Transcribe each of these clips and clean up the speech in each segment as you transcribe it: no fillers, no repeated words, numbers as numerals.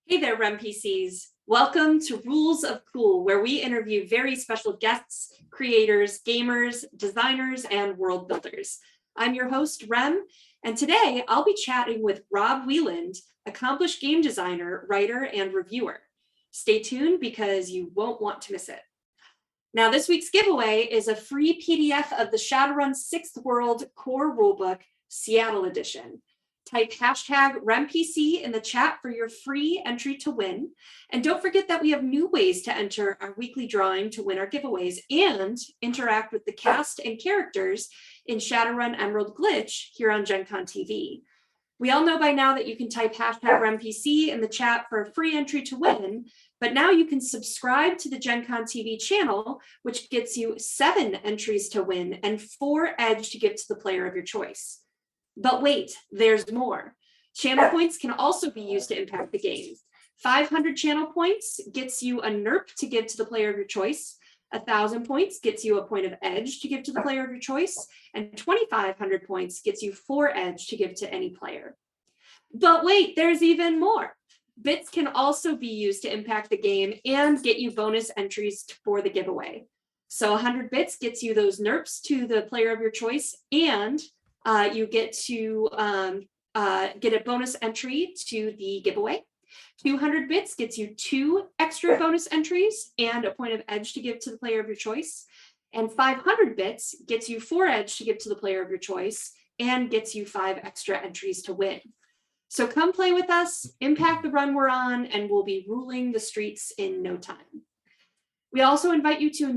Hey there, RemPCs. Welcome to Rules of Cool, where we interview very special guests, creators, gamers, designers, and world builders. I'm your host, Rem, and today I'll be chatting with Rob Wieland, accomplished game designer, writer, and reviewer. Stay tuned because you won't want to miss it. Now, this week's giveaway is a free PDF of the Shadowrun 6th World Core Rulebook, Seattle Edition. Type hashtag RemPC in the chat for your free entry to win. And don't forget that we have new ways to enter our weekly drawing to win our giveaways and interact with the cast and characters in Shadowrun Emerald Glitch here on Gen Con TV. We all know by now that you can type hashtag RemPC in the chat for a free entry to win, but now you can subscribe to the Gen Con TV channel, which gets you 7 entries to win and 4 edge to give to the player of your choice. But wait, there's more. Channel points can also be used to impact the game. 500 channel points gets you a NERP to give to the player of your choice. 1,000 points gets you a point of edge to give to the player of your choice. And 2,500 points gets you 4 edge to give to any player. But wait, there's even more. Bits can also be used to impact the game and get you bonus entries for the giveaway. So 100 bits gets you those NERPs to the player of your choice, and you get to get a bonus entry to the giveaway. 200 bits gets you 2 extra bonus entries and a point of edge to give to the player of your choice. And 500 bits gets you 4 edge to give to the player of your choice and gets you 5 extra entries to win. So come play with us, impact the run we're on, and we'll be ruling the streets in no time. We also invite you to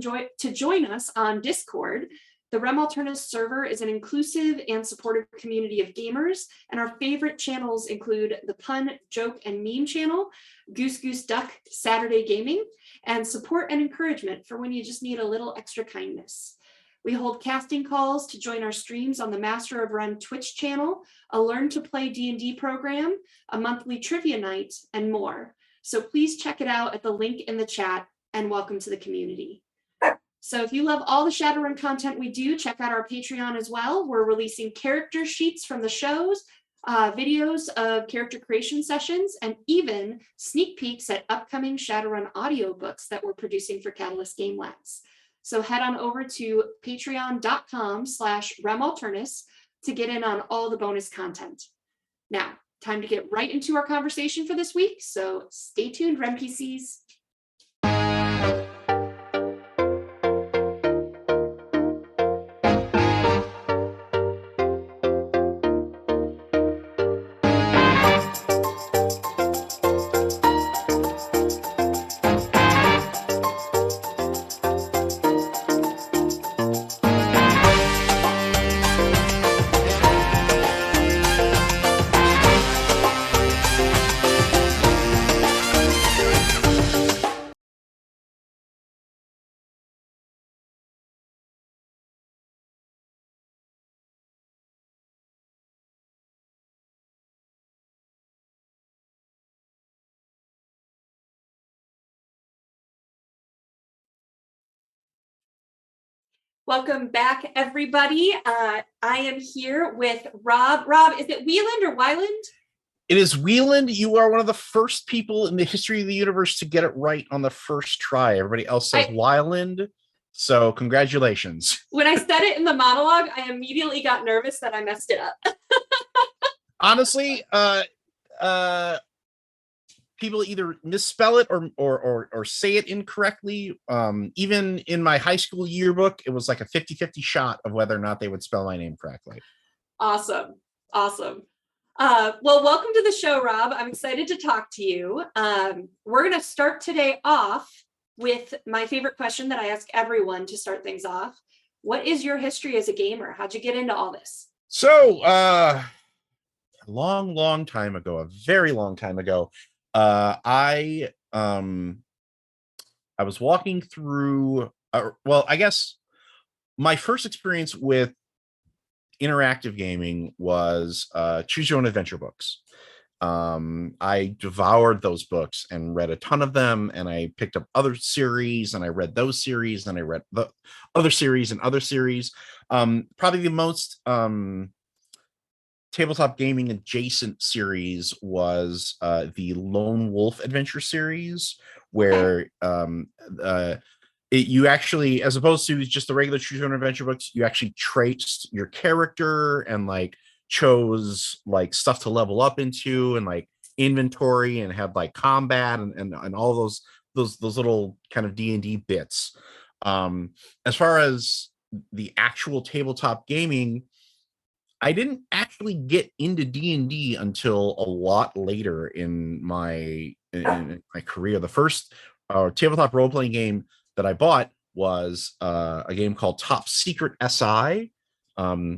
join us on Discord. The Alternis server is an inclusive and supportive community of gamers, and our favorite channels include the Pun, Joke, and Meme channel, Goose Goose Duck Saturday Gaming, and support and encouragement for when you just need a little extra kindness. We hold casting calls to join our streams on the Master of Run Twitch channel, a Learn to Play D&D program, a monthly trivia night, and more. So please check it out at the link in the chat, and welcome to the community. So if you love all the Shadowrun content we do, check out our Patreon as well. We're releasing character sheets from the shows, videos of character creation sessions, and even sneak peeks at upcoming Shadowrun audiobooks that we're producing for Catalyst Game Labs. So head on over to patreon.com/RemAlternis to get in on all the bonus content. Now, time to get right into our conversation for this week. So stay tuned, RemPCs. Welcome back, everybody. I am here with Rob. Rob, is it Wieland or Weiland? It is Wieland. You are one of the first people in the history of the universe to get it right on the first try. Everybody else says Weiland. So congratulations. When I said it in the monologue, I immediately got nervous that I messed it up. Honestly, people either misspell it or say it incorrectly. Even in my high school yearbook, it was like a 50-50 shot of whether or not they would spell my name correctly. Awesome. Well, welcome to the show, Rob. I'm excited to talk to you. We're going to start today off with my favorite question that I ask everyone to start things off. What is your history as a gamer? How'd you get into all this? So, a long time ago, a very long time ago, I was walking through, I guess my first experience with interactive gaming was Choose Your Own Adventure books. I devoured those books and read a ton of them, and I picked up other series and I read those series and I read the other series and other series. Probably the most tabletop gaming adjacent series was the Lone Wolf Adventure series, Okay. where you actually, as opposed to just the regular choose your own adventure books, you actually traced your character and like chose like stuff to level up into and like inventory and had like combat and all those little kind of D&D bits. As far as the actual tabletop gaming, I didn't actually get into D&D until a lot later in my career. The first tabletop role playing game that I bought was a game called Top Secret SI,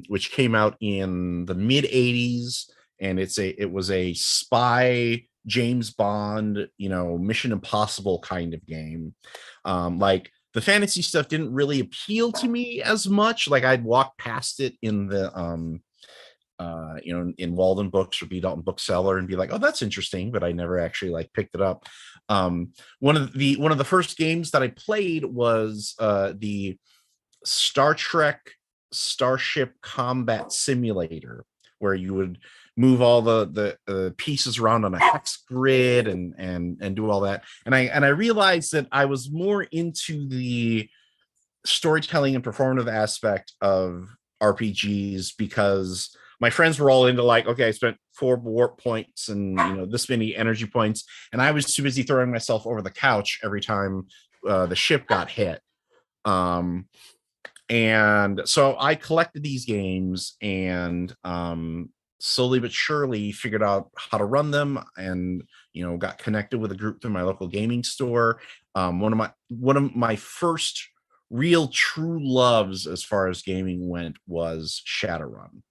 which came out in the mid '80s, and it was a spy James Bond, Mission Impossible kind of game. Like the fantasy stuff didn't really appeal to me as much. Like I'd walk past it in the in Walden Books or B. Dalton Bookseller and be like, oh, that's interesting, but I never actually like picked it up. One of the first games that I played was the Star Trek Starship Combat Simulator, where you would move all the pieces around on a hex grid and do all that. And I realized that I was more into the storytelling and performative aspect of RPGs because my friends were all into like, okay, I spent 4 warp points and this many energy points, and I was too busy throwing myself over the couch every time the ship got hit. And so I collected these games and slowly but surely figured out how to run them, and got connected with a group through my local gaming store. One of my first real true loves as far as gaming went was Shadowrun.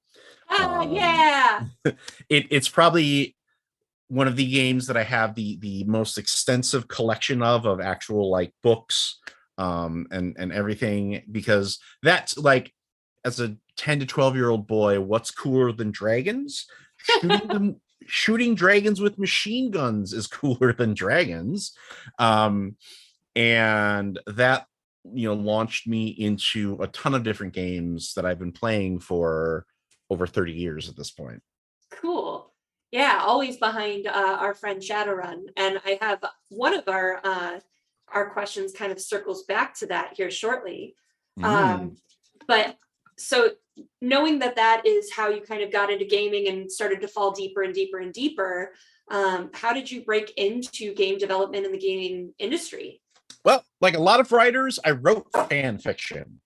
Yeah. It's probably one of the games that I have the most extensive collection of actual like books and everything, because that's like, as a 10 to 12-year-old boy, what's cooler than dragons? Shooting dragons with machine guns is cooler than dragons. And that launched me into a ton of different games that I've been playing for over 30 years at this point. Cool. Yeah, always behind our friend Shadowrun. And I have one of our questions kind of circles back to that here shortly. But so knowing that is how you kind of got into gaming and started to fall deeper and deeper and deeper, how did you break into game development in the gaming industry? Well, like a lot of writers, I wrote fan fiction.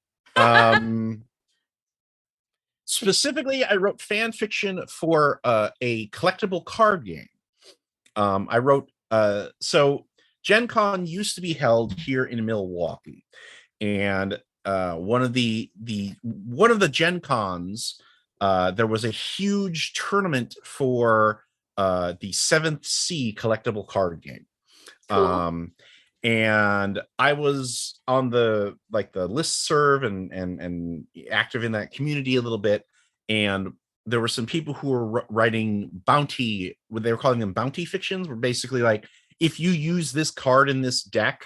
Specifically, I wrote fan fiction for a collectible card game. I wrote so Gen Con used to be held here in Milwaukee, and one of the Gen Cons, there was a huge tournament for the 7th Sea collectible card game. Cool. And I was on the listserv and active in that community a little bit, and there were some people who were writing bounty, what they were calling them bounty fictions, were basically like, if you use this card in this deck,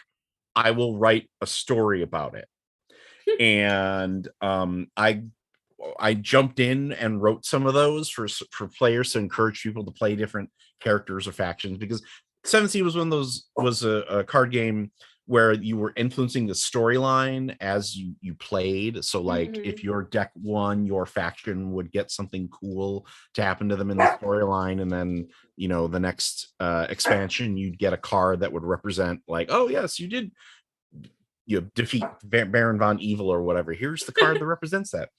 I will write a story about it. And I jumped in and wrote some of those for players to encourage people to play different characters or factions, because 7th Sea was one of those, was a card game where you were influencing the storyline as you played. So like if your deck won, your faction would get something cool to happen to them in the storyline, and then the next expansion you'd get a card that would represent like, oh yes, you did defeat Baron von Evil or whatever. Here's the card that represents that.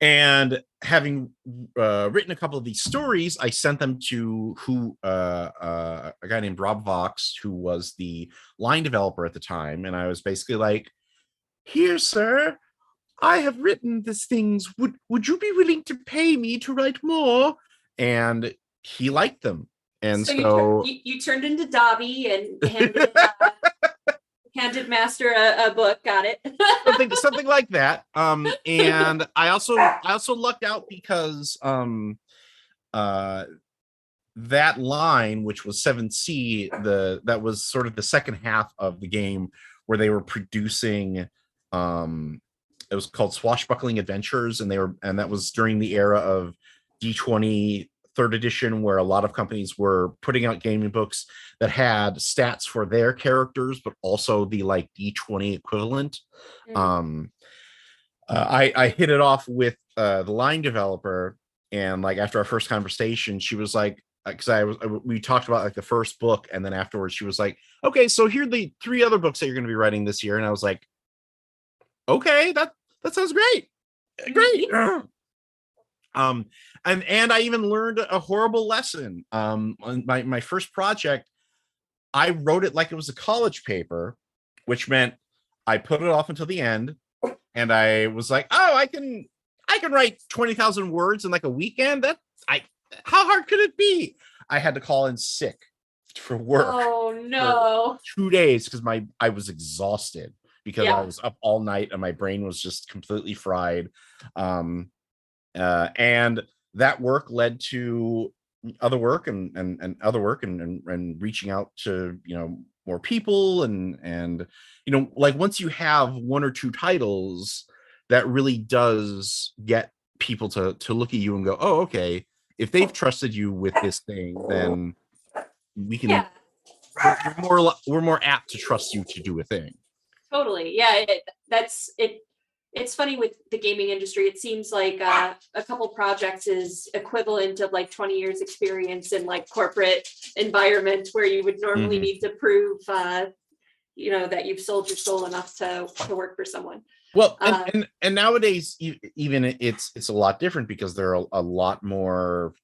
And having written a couple of these stories, I sent them to a guy named Rob Vox, who was the line developer at the time. And I was basically like, here, sir, I have written these things. Would you be willing to pay me to write more? And he liked them. And so you turned into Dobby and handed Master a book. Got it. something like that. And I also lucked out because that line, which was 7th Sea, that was sort of the second half of the game where they were producing it was called Swashbuckling Adventures, and that was during the era of D20 third edition, where a lot of companies were putting out gaming books that had stats for their characters, but also the like D20 equivalent. Um, I hit it off with the line developer, and like after our first conversation, she was like, because we talked about like the first book, and then afterwards she was like, okay, so here are the 3 other books that you're going to be writing this year, and I was like, okay, that sounds great. Great. And I even learned a horrible lesson. On my first project, I wrote it like it was a college paper, which meant I put it off until the end, and I was like, oh, I can write 20,000 words in like a weekend. How hard could it be? I had to call in sick for work. Oh no. For 2 days because I was exhausted because Yeah. I was up all night and my brain was just completely fried. And that work led to other work and other work and reaching out to, more people and like once you have 1 or 2 titles, that really does get people to look at you and go, oh, okay, if they've trusted you with this thing, then we can. Yeah. We're more apt to trust you to do a thing. Totally. Yeah. It's funny with the gaming industry. It seems like a couple projects is equivalent of like 20 years experience in like corporate environment where you would normally need to prove, that you've sold your soul enough to work for someone. Well, and nowadays even it's a lot different because there are a lot more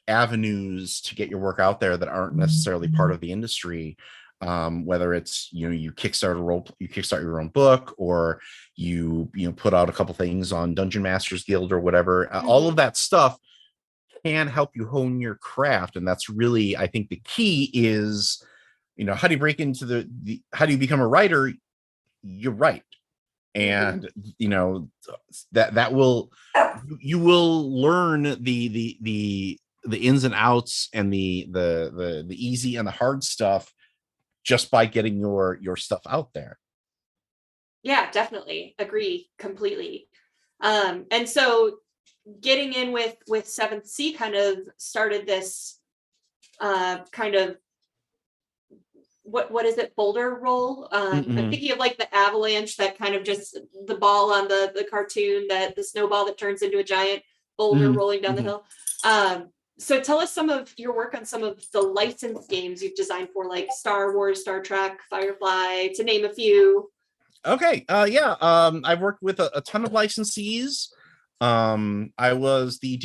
avenues to get your work out there that aren't necessarily part of the industry. Whether it's you kickstart your own book, or you put out a couple things on Dungeon Masters Guild or whatever. All of that stuff can help you hone your craft, and that's really, I think, the key is how do you break into how do you become a writer? You write, and that will you will learn the ins and outs and the easy and the hard stuff just by getting your stuff out there. Yeah, definitely agree completely. And so getting in with 7th Sea kind of started this kind of what is it, boulder roll? I'm thinking of like the avalanche, that kind of just the ball on the cartoon, that the snowball that turns into a giant boulder rolling down the hill. So tell us some of your work on some of the licensed games you've designed for, like Star Wars, Star Trek, Firefly, to name a few. Okay. Yeah. I've worked with a ton of licensees. I was a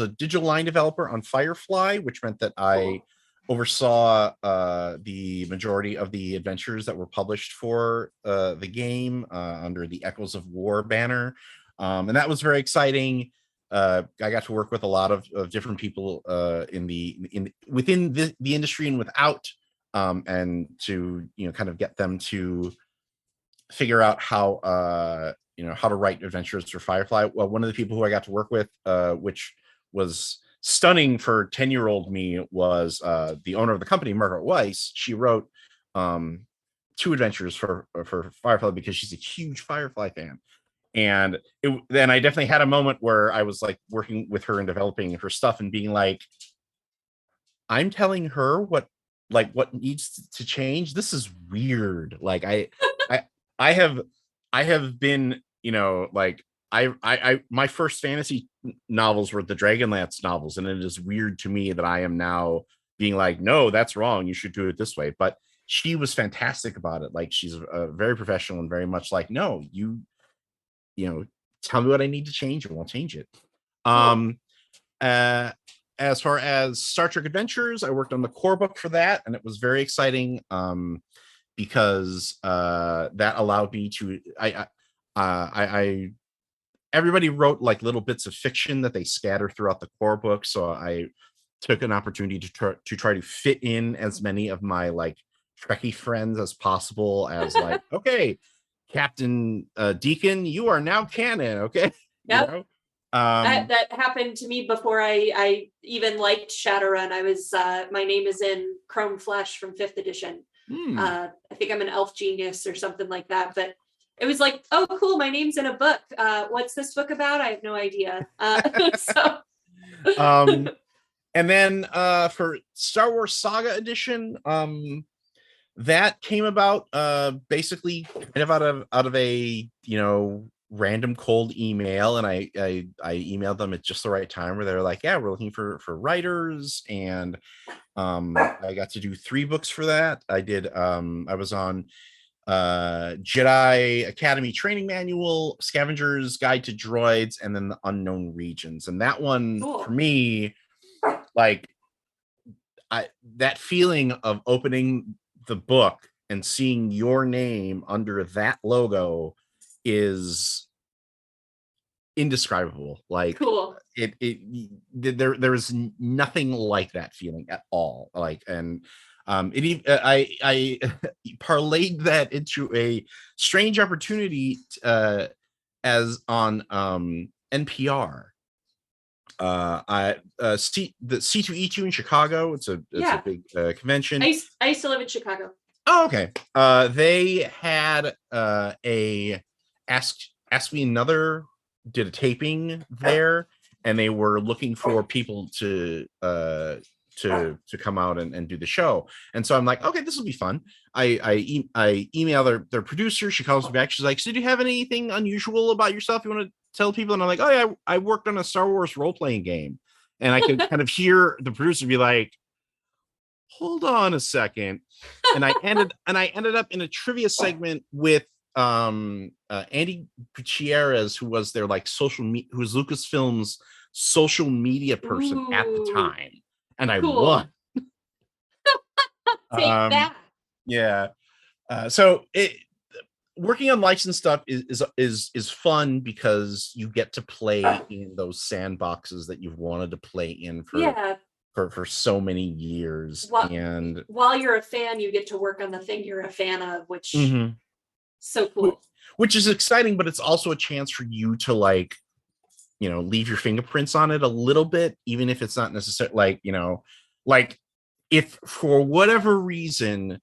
digital line developer on Firefly, which meant that I oversaw the majority of the adventures that were published for the game under the Echoes of War banner. And that was very exciting. I got to work with a lot of different people within the industry and without, and to kind of get them to figure out how to write adventures for Firefly. Well, one of the people who I got to work with, which was stunning for 10-year-old me, was the owner of the company, Margaret Weiss. She wrote 2 adventures for Firefly because she's a huge Firefly fan. And then I definitely had a moment where I was like working with her and developing her stuff and being like, I'm telling her what needs to change. This is weird. Like I have been, like my first fantasy novels were the Dragonlance novels, and it is weird to me that I am now being like, no, that's wrong. You should do it this way. But she was fantastic about it. Like, she's very professional and very much like, no, tell me what I need to change and we'll change it. As far as Star Trek Adventures, I worked on the core book for that, and it was very exciting because that allowed me to. Everybody wrote like little bits of fiction that they scatter throughout the core book, so I took an opportunity to try to fit in as many of my like Trekkie friends as possible. As like, okay, Captain Deacon, you are now canon. Okay. Yep. That happened to me before I even liked Shadowrun. I was my name is in Chrome Flesh from 5th edition. I think I'm an elf genius or something like that. But It was like, oh, cool, my name's in a book. What's this book about? I have no idea. So And then for Star Wars Saga Edition, that came about basically kind of out of a random cold email, and I emailed them at just the right time where they were like, yeah, we're looking for writers, and I got to do 3 books for that. I did I was on Jedi Academy Training Manual, Scavenger's Guide to Droids, and then the Unknown Regions. And that one, cool. for me, like that feeling of opening the book and seeing your name under that logo is indescribable. Like, cool. There's nothing like that feeling at all. Like, and I parlayed that into a strange opportunity as on NPR. The C2E2 in Chicago. It's a big convention. I used to live in Chicago. Oh, okay. They had a Ask Me Another did a taping there, and they were looking for people to come out and do the show. And so I'm like, okay, this will be fun. I email their producer. She calls me back. She's like, so do you have anything unusual about yourself you want to tell people? And I'm like, oh yeah, I worked on a Star Wars role-playing game. And I could kind of hear the producer be like, hold on a second. And I ended up in a trivia segment with Andy Gutierrez, who was their like who was Lucasfilm's social media person at the time, and I won. Take that. Yeah. So working on licensed stuff is fun because you get to play in those sandboxes that you've wanted to play in for so many years. And while you're a fan, you get to work on the thing you're a fan of, which so cool. Which is exciting, but it's also a chance for you to like, leave your fingerprints on it a little bit, even if it's not necessarily like if for whatever reason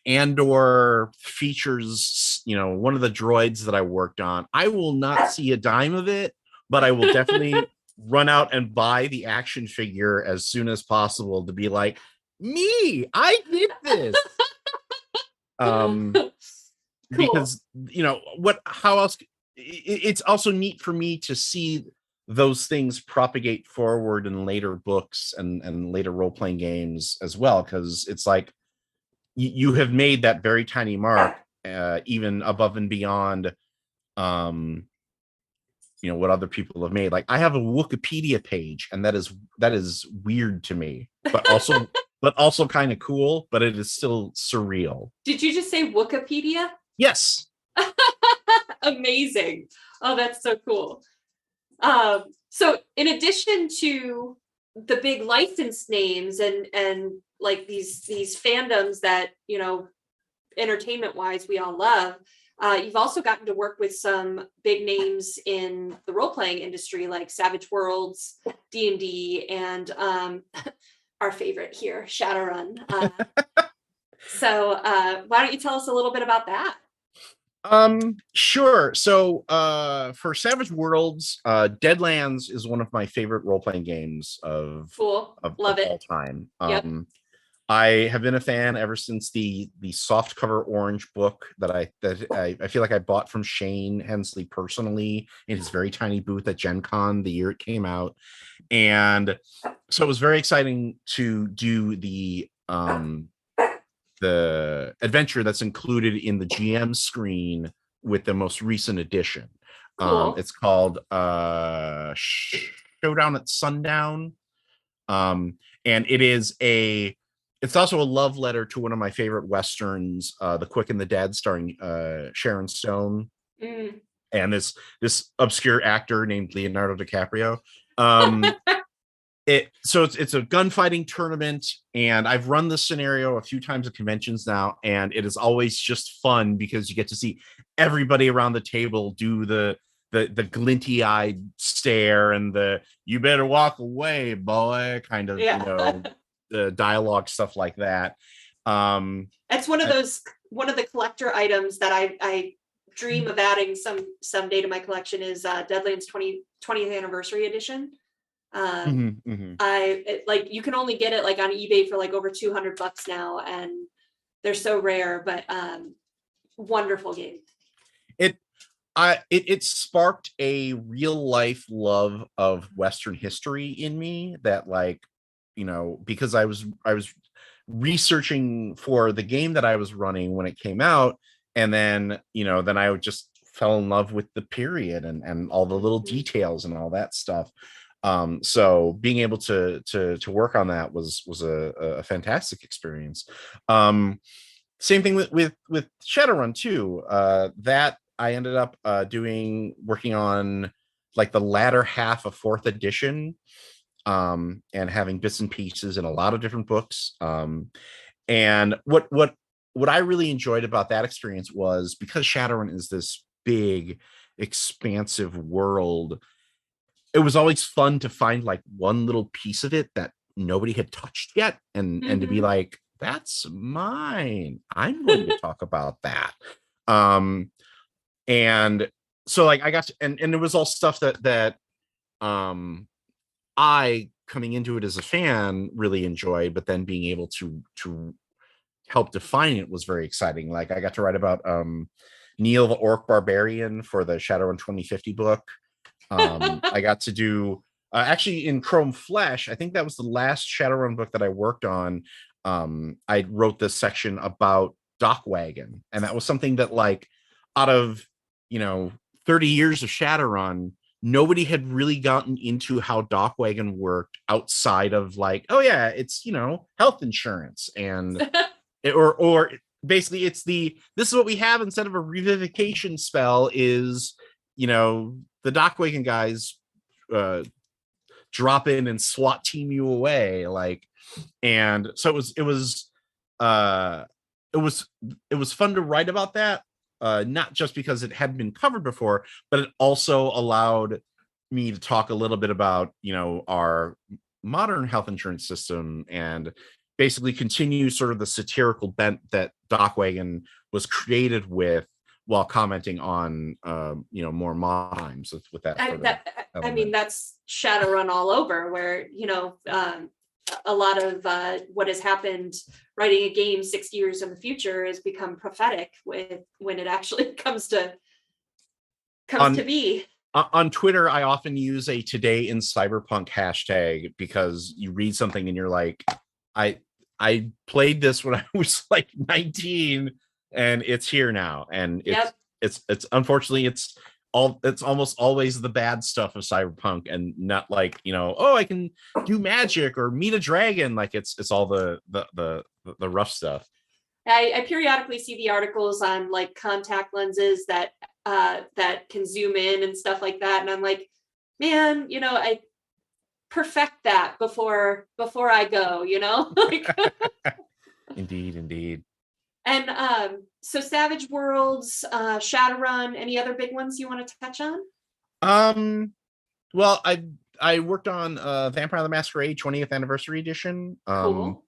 Andor features, one of the droids that I worked on, I will not see a dime of it, but I will definitely run out and buy the action figure as soon as possible to be like, me, I did this. Because how else? It's also neat for me to see those things propagate forward in later books and later role-playing games as well, because it's like you have made that very tiny mark, even above and beyond what other people have made. Like, I have a Wikipedia page, and that is weird to me, but also kind of cool, but it is still surreal. Did you just say Wikipedia? Yes. Amazing. Oh, that's so cool. So in addition to the big licensed names and like these fandoms that, entertainment wise, we all love, you've also gotten to work with some big names in the role-playing industry, like Savage Worlds, D&D, and our favorite here, Shadowrun. So why don't you tell us a little bit about that? Sure. So for Savage Worlds, Deadlands is one of my favorite role-playing games of Love it. all time. Yep. I have been a fan ever since the soft cover orange book that I feel like I bought from Shane Hensley personally in his very tiny booth at Gen Con the year it came out. And so it was very exciting to do the adventure that's included in the GM screen with the most recent edition. Cool. It's called Showdown at Sundown. And it's also a love letter to one of my favorite Westerns, The Quick and the Dead, starring Sharon Stone. And this obscure actor named Leonardo DiCaprio. It's a gunfighting tournament, and I've run this scenario a few times at conventions now, and it is always just fun because you get to see everybody around the table do the glinty-eyed stare and the "you better walk away, boy" kind of the dialogue, stuff like that. It's one of the collector items that I dream of adding someday to my collection is Deadlands 20th anniversary edition. Like you can only get it like on eBay for like over $200 now, and they're so rare, but wonderful game. It sparked a real life love of Western history in me that, like, you know, because I was researching for the game that I was running when it came out, and then, you know, then I just fell in love with the period and all the little details and all that stuff. So being able to work on that was a fantastic experience. Same thing with Shadowrun too. That I ended up working on like the latter half of 4th edition, and having bits and pieces in a lot of different books. And what I really enjoyed about that experience was, because Shadowrun is this big, expansive world, it was always fun to find like one little piece of it that nobody had touched yet, and to be like, that's mine, I'm going to talk about that. And so like I got to, and it was all stuff that I, coming into it as a fan, really enjoyed, but then being able to help define it was very exciting. Like I got to write about Neil the Orc Barbarian for the Shadowrun 2050 book. I got to do actually in Chrome Flesh, I think that was the last Shadowrun book that I worked on. I wrote this section about Dockwagon, and that was something that, like, out of, you know, 30 years of Shadowrun, nobody had really gotten into how Dockwagon worked outside of like, oh yeah, it's, you know, health insurance, and or basically it's this is what we have instead of a revivification spell is, you know, the Dockwagon guys drop in and SWAT team you away, like. And so it was fun to write about that, not just because it had been covered before, but it also allowed me to talk a little bit about, you know, our modern health insurance system, and basically continue sort of the satirical bent that Dockwagon was created with, while commenting on you know, more modern times with that sort of I mean, that's Shadowrun all over, where, you know, a lot of what has happened writing a game 60 years in the future has become prophetic when it actually comes to be. On Twitter, I often use a "today in cyberpunk" hashtag, because you read something and you're like, I played this when I was like 19, and it's here now. And it's unfortunately it's almost always the bad stuff of cyberpunk, and not like, you know, oh, I can do magic or meet a dragon. Like it's all the rough stuff. I periodically see the articles on like contact lenses that can zoom in and stuff like that, and I'm like, man, you know, I perfect that before I go, you know. Like, Indeed. And so Savage Worlds, Shadowrun, any other big ones you want to touch on? Well, I worked on Vampire the Masquerade 20th anniversary edition. Cool.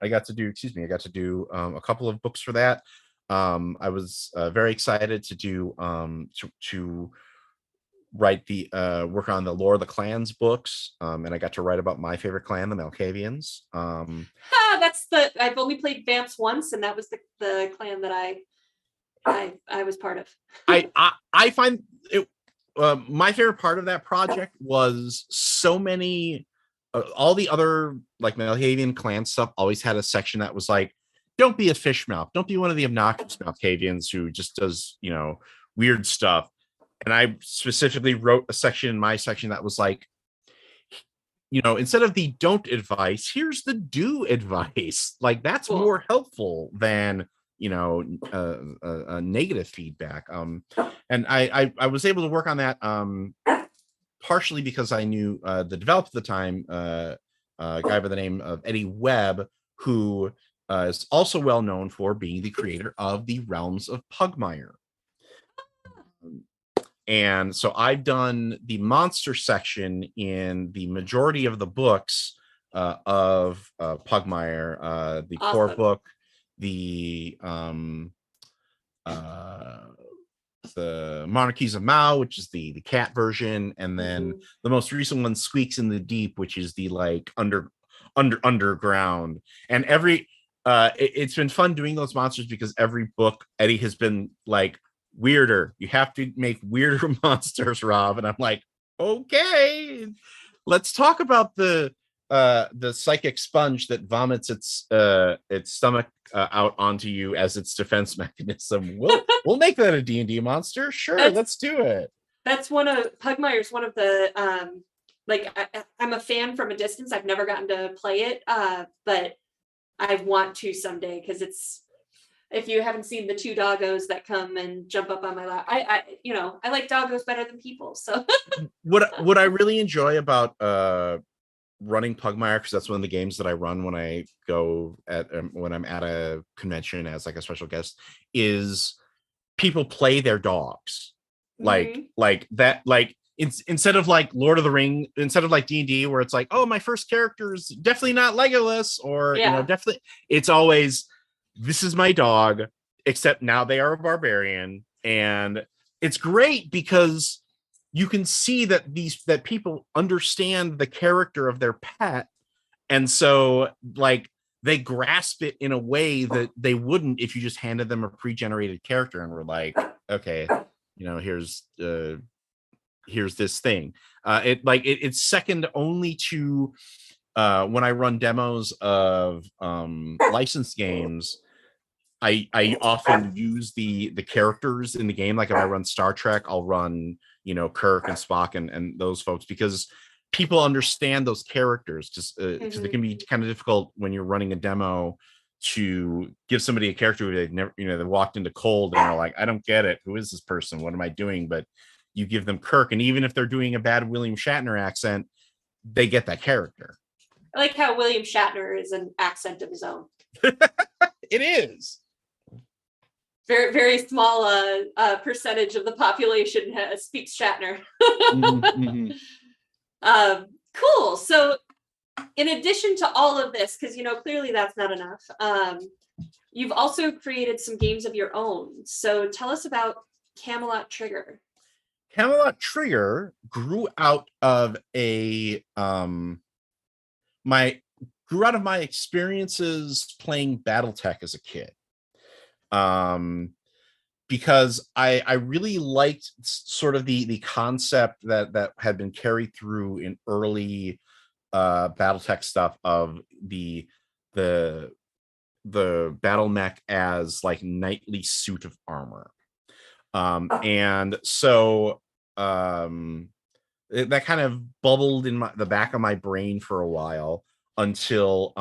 I got to do a couple of books for that. I was very excited to do to write the work on the Lore of the Clans books, and I got to write about my favorite clan, the Malkavians. I've only played Vamps once, and that was the clan that I was part of. I find it my favorite part of that project was so many all the other like Malkavian clan stuff always had a section that was like, don't be a fish mouth, don't be one of the obnoxious Malkavians who just does, you know, weird stuff. And I specifically wrote a section in my section that was like, you know, instead of the don't advice, here's the do advice. Like that's cool. More helpful than, you know, negative feedback. And I was able to work on that partially because I knew the developer at the time, a guy by the name of Eddie Webb, who is also well known for being the creator of the Realms of Pugmire. And so I've done the monster section in the majority of the books of Pugmire, the core book, the the Monarchies of Mao, which is the cat version, and then the most recent one, Squeaks in the Deep, which is the like underground. And it's been fun doing those monsters because every book Eddie has been like, weirder. You have to make weirder monsters, Rob. And I'm like, okay, let's talk about the psychic sponge that vomits its stomach out onto you as its defense mechanism. We'll make that a D&D monster. Sure, let's do it. That's one of Pugmire's one of the like I'm a fan from a distance. I've never gotten to play it, but I want to someday because it's, if you haven't seen the two doggos that come and jump up on my lap, I like doggos better than people. So what I really enjoy about running Pugmire, because that's one of the games that I run when I go at when I'm at a convention as like a special guest, is people play their dogs like that, like instead of like Lord of the Ring, instead of like D&D where it's like, oh, my first character is definitely not Legolas, or definitely, it's always, this is my dog, except now they are a barbarian. And it's great because you can see that that people understand the character of their pet, and so like they grasp it in a way that they wouldn't if you just handed them a pre-generated character and were like, okay, here's this thing. It's second only to when I run demos of licensed games. I often use the characters in the game. Like if I run Star Trek, I'll run Kirk and Spock and those folks, because people understand those characters, because it can be kind of difficult when you're running a demo to give somebody a character who they've never, they walked into cold and they're like, I don't get it. Who is this person? What am I doing? But you give them Kirk, and even if they're doing a bad William Shatner accent, they get that character. I like how William Shatner is an accent of his own. It is. Very, very small percentage of the population speaks Shatner. Cool. So in addition to all of this, because clearly that's not enough, you've also created some games of your own. So tell us about Camelot Trigger. Camelot Trigger grew out of my experiences playing BattleTech as a kid. Because I really liked sort of the concept that had been carried through in early BattleTech stuff of the battle mech as like knightly suit of armor. And so that kind of bubbled in the back of my brain for a while until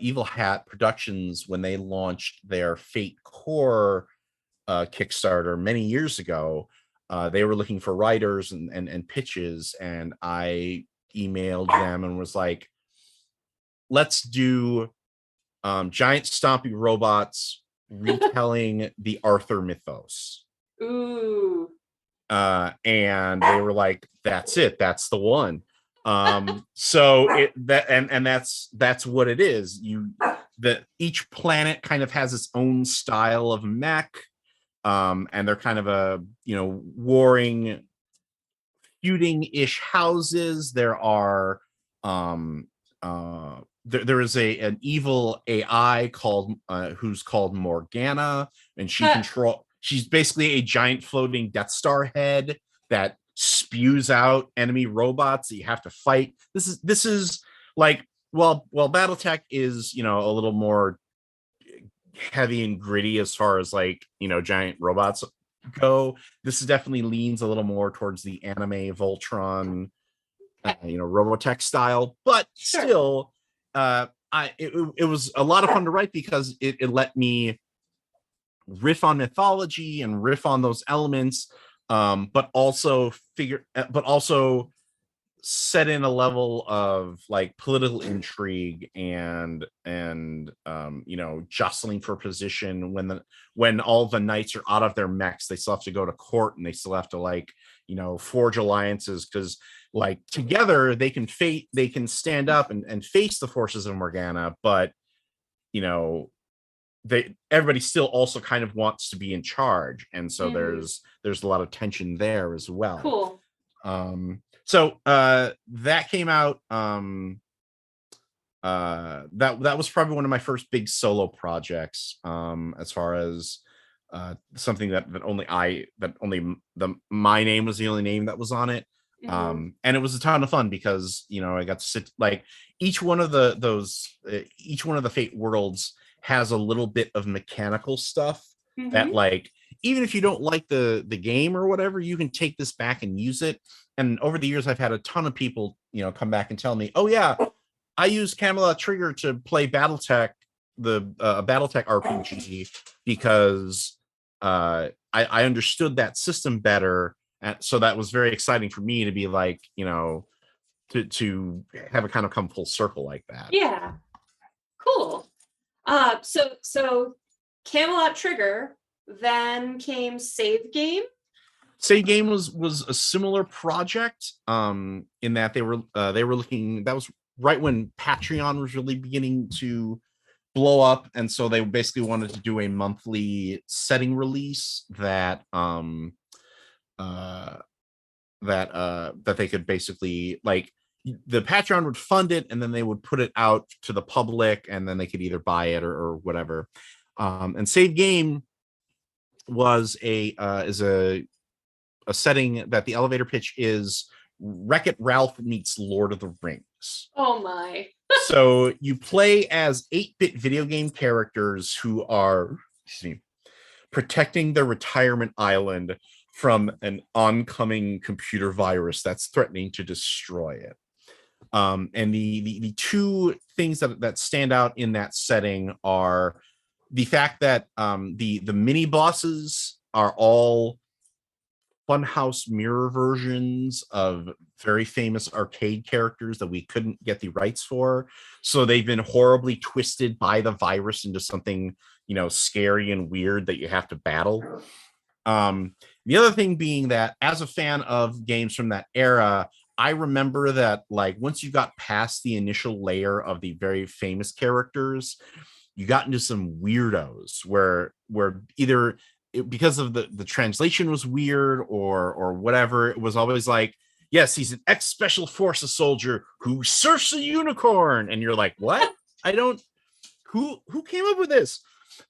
Evil Hat Productions, when they launched their Fate Core Kickstarter many years ago, they were looking for writers and pitches, and I emailed them and was like, let's do giant stompy robots retelling the Arthur mythos. Ooh. And they were like, that's it, that's the one. So that's what it is. Each planet kind of has its own style of mech, and they're kind of a warring, feuding-ish houses. There are there is an evil AI who's called Morgana, and she's basically a giant floating Death Star head that spews out enemy robots that you have to fight. This is like, well BattleTech is a little more heavy and gritty as far as like giant robots go. This is definitely leans a little more towards the anime Voltron Robotech style, but still it was a lot of fun to write because it let me riff on mythology and riff on those elements, but also set in a level of like political intrigue and jostling for position. When all the knights are out of their mechs, they still have to go to court, and they still have to forge alliances, because like together they can stand up and face the forces of Morgana, but everybody still also kind of wants to be in charge, and so Mhm. there's a lot of tension there as well. Cool. So that came out. That was probably one of my first big solo projects, as far as something that my name was the only name that was on it. Mhm. And it was a ton of fun because, you know, I got to sit, like, each one of each one of the Fate worlds has a little bit of mechanical stuff that, Mhm. like, even if you don't like the game or whatever, you can take this back and use it. And over the years, I've had a ton of people, you know, come back and tell me, oh yeah, I used Camelot Trigger to play BattleTech, the BattleTech RPG, because I understood that system better, and so that was very exciting for me to be like, you know, to have it kind of come full circle like that. Yeah. Cool. So Camelot Trigger, then came Save Game. Save Game was a similar project, in that they were looking. That was right when Patreon was really beginning to blow up, and so they basically wanted to do a monthly setting release that uh that they could basically, like, the Patreon would fund it, and then they would put it out to the public, and then they could either buy it or whatever. And Save Game was a setting that the elevator pitch is Wreck-It Ralph meets Lord of the Rings. Oh my. So you play as 8-bit video game characters who are, protecting their retirement island from an oncoming computer virus that's threatening to destroy it. And the two things that stand out in that setting are the fact that the mini bosses are all funhouse mirror versions of very famous arcade characters that we couldn't get the rights for. So they've been horribly twisted by the virus into something, you know, scary and weird that you have to battle. The other thing being that, as a fan of games from that era, I remember that, like, once you got past the initial layer of the very famous characters, you got into some weirdos where either because of the translation was weird or whatever, it was always like, yes, he's an ex special forces soldier who surfs a unicorn, and you're like, what? I don't who came up with this?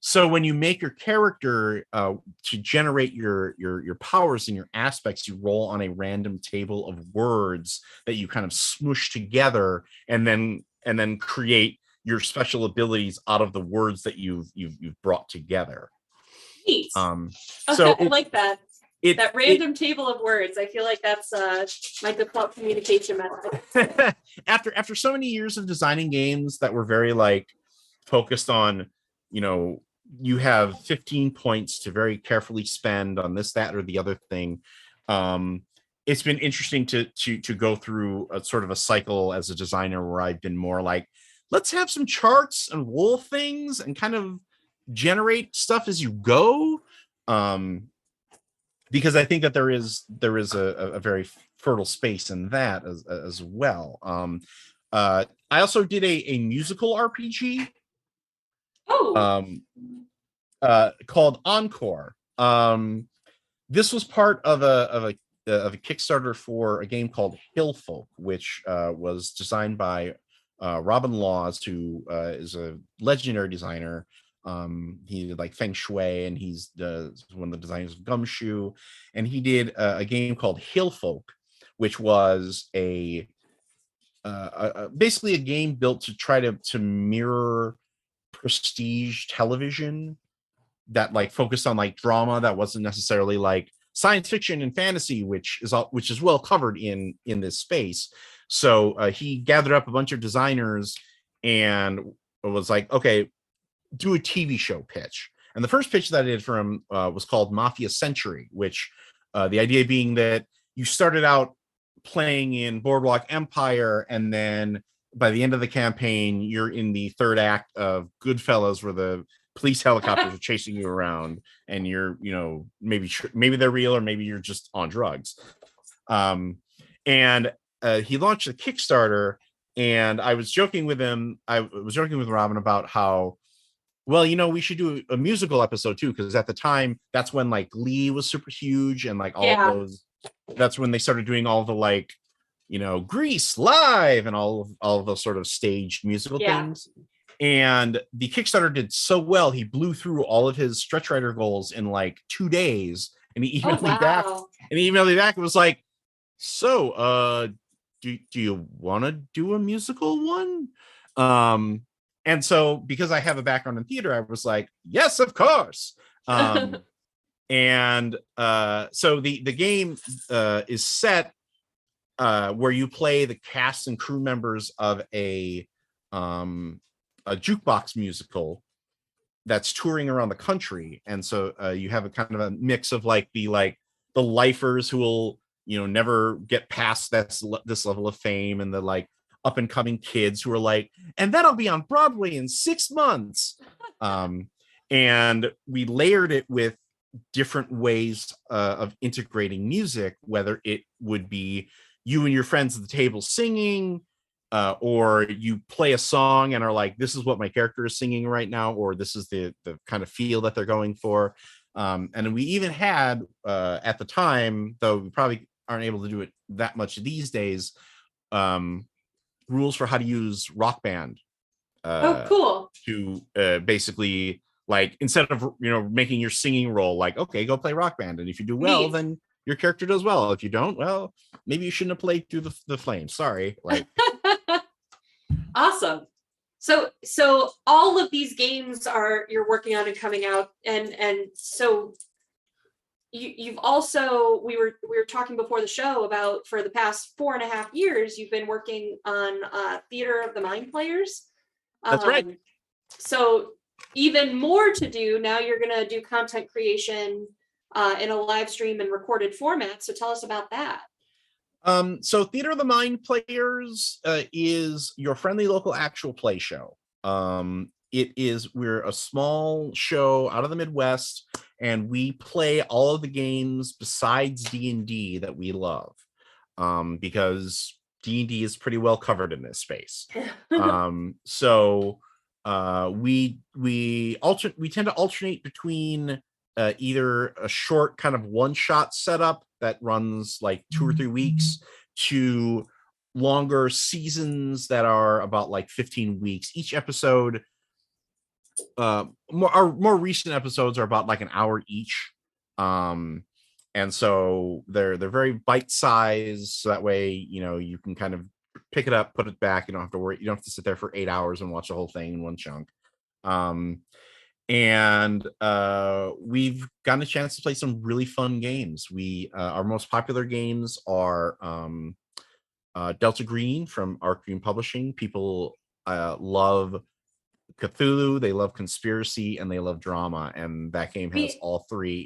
So when you make your character, to generate your powers and your aspects, you roll on a random table of words that you kind of smoosh together, and then create your special abilities out of the words that you've brought together. Neat. So I like that. It, that random table of words. I feel like that's my default communication method. After so many years of designing games that were very, like, focused on, you know, you have 15 points to very carefully spend on this, that, or the other thing. It's been interesting to go through a sort of a cycle as a designer where I've been more like, let's have some charts and roll things and kind of generate stuff as you go. Because I think that there is a very fertile space in that as well. I also did a musical RPG. Oh. Called Encore. This was part of a Kickstarter for a game called Hill Folk, which was designed by Robin Laws, who is a legendary designer. He did, like, Feng Shui, and he's one of the designers of Gumshoe, and he did a game called Hill Folk, which was basically a game built to try to mirror prestige television that, like, focused on, like, drama that wasn't necessarily like science fiction and fantasy, which is well covered in this space. So he gathered up a bunch of designers and was like, okay, do a TV show pitch. And the first pitch that I did for him was called Mafia Century, which the idea being that you started out playing in Boardwalk Empire, and then by the end of the campaign, you're in the third act of Goodfellas, where the police helicopters are chasing you around, and you're, you know, maybe they're real, or maybe you're just on drugs. And he launched a Kickstarter, and I was joking with him. I was joking with Robin about how Well, we should do a musical episode too, because at the time, that's when like Glee was super huge, and like all of Yeah. those. That's when they started doing all the like, Grease live and all of those sort of staged musical Yeah. things. And the Kickstarter did so well, he blew through all of his stretch writer goals in like 2 days, and he Oh, emailed me back. wow. And he emailed me back and was like, "So, do you want to do a musical one?" And so because I have a background in theater, I was like, "Yes, of course." And so the game is set where you play the cast and crew members of a jukebox musical that's touring around the country. And so you have a kind of a mix of like the lifers who will never get past this level of fame, and the like up and coming kids who are like, and that'll be on Broadway in 6 months. And we layered it with different ways of integrating music, whether it would be you and your friends at the table singing, or you play a song and are like, this is what my character is singing right now, or this is the kind of feel that they're going for. And we even had at the time, though we probably aren't able to do it that much these days, rules for how to use Rock Band Oh, cool. to basically, like, instead of making your singing role like, okay, go play Rock Band, and if you do well, Neat. then your character does well. If you don't, well, maybe you shouldn't have played through the flames. Sorry. Like, Awesome. So all of these games you're working on and coming out, and so you've also, we were talking before the show about, for the past 4.5 years you've been working on Theater of the Mind Players. That's right. So even more to do now. You're going to do content creation in a live stream and recorded format. So tell us about that. So Theater of the Mind Players is your friendly local actual play show. We're a small show out of the Midwest, and we play all of the games besides D&D that we love, because D&D is pretty well covered in this space. So we tend to alternate between either a short kind of one-shot setup that runs like 2 or 3 weeks to longer seasons that are about like 15 weeks. Each episode, our more recent episodes are about like an hour each. And so they're very bite-sized, so that way you can kind of pick it up, put it back. You don't have to worry. You don't have to sit there for 8 hours and watch the whole thing in one chunk. And we've gotten a chance to play some really fun games. Our most popular games are Delta Green from Arc Green Publishing. People love Cthulhu, they love conspiracy, and they love drama, and that game has all three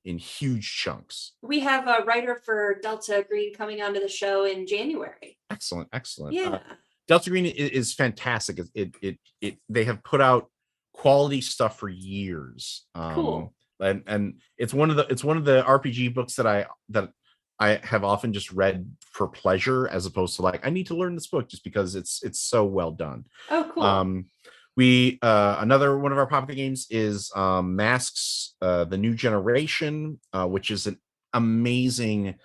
in huge chunks. We have a writer for Delta Green coming onto the show in January. Excellent. Yeah. Delta Green is fantastic. They have put out quality stuff for years. Cool. And it's one of the RPG books that I have often just read for pleasure, as opposed to like, I need to learn this book, just because it's so well done. Oh, cool. Another one of our popular games is Masks, the New Generation, which is an amazing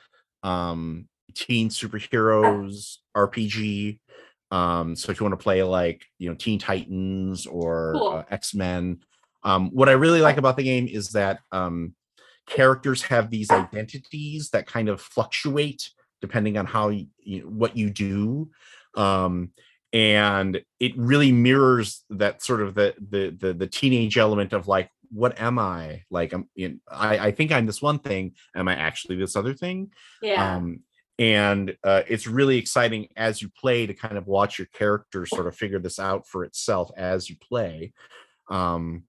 teen superheroes RPG. So if you want to play like Teen Titans or Cool. X-Men, what I really like about the game is that characters have these identities that kind of fluctuate depending on how what you do. And it really mirrors that sort of the teenage element of like, what am I? Like, I think I'm this one thing. Am I actually this other thing? Yeah. And it's really exciting as you play to kind of watch your character sort of figure this out for itself as you play. And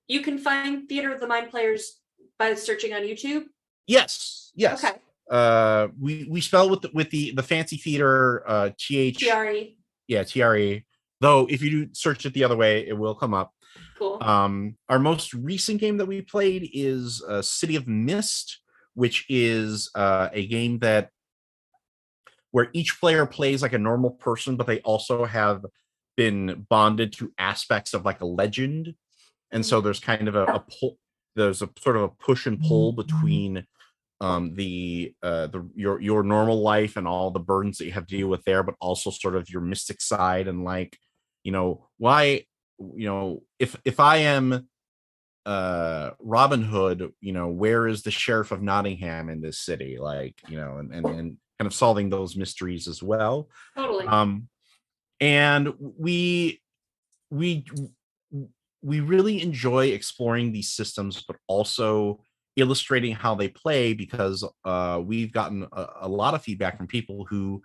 you can find Theater of the Mind Players by searching on YouTube. Yes. Okay. We spell with the fancy theater TRE. Yeah, TRE. Though if you do search it the other way, it will come up. Cool. Our most recent game that we played is City of Mist, which is a game where each player plays like a normal person, but they also have been bonded to aspects of like a legend, and so there's kind of a pull. There's a sort of a push and pull between your normal life and all the burdens that you have to deal with there, but also sort of your mystic side, and like, why, if I am Robin Hood, where is the sheriff of Nottingham in this city, like, and kind of solving those mysteries as well. Totally. And we really enjoy exploring these systems, but also illustrating how they play, because we've gotten a lot of feedback from people who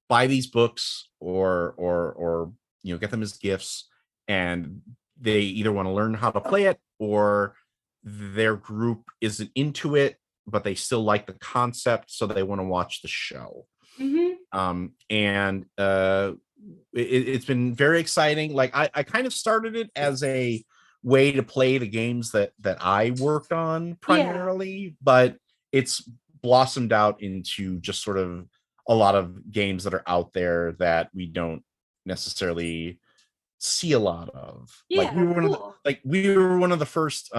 buy these books or get them as gifts, and they either want to learn how to play it, or their group isn't into it but they still like the concept, so they want to watch the show. And it's been very exciting. Like I kind of started it as a way to play the games that I worked on primarily, but it's blossomed out into just sort of a lot of games that are out there that we don't necessarily see a lot of. Like we were one of the first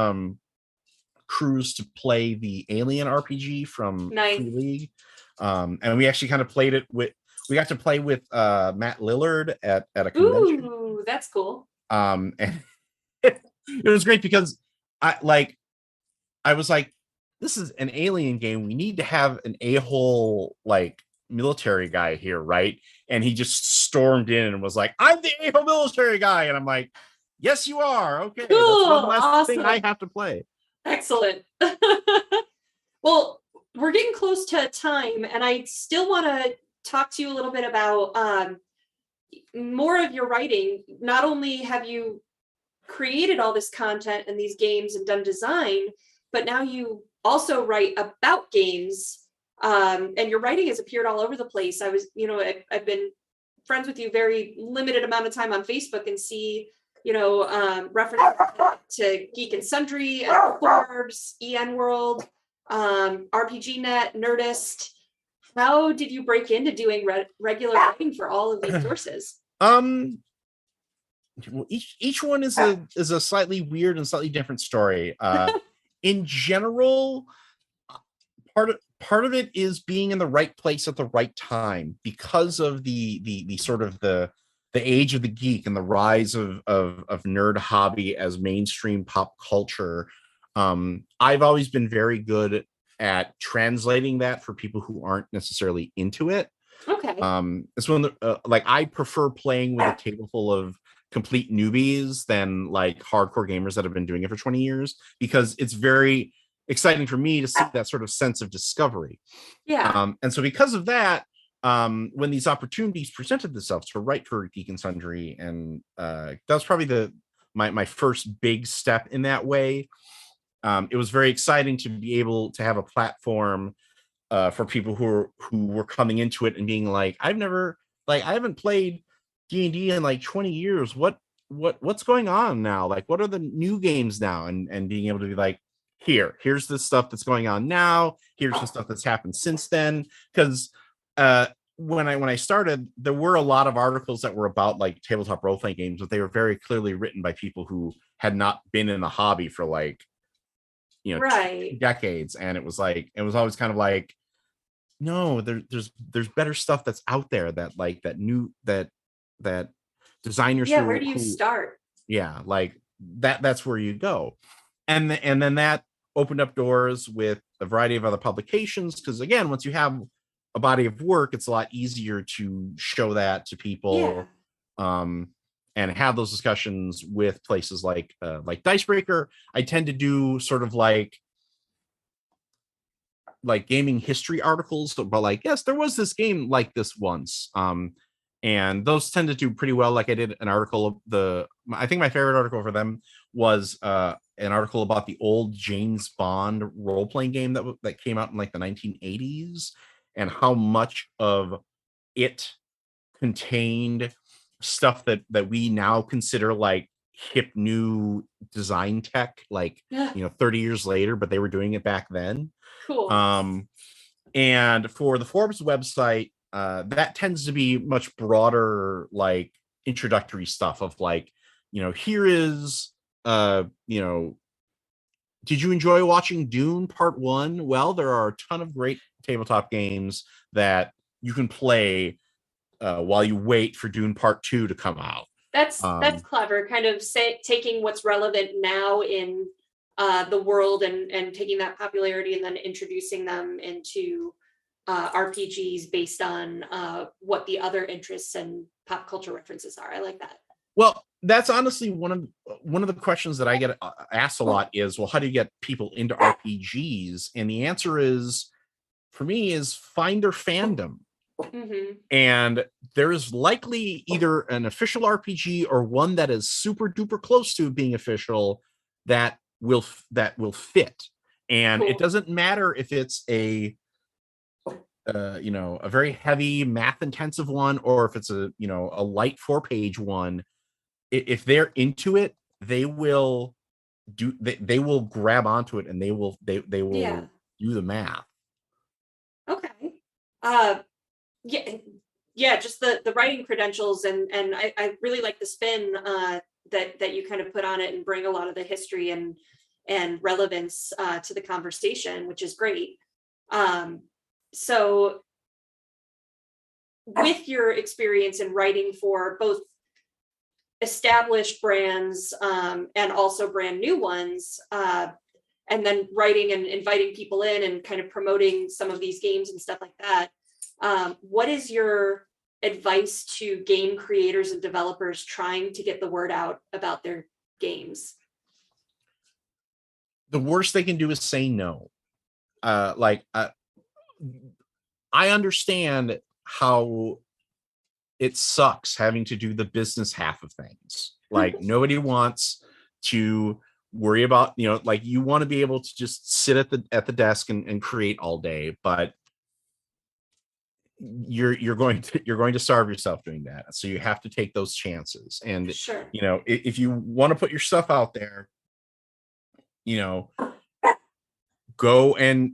crews to play the Alien RPG from Free League. And we actually kind of played it with, we got to play with Matt Lillard at a convention. Ooh, that's cool. And it was great because I was like, this is an Alien game. We need to have an a-hole like military guy here, right? And he just stormed in and was like, I'm the a-hole military guy. And I'm like, yes, you are. Okay. Cool. That's one last thing I have to play. Excellent. Well, we're getting close to time, and I still want to talk to you a little bit about more of your writing. Not only have you created all this content and these games and done design, but now you also write about games, and your writing has appeared all over the place. I've been friends with you very limited amount of time on Facebook and see reference to Geek and Sundry, and Forbes, EN World, RPG Net, Nerdist. How did you break into doing regular writing for all of these sources? Well, each one is a slightly weird and slightly different story. In general, part of it is being in the right place at the right time, because of the sort of the age of the geek and the rise of nerd hobby as mainstream pop culture. I've always been very good at translating that for people who aren't necessarily into it. Okay. It's one of the, I prefer playing with a table full of complete newbies than like hardcore gamers that have been doing it for 20 years, because it's very exciting for me to see that sort of sense of discovery. Yeah. And so because of that, when these opportunities presented themselves to write for Geek and Sundry, and that was probably my first big step in that way. It was very exciting to be able to have a platform for people who were coming into it and being like, I haven't played D&D in like 20 years. What's going on now? Like, what are the new games now? And being able to be like, here's the stuff that's going on now. Here's the stuff that's happened since then. Because when I started, there were a lot of articles that were about like tabletop role-playing games, but they were very clearly written by people who had not been in the hobby for like, right, decades. And it was always kind of like, no, there's better stuff that's out there that like that designers. Yeah, where do you start? Yeah, like that's where you go. And then that opened up doors with a variety of other publications, because again, once you have a body of work, it's a lot easier to show that to people. And have those discussions with places like Dicebreaker. I tend to do sort of like gaming history articles about like, yes, there was this game like this once. And those tend to do pretty well. Like I did an article, I think my favorite article for them was an article about the old James Bond role-playing game that came out in like the 1980s, and how much of it contained stuff that we now consider like hip new design tech, like 30 years later, but they were doing it back then. Cool. And for the Forbes website, that tends to be much broader, like introductory stuff of like, here is, did you enjoy watching Dune Part 1? Well, there are a ton of great tabletop games that you can play while you wait for Dune Part 2 to come out. That's clever, kind of taking what's relevant now in the world and taking that popularity and then introducing them into RPGs based on what the other interests and pop culture references are. I like that. Well, that's honestly one of the questions that I get asked a lot is, well, how do you get people into RPGs? And the answer is, for me, is find their fandom. Mm-hmm. And there is likely either an official RPG or one that is super duper close to being official that will fit. And It doesn't matter if it's a very heavy math intensive one or if it's a light 4-page one. If they're into it, they will grab onto it and they will do the math. Okay. Yeah, just the writing credentials and I really like the spin that you kind of put on it and bring a lot of the history and relevance to the conversation, which is great. So with your experience in writing for both established brands and also brand new ones, and then writing and inviting people in and kind of promoting some of these games and stuff like that, what is your advice to game creators and developers trying to get the word out about their games? The worst they can do is say no. I understand how it sucks having to do the business half of things. Like nobody wants to worry about, like you want to be able to just sit at the desk and create all day, but you're going to starve yourself doing that. So you have to take those chances. And sure, if you want to put your stuff out there, go and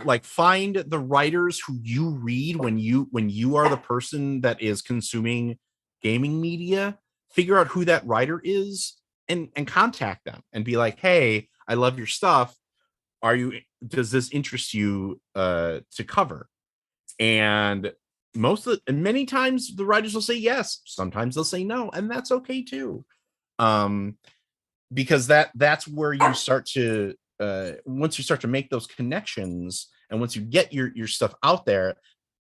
like find the writers who you read when you are the person that is consuming gaming media. Figure out who that writer is and contact them and be like, hey, I love your stuff. Does this interest you to cover? And many times the writers will say yes, sometimes they'll say no, and that's okay too. Because that's where you start to once you start to make those connections and once you get your stuff out there,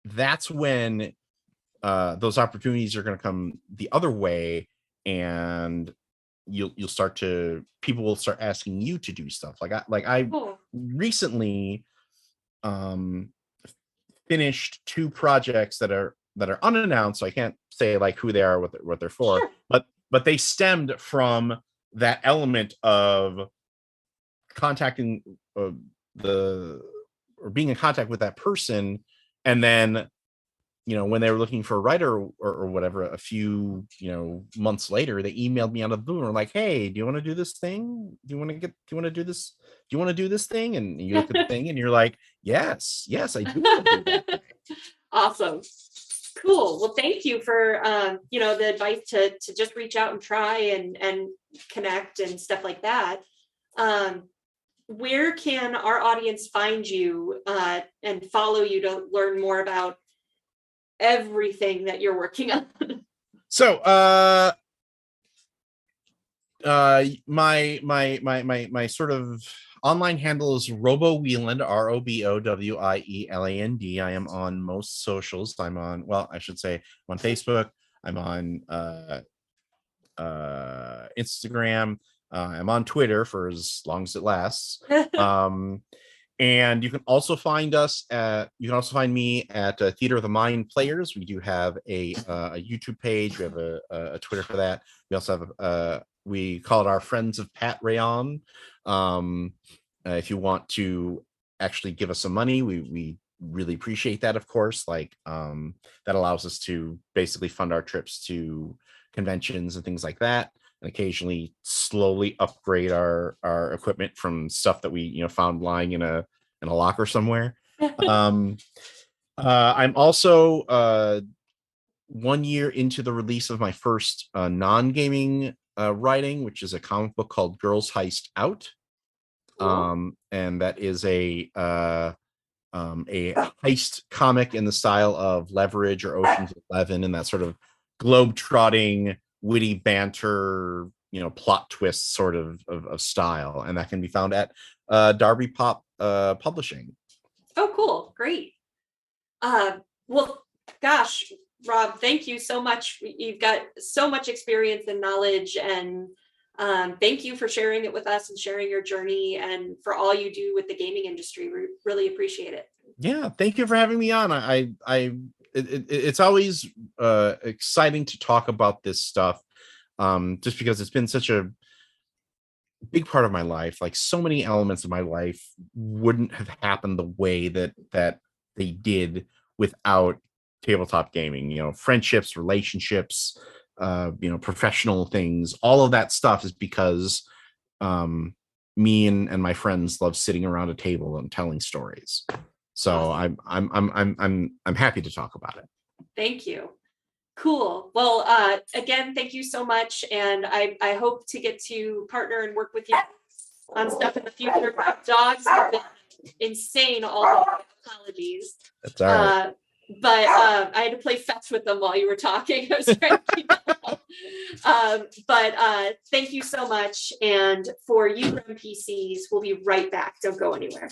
that's when those opportunities are going to come the other way, and people will start asking you to do stuff. I cool. Recently finished 2 projects that are unannounced, so I can't say like who they are, what they're for. Sure. But they stemmed from that element of contacting or being in contact with that person, and then when they were looking for a writer or whatever, a few months later, they emailed me out of the blue and were like, hey, do you want to do this thing? Do you want to do this? Do you want to do this thing? And you look at the thing and you're like, yes, I do want to do that. Awesome. Cool. Well, thank you for the advice to just reach out and try and connect and stuff like that. Where can our audience find you and follow you to learn more about everything that you're working on? So my sort of online handle is RoboWieland, RoboWieland. I am on most socials. I'm on Facebook. I'm on Instagram. I'm on Twitter for as long as it lasts. And you can also find me at Theater of the Mind Players. We do have a YouTube page. We have a Twitter for that. We also have we call it our Friends of Pat Rayon. If you want to actually give us some money, we really appreciate that, of course. That allows us to basically fund our trips to conventions and things like that, and occasionally slowly upgrade our equipment from stuff that we found lying in a locker somewhere. I'm also 1 year into the release of my first non-gaming writing, which is a comic book called Girls Heist Out. And that is a heist comic in the style of Leverage or Ocean's 11, and that sort of globe-trotting, witty banter, plot twist sort of style. And that can be found at Darby Pop Publishing. Oh, cool. Great. Well, gosh, Rob, thank you so much. You've got so much experience and knowledge, and thank you for sharing it with us and sharing your journey and for all you do with the gaming industry. We really appreciate it. Yeah, thank you for having me on. It's always exciting to talk about this stuff, just because it's been such a big part of my life. Like, so many elements of my life wouldn't have happened the way that they did without tabletop gaming. Friendships, relationships, professional things, all of that stuff is because me and my friends love sitting around a table and telling stories. So I'm happy to talk about it. Thank you. Cool. Well, again, thank you so much. And I hope to get to partner and work with you on stuff in the future. Dogs have been insane all the apologies. That's all right. But I had to play fetch with them while you were talking. I was trying to keep up. But thank you so much. And for you NPCs, we'll be right back. Don't go anywhere.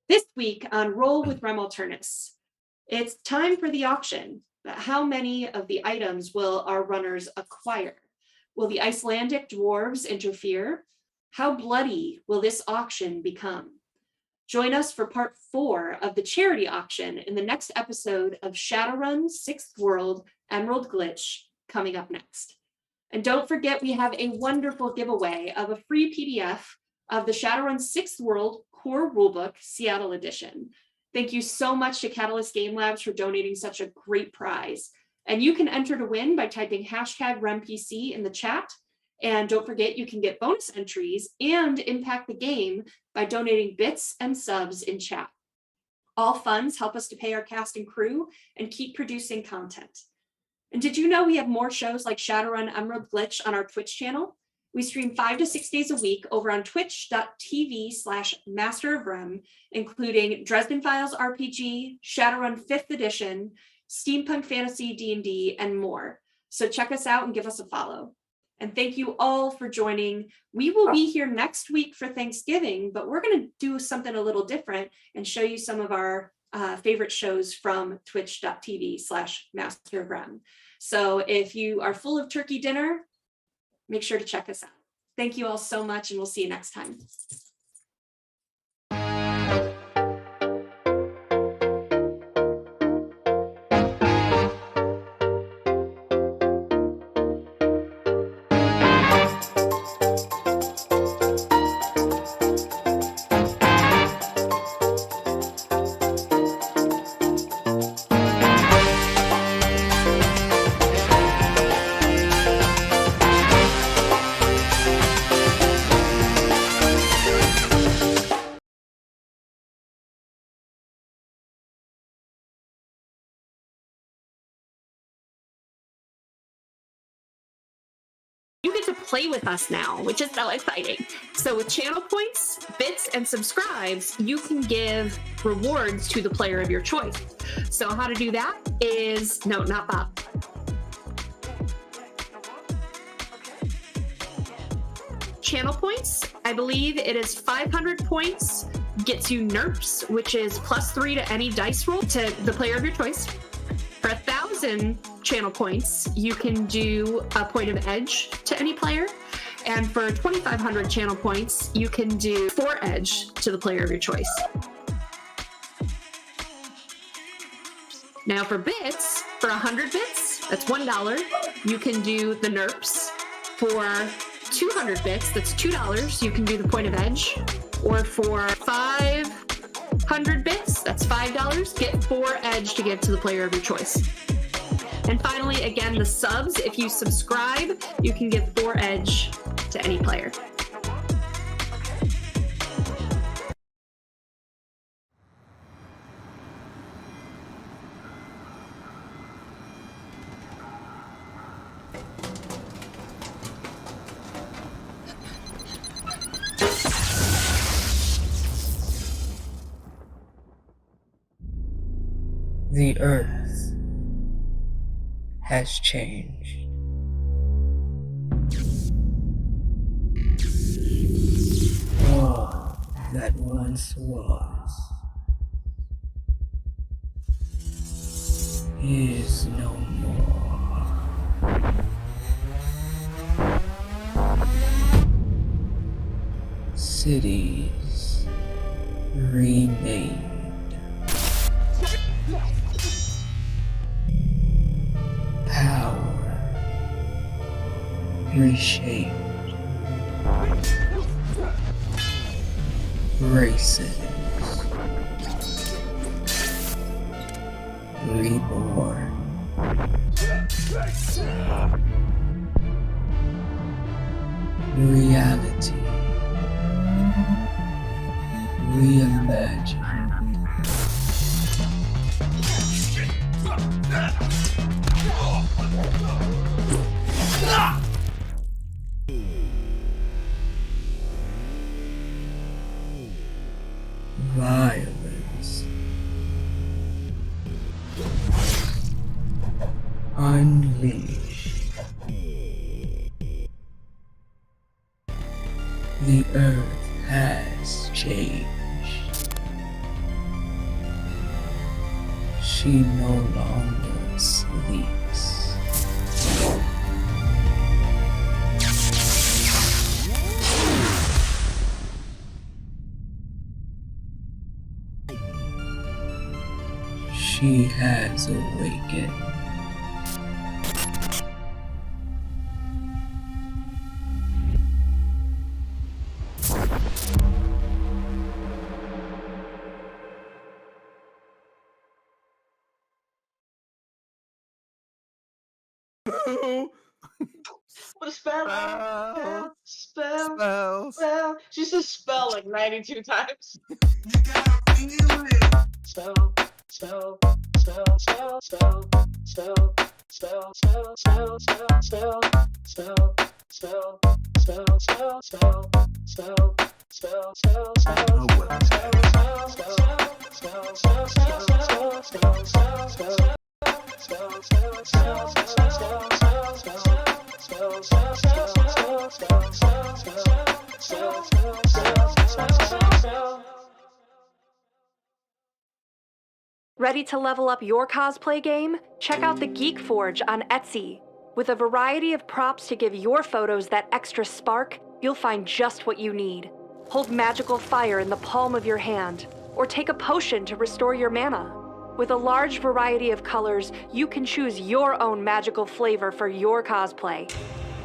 This week on Roll with Rem Alternis, it's time for the auction. But how many of the items will our runners acquire? Will the Icelandic dwarves interfere? How bloody will this auction become? Join us for part 4 of the charity auction in the next episode of Shadowrun's 6th World Emerald Glitch, coming up next. And don't forget, we have a wonderful giveaway of a free PDF of the Shadowrun 6th World Core Rulebook Seattle Edition. Thank you so much to Catalyst Game Labs for donating such a great prize. And you can enter to win by typing #RemPC in the chat. And don't forget, you can get bonus entries and impact the game by donating bits and subs in chat. All funds help us to pay our cast and crew and keep producing content. And did you know we have more shows like Shadowrun Emerald Glitch on our Twitch channel? We stream 5 to 6 days a week over on twitch.tv/masterofrem, including Dresden Files RPG, Shadowrun 5th Edition, Steampunk Fantasy D&D, and more. So check us out and give us a follow. And thank you all for joining. We will be here next week for Thanksgiving, but we're going to do something a little different and show you some of our favorite shows from twitch.tv/masterofrem. So if you are full of turkey dinner, make sure to check us out. Thank you all so much, and we'll see you next time. You get to play with us now, which is so exciting. So with channel points, bits, and subscribes, you can give rewards to the player of your choice. So how to do that is, no, not Bob. Channel points, I believe it is 500 points, gets you NERPs, which is +3 to any dice roll to the player of your choice. For 1,000 channel points, you can do a point of edge to any player. And for 2,500 channel points, you can do 4 edge to the player of your choice. Now for bits, for 100 bits, that's $1. You can do the NERPs. For 200 bits, that's $2. You can do the point of edge. Or for 500 bits, that's $5. Get 4 edge to give to the player of your choice. And finally, again, the subs. If you subscribe, you can give 4 edge to any player. The earth has changed. All that once was is no more. Cities renamed. Power reshaped. Races reborn. Reality reimagined. Violence unleashed. The earth has changed. She no longer sleeps. She has awakened. What a spell! Spell! Spells. Spell! She says spell like 92 times. Spell! Spell! Spell! Spell! Spell! Spell! Spell! Spell! Spell! Spell! Spell! Spell! Spell! Spell! Spell! Spell! Spell! Spell! Spell! Oh, well. Ready to level up your cosplay game? Check out the Geek Forge on Etsy. With a variety of props to give your photos that extra spark, you'll find just what you need. Hold magical fire in the palm of your hand, or take a potion to restore your mana. With a large variety of colors, you can choose your own magical flavor for your cosplay.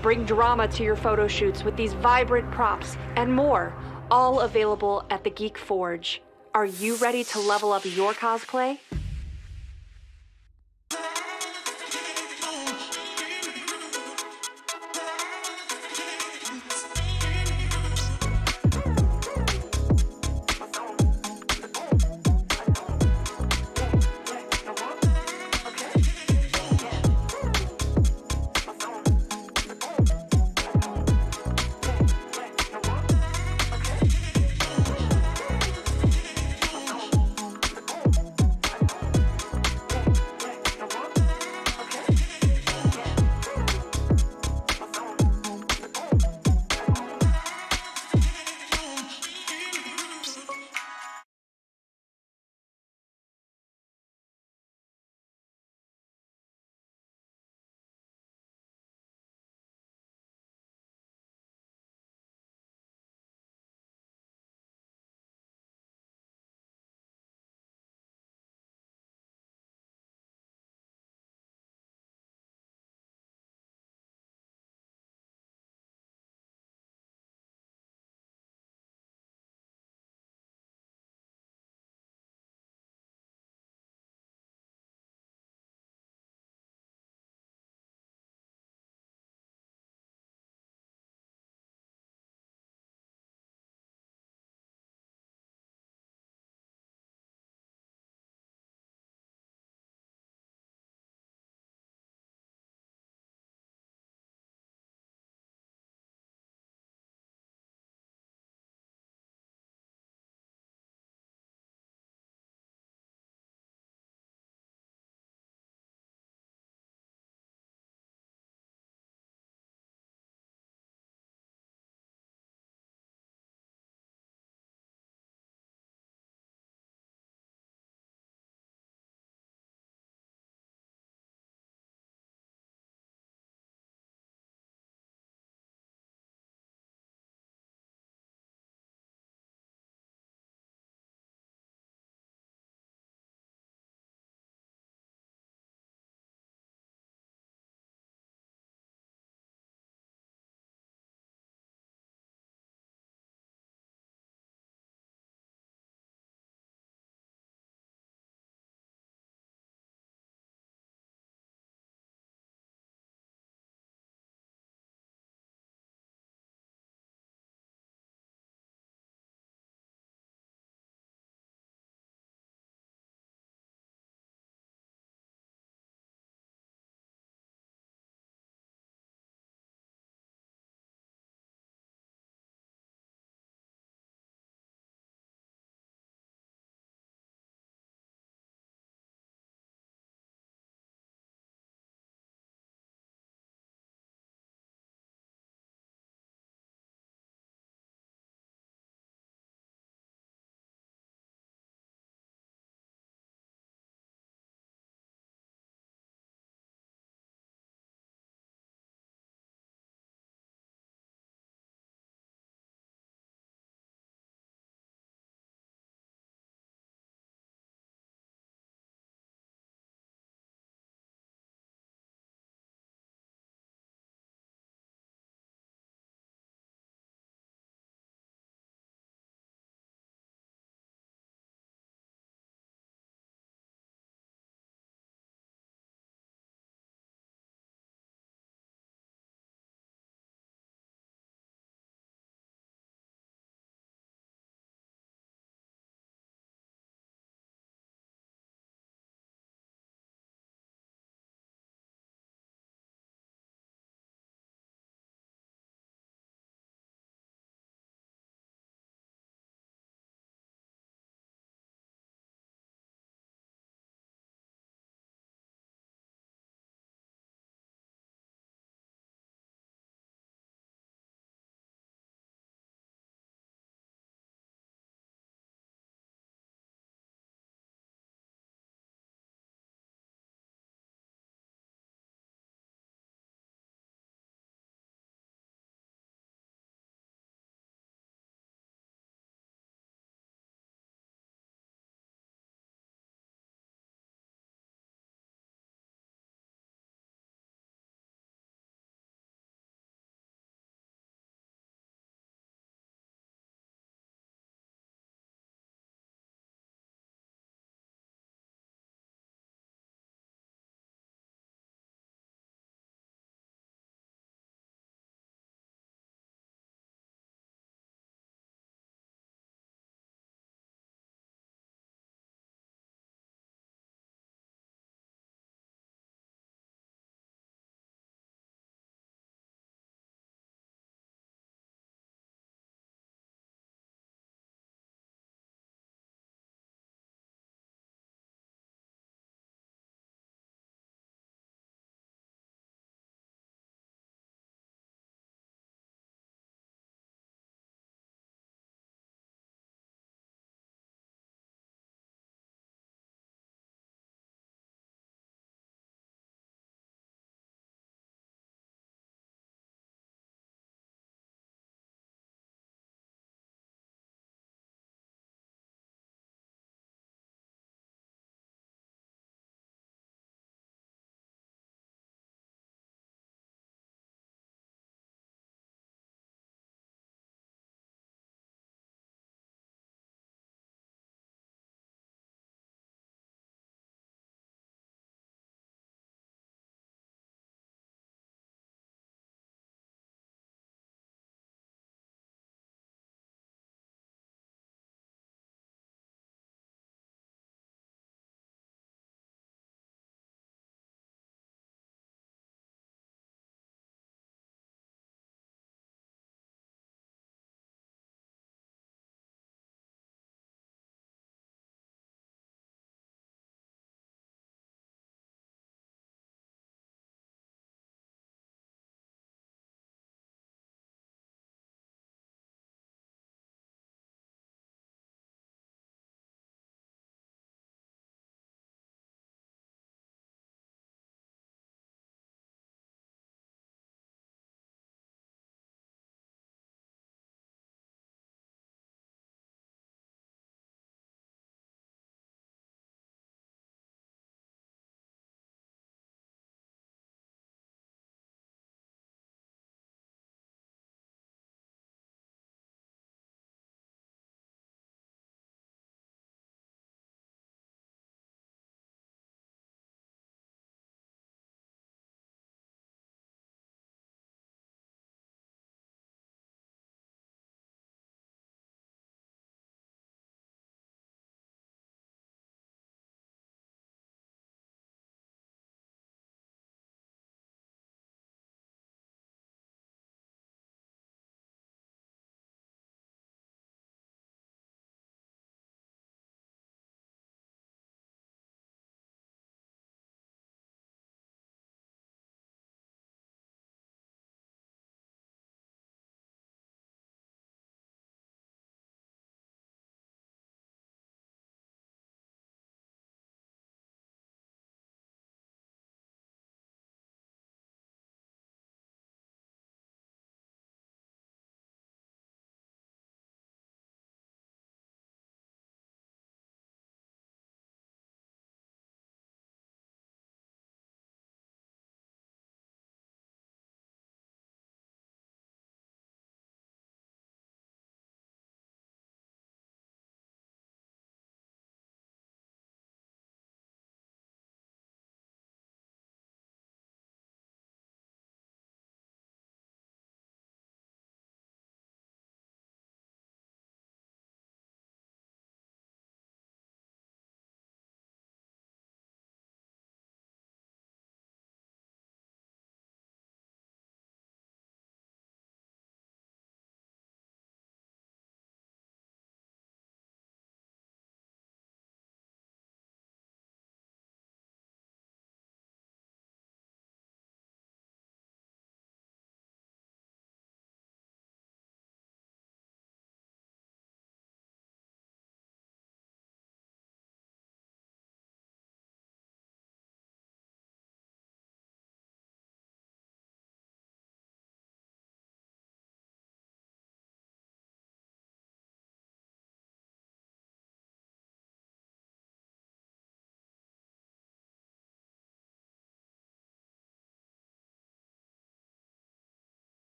Bring drama to your photo shoots with these vibrant props and more, all available at the Geek Forge. Are you ready to level up your cosplay?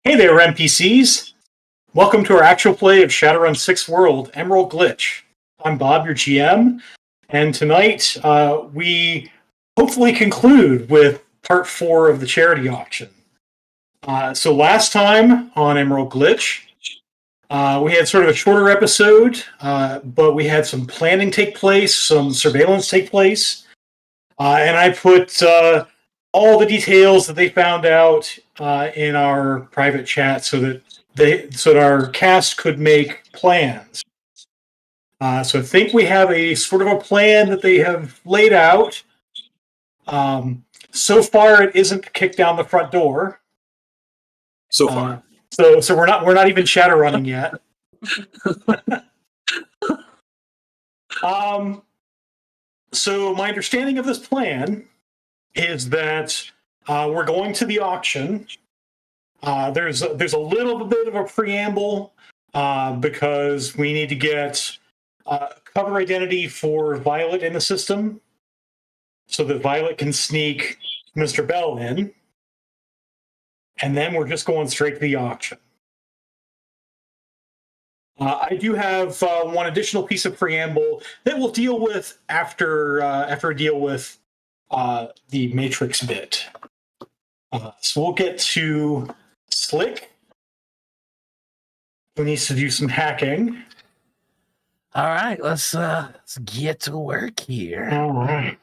Hey there, NPCs. Welcome to our actual play of Shadowrun 6 World, Emerald Glitch. I'm Bob, your GM, and tonight we hopefully conclude with part 4 of the charity auction. So last time on Emerald Glitch, we had sort of a shorter episode, but we had some planning take place, some surveillance take place, and I put all the details that they found out in our private chat so that our cast could make plans. So I think we have a sort of a plan that they have laid out. So far, it isn't kicked down the front door. So far. So we're not even shadow running yet. So my understanding of this plan is that we're going to the auction. There's a little bit of a preamble because we need to get cover identity for Violet in the system so that Violet can sneak Mr. Bell in. And then we're just going straight to the auction. I do have one additional piece of preamble that we'll deal with after I deal with the Matrix bit. So we'll get to Slick, who needs to do some hacking. All right, let's get to work here. All right.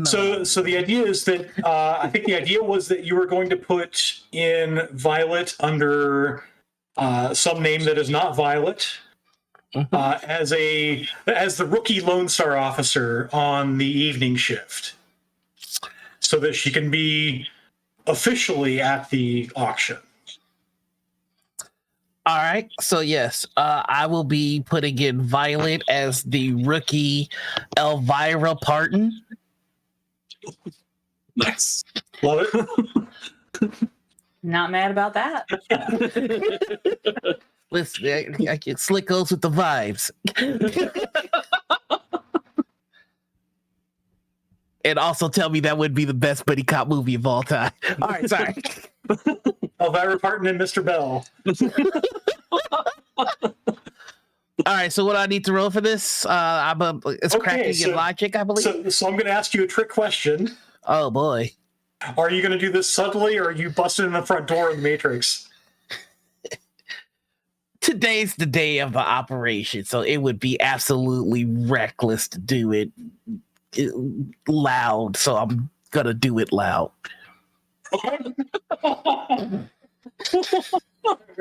So the idea is that I think the idea was that you were going to put in Violet under some name that is not Violet as the rookie Lone Star officer on the evening shift, so that she can be officially at the auction. All right, so yes, I will be putting in Violet as the rookie Elvira Parton. Nice. Love it. Not mad about that. Listen, I get Slick goes with the vibes. And also tell me that would be the best buddy cop movie of all time. All right, sorry. Elvira Parton and Mr. Bell. All right, so what do I need to roll for this? It's cracking and logic, I believe. So I'm going to ask you a trick question. Oh boy. Are you going to do this subtly, or are you busting in the front door in the Matrix? Today's the day of the operation, so it would be absolutely reckless to do it loud, so I'm going to do it loud. We're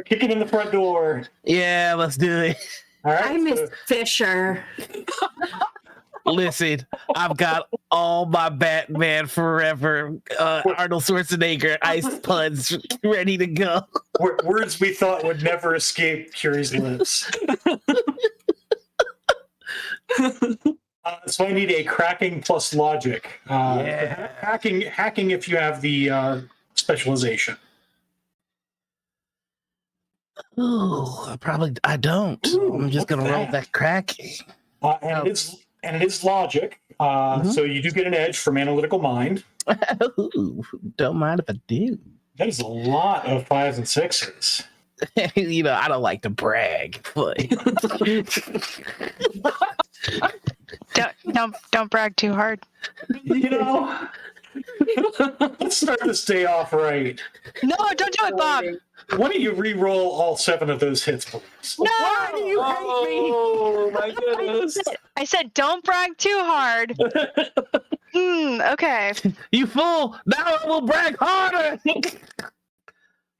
kicking in the front door. Yeah, let's do it. All right. I miss Fisher. Listen, I've got all my Batman Forever Arnold Schwarzenegger ice puns ready to go. Words we thought would never escape Curie's lips. So I need a cracking plus logic. Yeah. Hacking if you have the specialization. Oh, I don't. Ooh, I'm just gonna what's roll that? that cracking. And it is logic. So you do get an edge from analytical mind. Ooh, don't mind if I do. That is a lot of 5s and 6s. You know, I don't like to brag, but Don't brag too hard. You know, let's start this day off right. No, don't do it, Bob. Why don't you re-roll all 7 of those hits, please? No, why do you hate me? Oh my goodness. I said don't brag too hard. Okay. You fool! Now I will brag harder.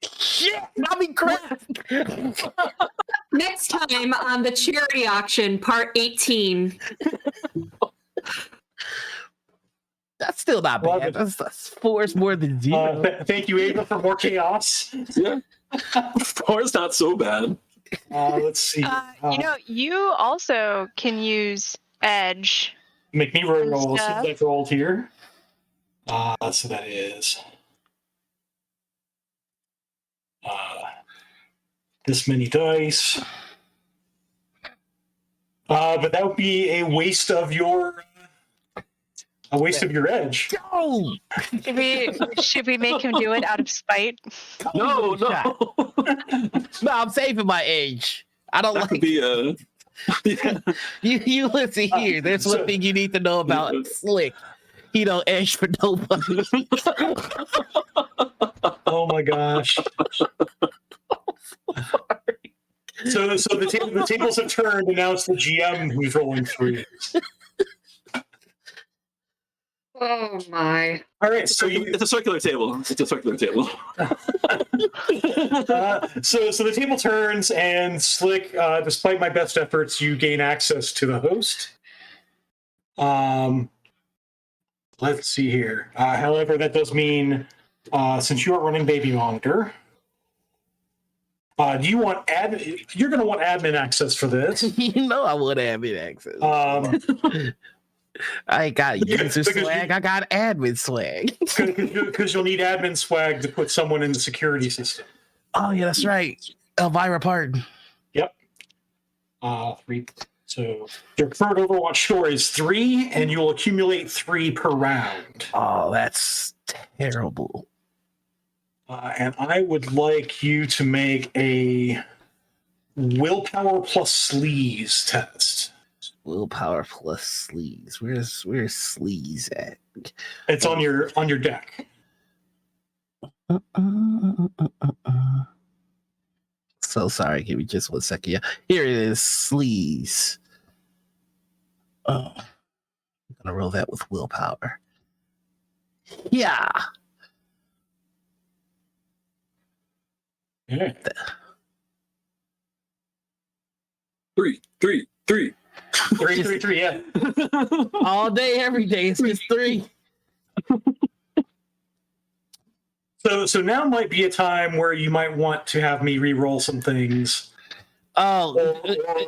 Shit, I'll be crap. Next time on the charity auction, part 18. That's still not Love bad. it. That's 4 is more than 0. Thank you, Ava, for more chaos. Yeah. 4 is not so bad. Let's see. You also can use edge. Make me roll stuff. since I've rolled here. So that is this many dice. But that would be a waste of your A waste of your edge. Go! Should we make him do it out of spite? No, Shot. no. No, I'm saving my edge. I don't That like could be a. Yeah. you listen here. There's one thing you need to know about Slick. He don't edge for nobody. Oh my gosh. So the tables have turned, and now it's the GM who's rolling threes. Oh my. All right, so It's a circular table. It's a circular table. so the table turns, and Slick, despite my best efforts, you gain access to the host. Let's see here. However, that does mean, since you are running Baby Monitor, do you want admin? You're going to want admin access for this. You know I would admin access. I ain't got user swag. I got admin swag. Because you'll need admin swag to put someone in the security system. Oh yeah, that's right. Elvira Pardon. Yep. 3. So your preferred Overwatch score is 3, and you'll accumulate 3 per round. Oh, that's terrible. And I would like you to make a willpower plus sleaze test. Willpower plus sleaze. Where's sleaze at? It's on your deck. So sorry. Give me just 1 second. Yeah, here it is. Sleaze. Oh, I'm gonna roll that with willpower. Yeah. Yeah. 3, 3, 3. 3, yeah. All day, every day. It's just 3. So now might be a time where you might want to have me re-roll some things. Oh,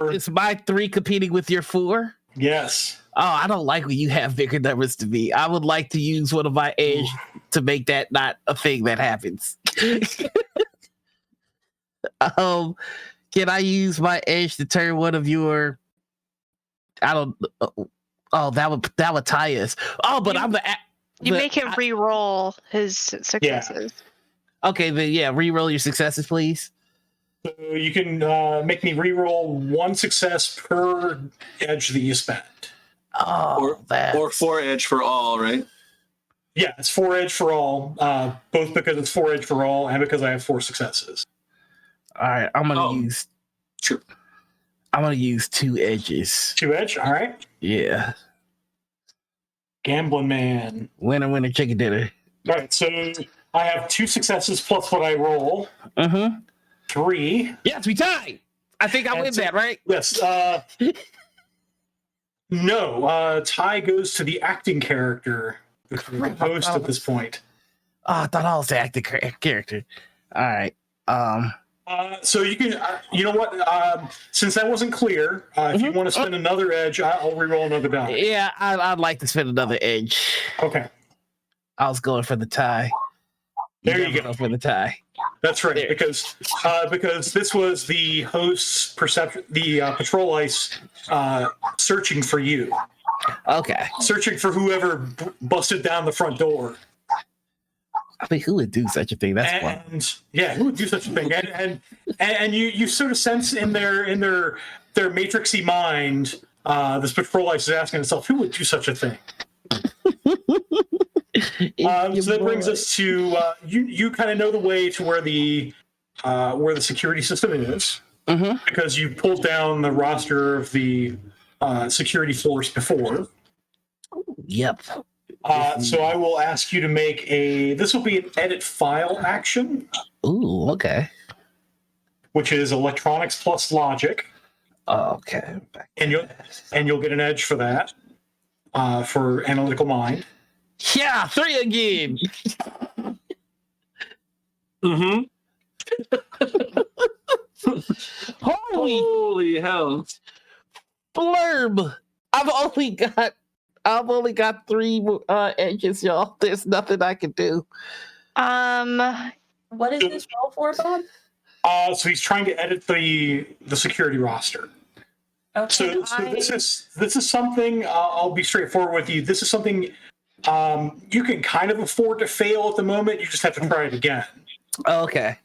Or- it's my 3 competing with your 4? Yes. Oh, I don't like when you have bigger numbers to me. I would like to use one of my edge to make that not a thing that happens. Can I use my edge to turn one of your? I don't. Oh, that would tie us. Oh, but I'm the. You make him re-roll his successes. Okay, then yeah, re-roll your successes, please. So you can make me re-roll 1 success per edge that you spend. Oh, Or 4 edge for all, right? Yeah, it's 4 edge for all, both because it's 4 edge for all and because I have 4 successes. all right. I'm gonna Oh. use. Sure. I'm gonna use 2 edges. 2 edge, all right. Yeah, Gambling man. winner, chicken dinner. All right, so I have 2 successes plus what I roll. 3. Yes, we tied. I think I win that, right? Yes. No, tie goes to the acting character, the host at this point. Oh, I thought I was the acting character. All right. So you can, you know what? Since that wasn't clear, if you want to spend another edge, I'll re-roll another die. Yeah, I'd like to spend another edge. Okay, I was going for the tie. There you never go. go for the tie. that's right. There. Because this was the host's perception, the patrol ice searching for you, Okay. searching for whoever busted down the front door. I mean, who would do such a thing? That's fun. And yeah, who would do such a thing? And you sort of sense in their matrixy mind, this patrol ice is asking itself, who would do such a thing? So that brings us to you kind of know the way to where the security system is, because you pulled down the roster of the security force before. Yep. So I will ask you to make this will be an edit file action, Ooh, okay. which is electronics plus logic, Okay. and you'll get an edge for that, for analytical mind. Yeah, 3 again. Holy hell. Blurb. I've only got 3 edges, y'all. There's nothing I can do. What is this roll for, Bob? So he's trying to edit the security roster. Okay. So this is something. I'll be straightforward with you. This is something You can kind of afford to fail at the moment. You just have to try it again. Okay.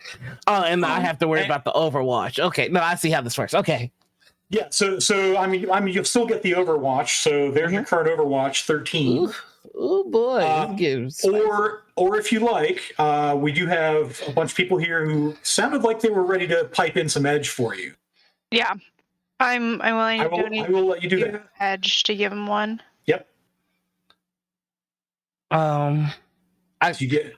Oh, and I have to worry about the Overwatch. Okay. No, I see how this works. Okay. Yeah. So I mean, you'll still get the Overwatch. So there's your current Overwatch 13. Oh boy. Or if you like, we do have a bunch of people here who sounded like they were ready to pipe in some edge for you. Yeah. I'm willing to donate I will let you do that. edge to give him one. Yep. You get.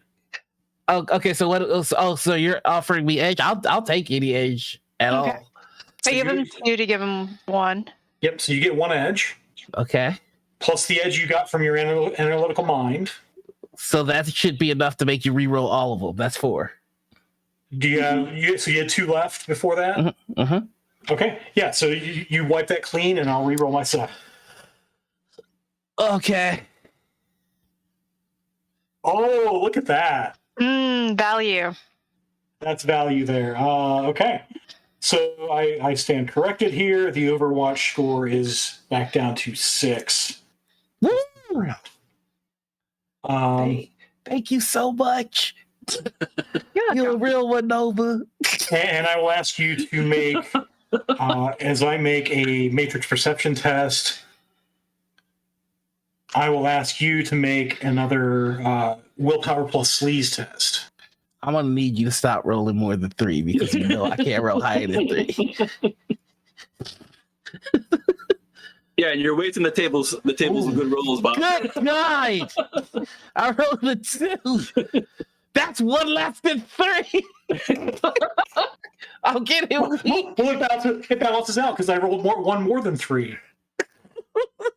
Oh, okay. So what? Oh, so you're offering me edge? I'll take any edge at all. I give him 2 to give him 1. Yep. So you get 1 edge. Okay. Plus the edge you got from your analytical mind. So that should be enough to make you reroll all of them. That's 4. Do you? So you had 2 left before that. Mm-hmm. Okay. Yeah. So you wipe that clean, and I'll reroll myself. Okay. Oh, look at that. Value. That's value there. Okay. So I stand corrected here. The Overwatch score is back down to 6. Woo! Thank you so much. You're a real one, Nova. And I will ask you to make, as I make a matrix perception test, I will ask you to make another willpower plus sleaze test. I'm gonna need you to stop rolling more than 3 because you know I can't roll higher than 3. Yeah, and you're waiting the tables of good rolls, Bob. Good God! I rolled a 2. That's 1 less than 3. I'll get him. Well, it balances out because I rolled 1 more than 3.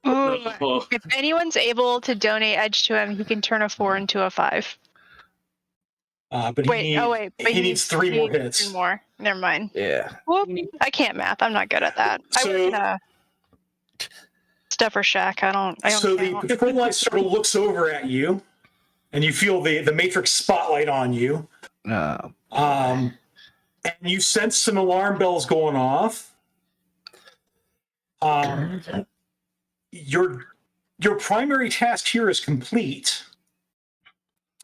Ooh, if anyone's able to donate edge to him, he can turn a 4 into a 5. But he needs 3 more hits. 3 more. Never mind. Yeah. Whoop. I can't math. I'm not good at that. I work in a stuffer shack. I don't So count. the patrol light sort of looks over at you, and you feel the matrix spotlight on you. And you sense some alarm bells going off. Your primary task here is complete,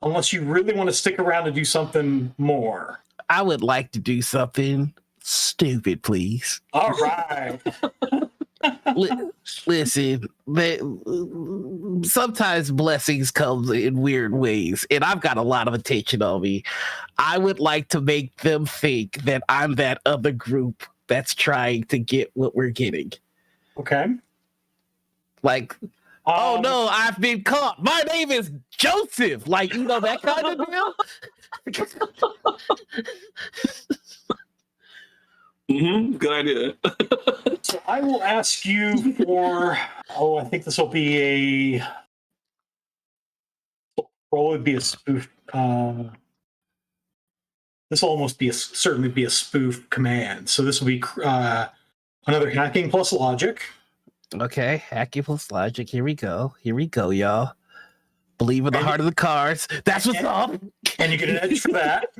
unless you really want to stick around to do something more. I would like to do something stupid, please. All right. Listen, sometimes blessings come in weird ways, and I've got a lot of attention on me. I would like to make them think that I'm that other group that's trying to get what we're getting. Okay. Like, oh no, I've been caught. My name is Joseph. Like, you know, that kind of deal. Good idea. So I will ask you for, I think this will be a spoof. This will almost certainly be a spoof command. So this will be another hacking plus logic. Okay, hacking plus logic. Here we go, y'all. Believe in the heart of the cards. That's what's up. And you get an edge for that.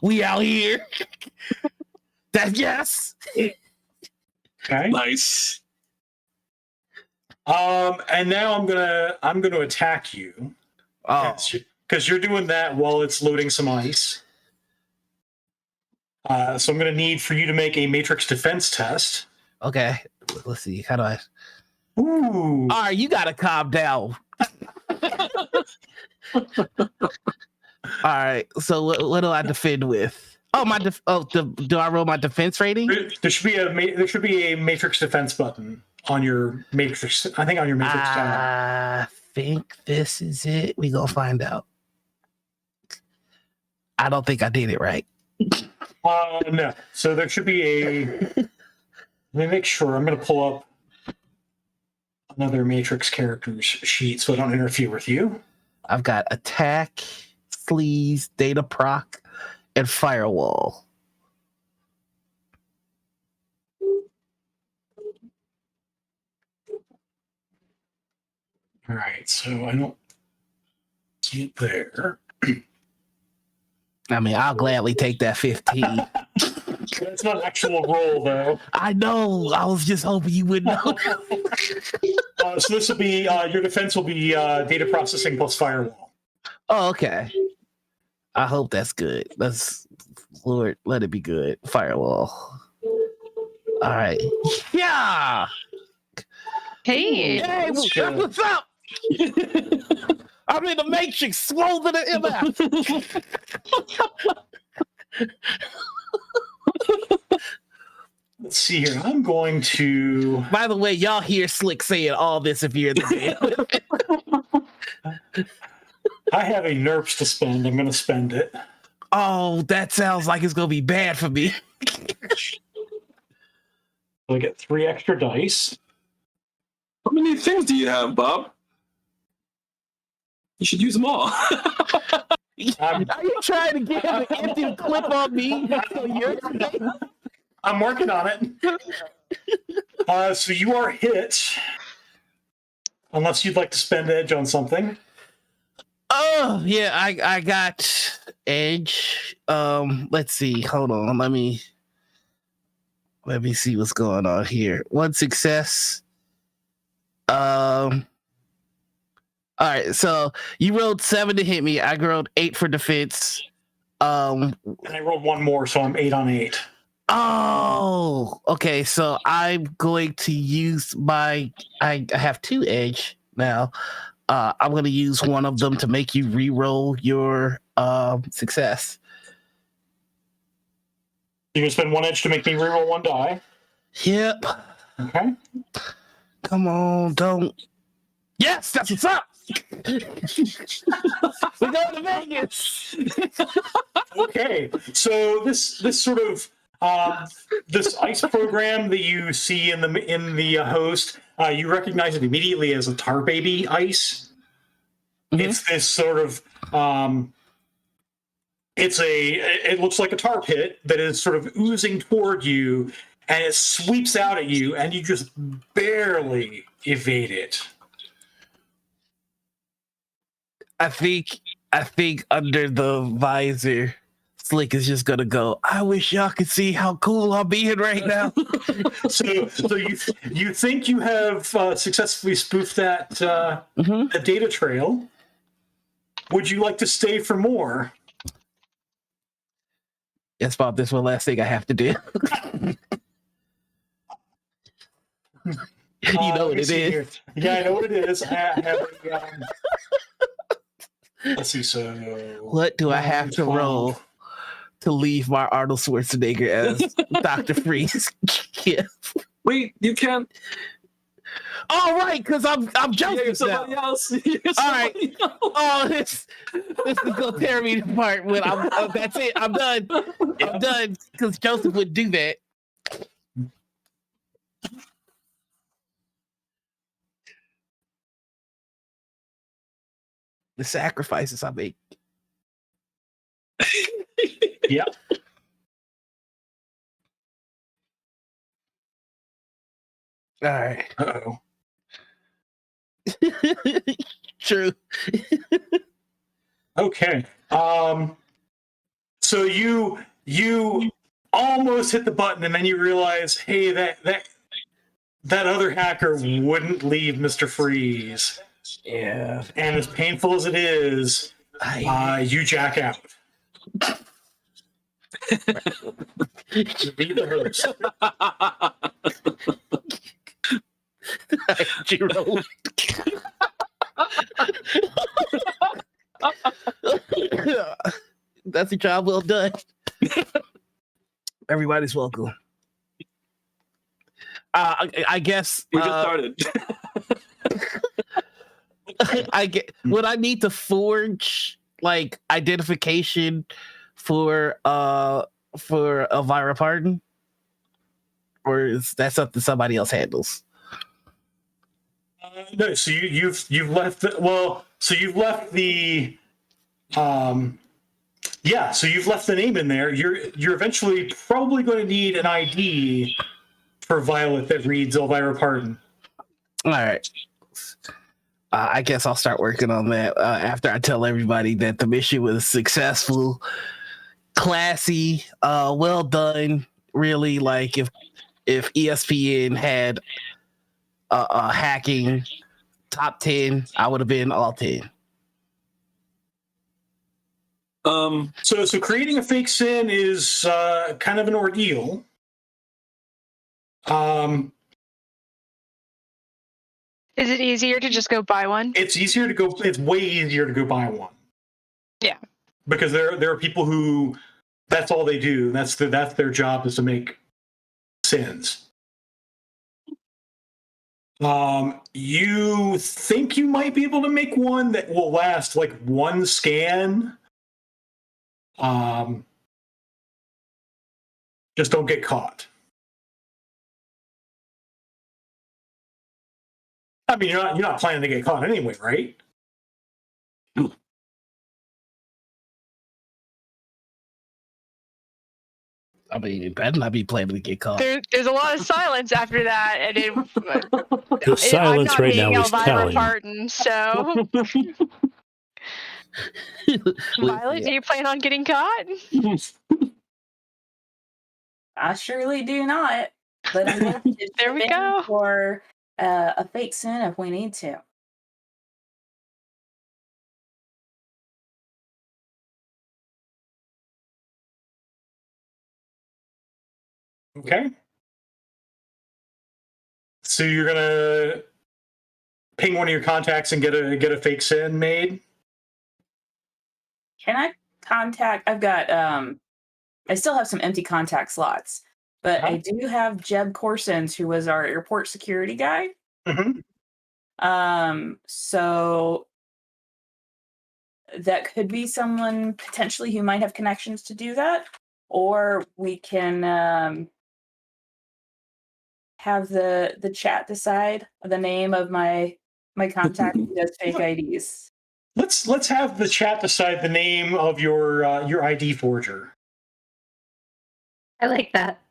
We out here. That's yes. Okay. Nice. And now I'm gonna attack you. Oh, because you're doing that while it's loading some ice. So I'm gonna need for you to make a matrix defense test. okay. Let's see. How do I? Ooh. All right, you gotta calm down. All right. So what do I defend with? Oh, do I roll my defense rating? There should be a matrix defense button on your matrix. I think on your matrix tab. I think this is it. We gonna find out. I don't think I did it right. No. So there should be a. Let me make sure. I'm going to pull up another matrix characters sheet so I don't interfere with you. I've got attack, sleaze, data proc, and firewall. All right, so I don't see it there. I mean, I'll gladly take that 15. That's not an actual roll, though. I know. I was just hoping you would know. So this will be your defense will be data processing plus firewall. Oh, okay. I hope that's good. Lord, let it be good. Firewall. All right. Yeah. Hey. Hey, Let's go. what's up? I'm in the Matrix, swollen than MF. Let's see here. I'm going to. By the way, y'all hear Slick saying all this if you're in the game. I have a NERPs to spend. I'm going to spend it. Oh, that sounds like it's gonna be bad for me. I get 3 extra dice. How many things do you have, Bob? You should use them all. Are you trying to get him to empty the clip on me? So you're I'm working on it. So you are hit. Unless you'd like to spend edge on something. Oh yeah, I got edge. Let's see. Hold on. Let me see what's going on here. 1 success. All right, so you rolled 7 to hit me. I rolled 8 for defense. And I rolled 1 more, so I'm 8 on 8. Oh, okay. So I'm going to use I have 2 edge now. I'm going to use one of them to make you re-roll your success. You're going to spend 1 edge to make me reroll 1 die. Yep. Okay. Come on, don't. Yes, that's what's up. We're going to Vegas. Okay. So this sort of this ice program that you see in the host, you recognize it immediately as a Tar Baby ice. Mm-hmm. It's this sort of it looks like a tar pit that is sort of oozing toward you, and it sweeps out at you, and you just barely evade it. I think under the visor, Slick is just gonna go, I wish y'all could see how cool I'm being right now. so you think you have successfully spoofed that that data trail. Would you like to stay for more? Yes, Bob, this one last thing I have to do. You know what it is. Here. Yeah, I know what it is. I have let's see, so... What do I have to roll to leave my Arnold Schwarzenegger as Dr. Freeze? Yeah. Wait, you can't. All right, because I'm Joseph You're somebody now. else. You're All right. else. Oh, this is gonna tear me apart. When that's it. I'm done. Yeah. I'm done because Joseph would do that. The sacrifices I make. Yeah. All right. Uh-oh. True. Okay. So you almost hit the button, and then you realize, hey, that other hacker wouldn't leave Mr. Freeze. Yeah. And as painful as it is, you jack out. You beat the host. Jiro. That's a job well done. Everybody's welcome. I guess We just started. I get. Would I need to forge like identification for Elvira Pardon, or is that something somebody else handles? No, so you've left you've left the so you've left the name in there. You're eventually probably going to need an ID for Violet that reads Elvira Pardon. All right. I guess I'll start working on that after I tell everybody that the mission was successful, classy, well done. Really, like if ESPN had hacking top 10, I would have been all 10. So creating a fake SIN is kind of an ordeal. Is it easier to just go buy one? It's way easier to go buy one. Yeah. Because there are people who that's all they do. That's their job, is to make SINs. You think you might be able to make one that will last like one scan. Just don't get caught. I mean, you're not planning to get caught anyway, right? I mean, it better not be planning to get caught. There's a lot of silence after that, and The silence I'm not right being now is Elvira telling. Barton, so Violet, do you plan on getting caught? I surely do not. But I'm going to There we chip in go. for a fake SIN if we need to. Okay. So you're gonna ping one of your contacts and get a fake SIN made. Can I contact? I've got I still have some empty contact slots, but I do have Jeb Corsons, who was our airport security guy. Mm-hmm. So that could be someone potentially who might have connections to do that, or we can have the chat decide the name of my contact who does fake IDs. Let's have the chat decide the name of your ID forger. I like that.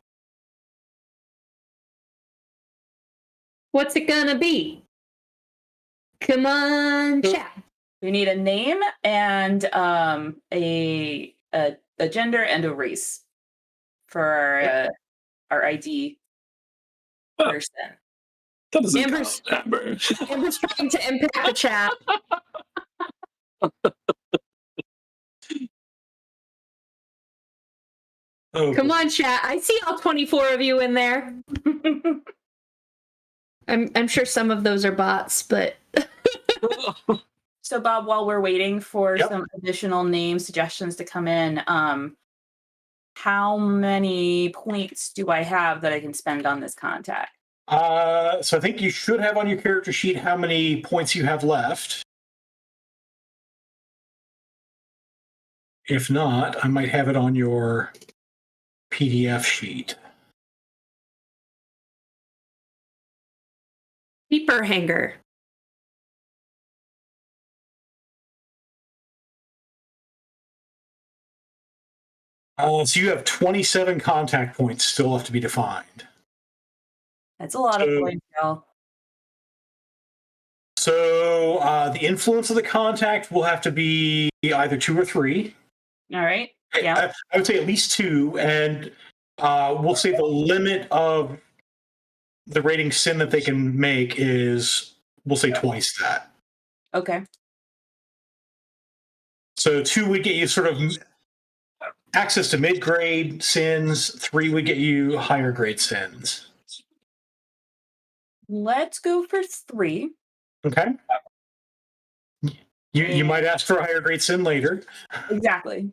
What's it gonna be? Come on, chat. We need a name and a gender and a race for our ID person. That doesn't Amber's count, Amber. Amber's trying to impact the chat. Oh, Come on, chat. I see all 24 of you in there. I'm sure some of those are bots, but So Bob, while we're waiting for some additional name suggestions to come in, how many points do I have that I can spend on this contact? So I think you should have on your character sheet how many points you have left. If not, I might have it on your PDF sheet. Keeper hanger. So you have 27 contact points still left to be defined. That's a lot of points, y'all. So the influence of the contact will have to be either 2 or 3. All right. Yeah. I would say at least 2, and we'll say the limit of the rating SIN that they can make is, we'll say, twice that. Okay. So 2 would get you sort of access to mid-grade SINs. 3 would get you higher grade SINs. Let's go for 3. Okay. You might ask for a higher grade SIN later. Exactly.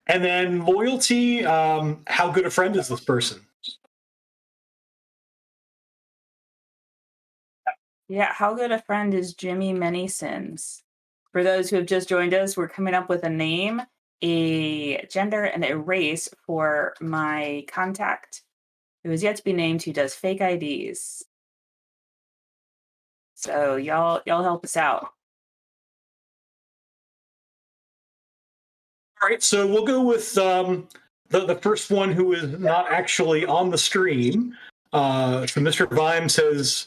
And then loyalty, how good a friend is this person? Yeah, how good a friend is Jimmy Many Sins? For those who have just joined us, we're coming up with a name, a gender, and a race for my contact who is yet to be named, who does fake IDs. So y'all help us out. All right, so we'll go with the first one who is not actually on the stream. So Mr. Vimes has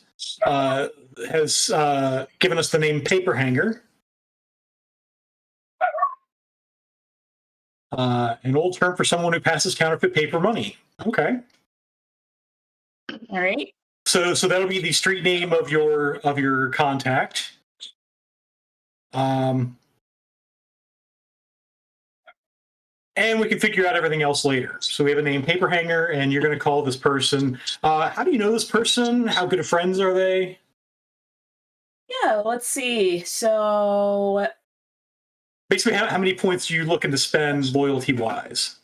given us the name Paper Hanger. An old term for someone who passes counterfeit paper money. Okay. All right. So that'll be the street name of your contact. And we can figure out everything else later. So we have a name, Paperhanger, and you're going to call this person. How do you know this person? How good of friends are they? Yeah, let's see. So Basically, how many points are you looking to spend loyalty-wise?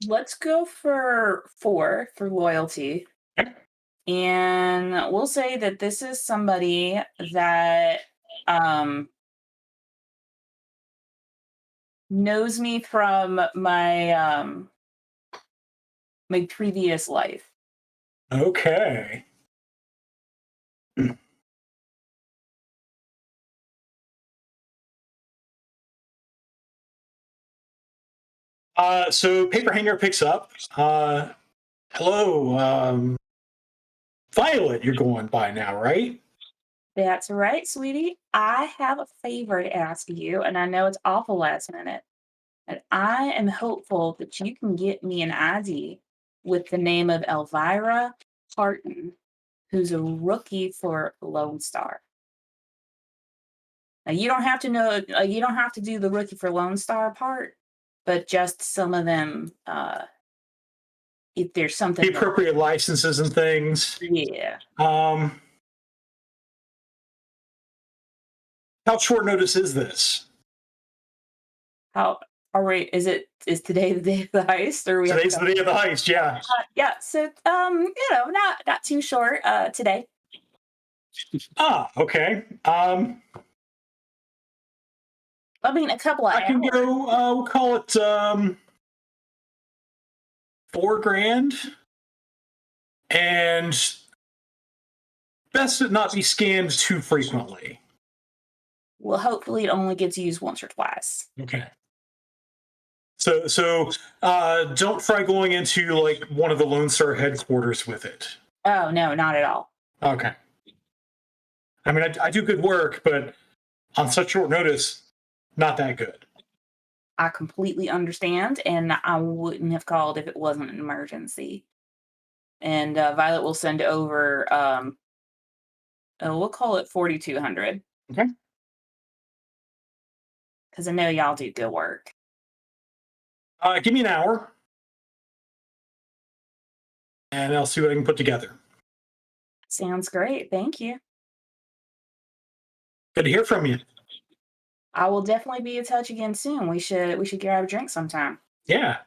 let's go for 4 for loyalty. Okay. And we'll say that this is somebody that knows me from my my previous life. Okay. So Paperhanger picks up. Hello, Violet, you're going by now, right? That's right, sweetie. I have a favor to ask you, and I know it's awful last minute. And I am hopeful that you can get me an ID with the name of Elvira Harton, who's a rookie for Lone Star. Now you don't have to know. You don't have to do the rookie for Lone Star part, but just some of them. If there's something, The appropriate licenses and things. Yeah. How short notice is this? How are we? Is today the day of the heist, or we? Today's the day of the heist. Yeah. Yeah. So not too short. Today. Okay. I mean, a couple of I can hours. go. We'll call it $4,000, and best to not be scanned too frequently. Well, hopefully, it only gets used once or twice. Okay. So don't try going into like one of the Lone Star headquarters with it. Oh no, not at all. Okay. I mean, I do good work, but on such short notice, not that good. I completely understand, and I wouldn't have called if it wasn't an emergency. And Violet will send over. We'll call it 4,200. Okay. Because I know y'all do good work. Give me an hour, and I'll see what I can put together. Sounds great. Thank you. Good to hear from you. I will definitely be in touch again soon. We should grab a drink sometime. Yeah.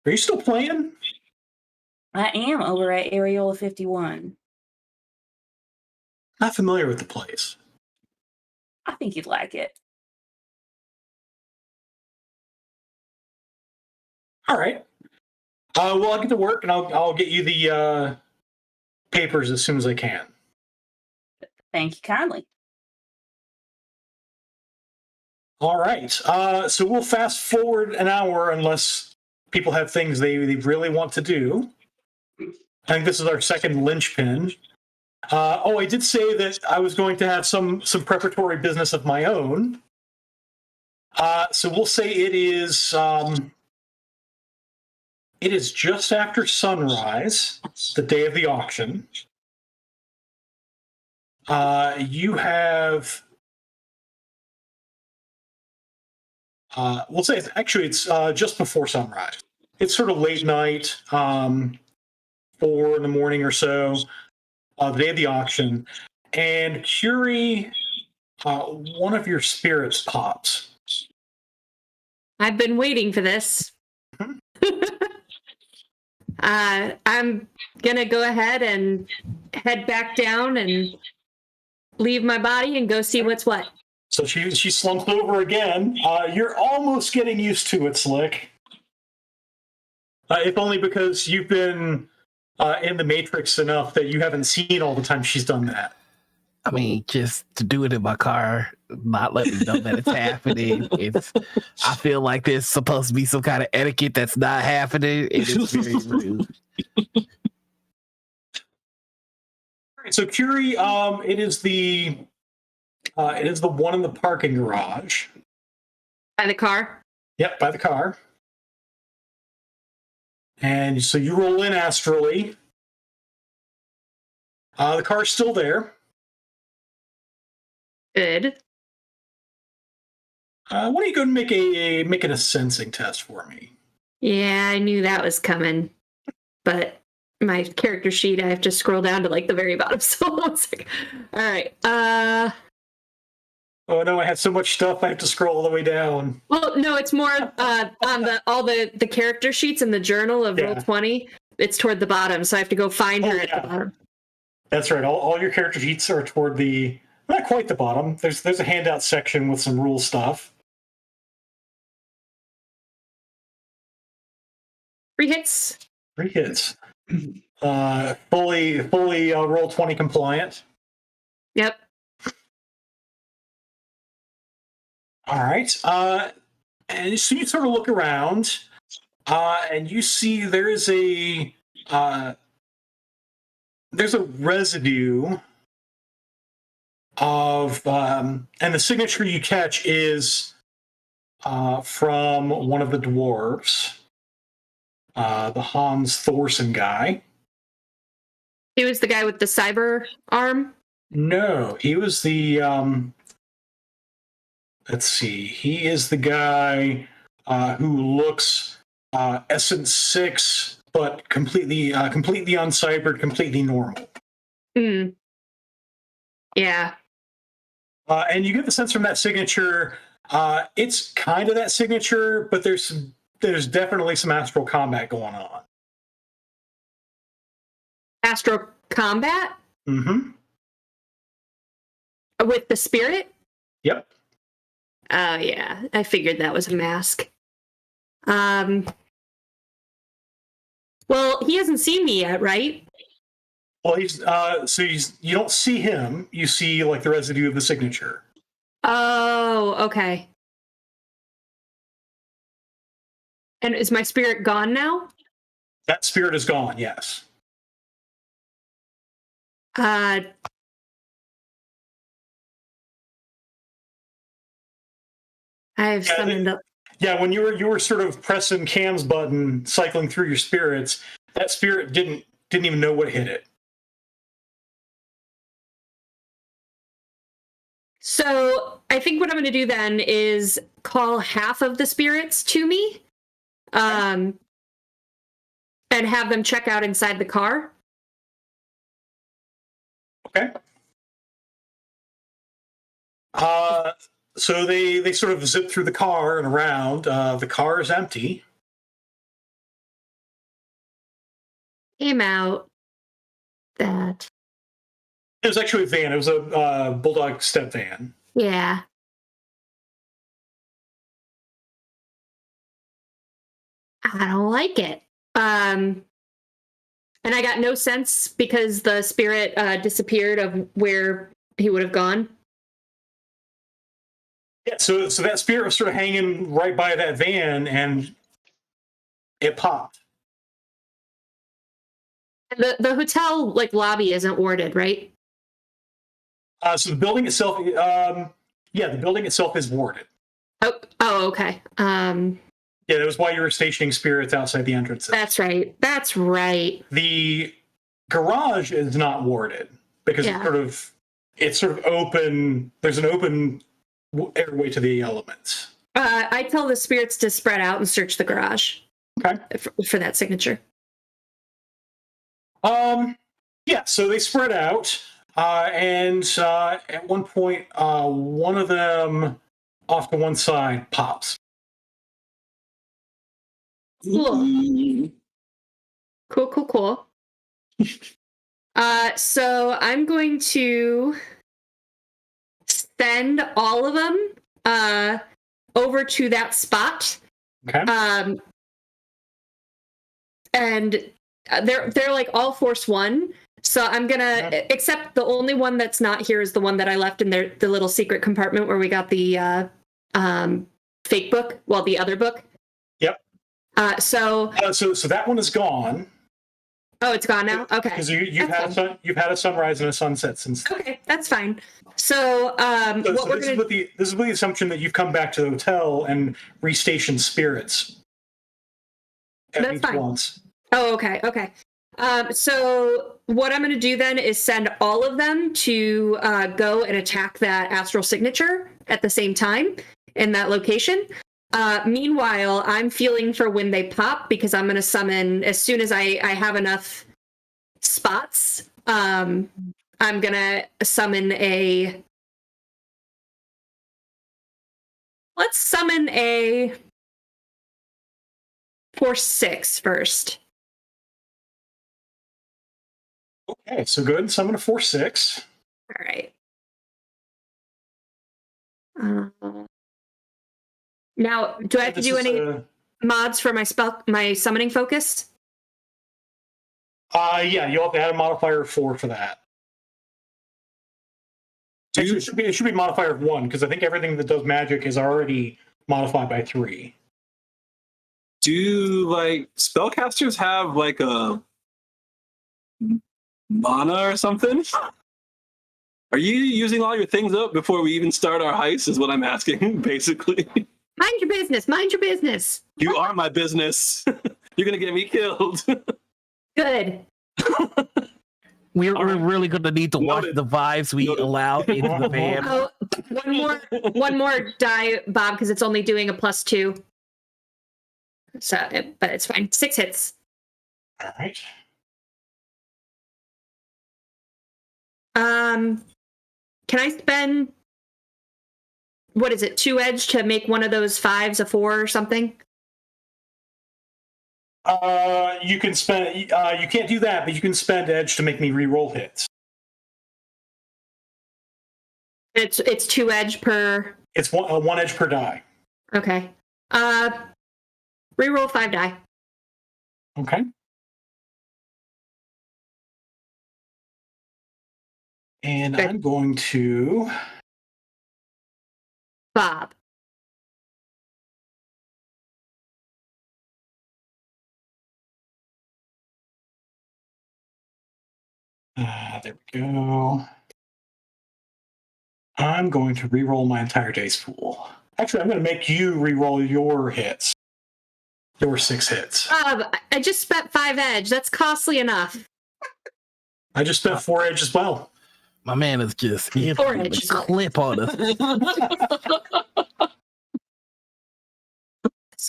Are you still playing? I am over at Areola 51. Not familiar with the place. I think you'd like it. All right. Well, I'll get to work, and I'll get you the papers as soon as I can. Thank you kindly. All right. So we'll fast forward an hour unless people have things they really want to do. I think this is our second linchpin. I did say that I was going to have some preparatory business of my own. So we'll say it is just after sunrise, the day of the auction. You have. We'll say it's just before sunrise. It's sort of late night, 4 in the morning or so, the day of the auction, and Curie, one of your spirits pops. I've been waiting for this. I'm gonna go ahead and head back down and leave my body and go see what's what. So she slumps over again. You're almost getting used to it, Slick. If only because you've been in the Matrix enough that you haven't seen all the time she's done that. I mean, just to do it in my car, not let me know that it's happening. I feel like there's supposed to be some kind of etiquette that's not happening. It's very rude. All right, so Curie, it is the one in the parking garage. By the car? Yep, by the car. And so you roll in astrally. The car's still there. Good. Why don't you go and make it a sensing test for me? Yeah, I knew that was coming. But my character sheet, I have to scroll down to like the very bottom. So one second. All right. Oh no, I have so much stuff I have to scroll all the way down. Well, no, it's more on all the character sheets in the journal of Roll20. It's toward the bottom, so I have to go find her at the bottom. That's right. All your character sheets are toward the not quite the bottom. There's a handout section with some rule stuff. 3 hits. 3 hits. Fully Roll20 compliant. Yep. All right. And so you sort of look around, and you see there's a residue of, and the signature you catch is from one of the dwarves, the Hans Thorson guy. He was the guy with the cyber arm? No, he was the, let's see, he is the guy who looks Essence 6, but completely uncybered, completely normal. Hmm. Yeah. And you get the sense from that signature, it's kind of that signature, but there's definitely some astral combat going on. Astral combat? Mm-hmm. With the spirit? Yep. Oh, yeah. I figured that was a mask. Well, he hasn't seen me yet, right? Well, you don't see him. You see like the residue of the signature. Oh, okay. And is my spirit gone now? That spirit is gone. Yes. I have summoned up. Yeah, when you were sort of pressing Cam's button, cycling through your spirits, that spirit didn't even know what hit it. So I think what I'm going to do then is call half of the spirits to me, and have them check out inside the car. Okay. So they sort of zip through the car and around. The car is empty. Came out that. It was actually a van. It was a Bulldog step van. Yeah. I don't like it. And I got no sense because the spirit disappeared of where he would have gone. Yeah, so that spirit was sort of hanging right by that van, and it popped. The hotel like lobby isn't warded, right? So the building itself, the building itself is warded. Oh, okay. Yeah, that was why you were stationing spirits outside the entrances. That's right. The garage is not warded because it's sort of open. There's an open airway to the elements. I tell the spirits to spread out and search the garage. Okay. For that signature. Yeah, so they spread out, and at one point, one of them off to one side pops. Cool. Cool. So I'm going to send all of them over to that spot. Okay. And they're like all force 1. So I'm gonna, except the only one that's not here is the one that I left in the little secret compartment where we got the fake book, well, the other book. Yep. So that one is gone. Oh, it's gone now. Okay. Because you've had a sunrise and a sunset since. Okay, that's fine. So this is with the assumption that you've come back to the hotel and restationed spirits. That's fine. Once. Oh, okay, okay. So what I'm going to do then is send all of them to go and attack that astral signature at the same time in that location. Meanwhile, I'm feeling for when they pop because I'm going to summon as soon as I have enough spots. I'm going to summon a. Let's summon a Force 6 first. Okay, so go ahead and summon a 4/6. All right. Now, do I have to do any mods for my summoning focus? Yeah, you'll have to add a modifier of 4 for that. Actually, it should be a modifier of 1 because I think everything that does magic is already modified by 3. Do like spellcasters have like a mana or something? Are you using all your things up before we even start our heist? Is what I'm asking, basically. Mind your business. Mind your business. You are my business. You're gonna get me killed. Good. We're really going to need to watch Noted. the vibes we Noted. allow into the van. Oh, one more die, Bob, because it's only doing a +2. So, but it's fine. 6 hits. All right. Can I spend what is it, 2 edge to make one of those 5s a 4 or something? You can spend. You can't do that, but you can spend edge to make me re-roll hits. It's 2 edge per. It's 1 edge per die. Okay. Reroll 5 die. Okay. And Good. I'm going to. Bob. There we go. I'm going to re-roll my entire dice pool. Actually, I'm going to make you re-roll your hits. Your 6 hits. Bob, I just spent 5 edge. That's costly enough. I just spent 4 edge as well. My man is just he Four a inches. clip on us. Jesus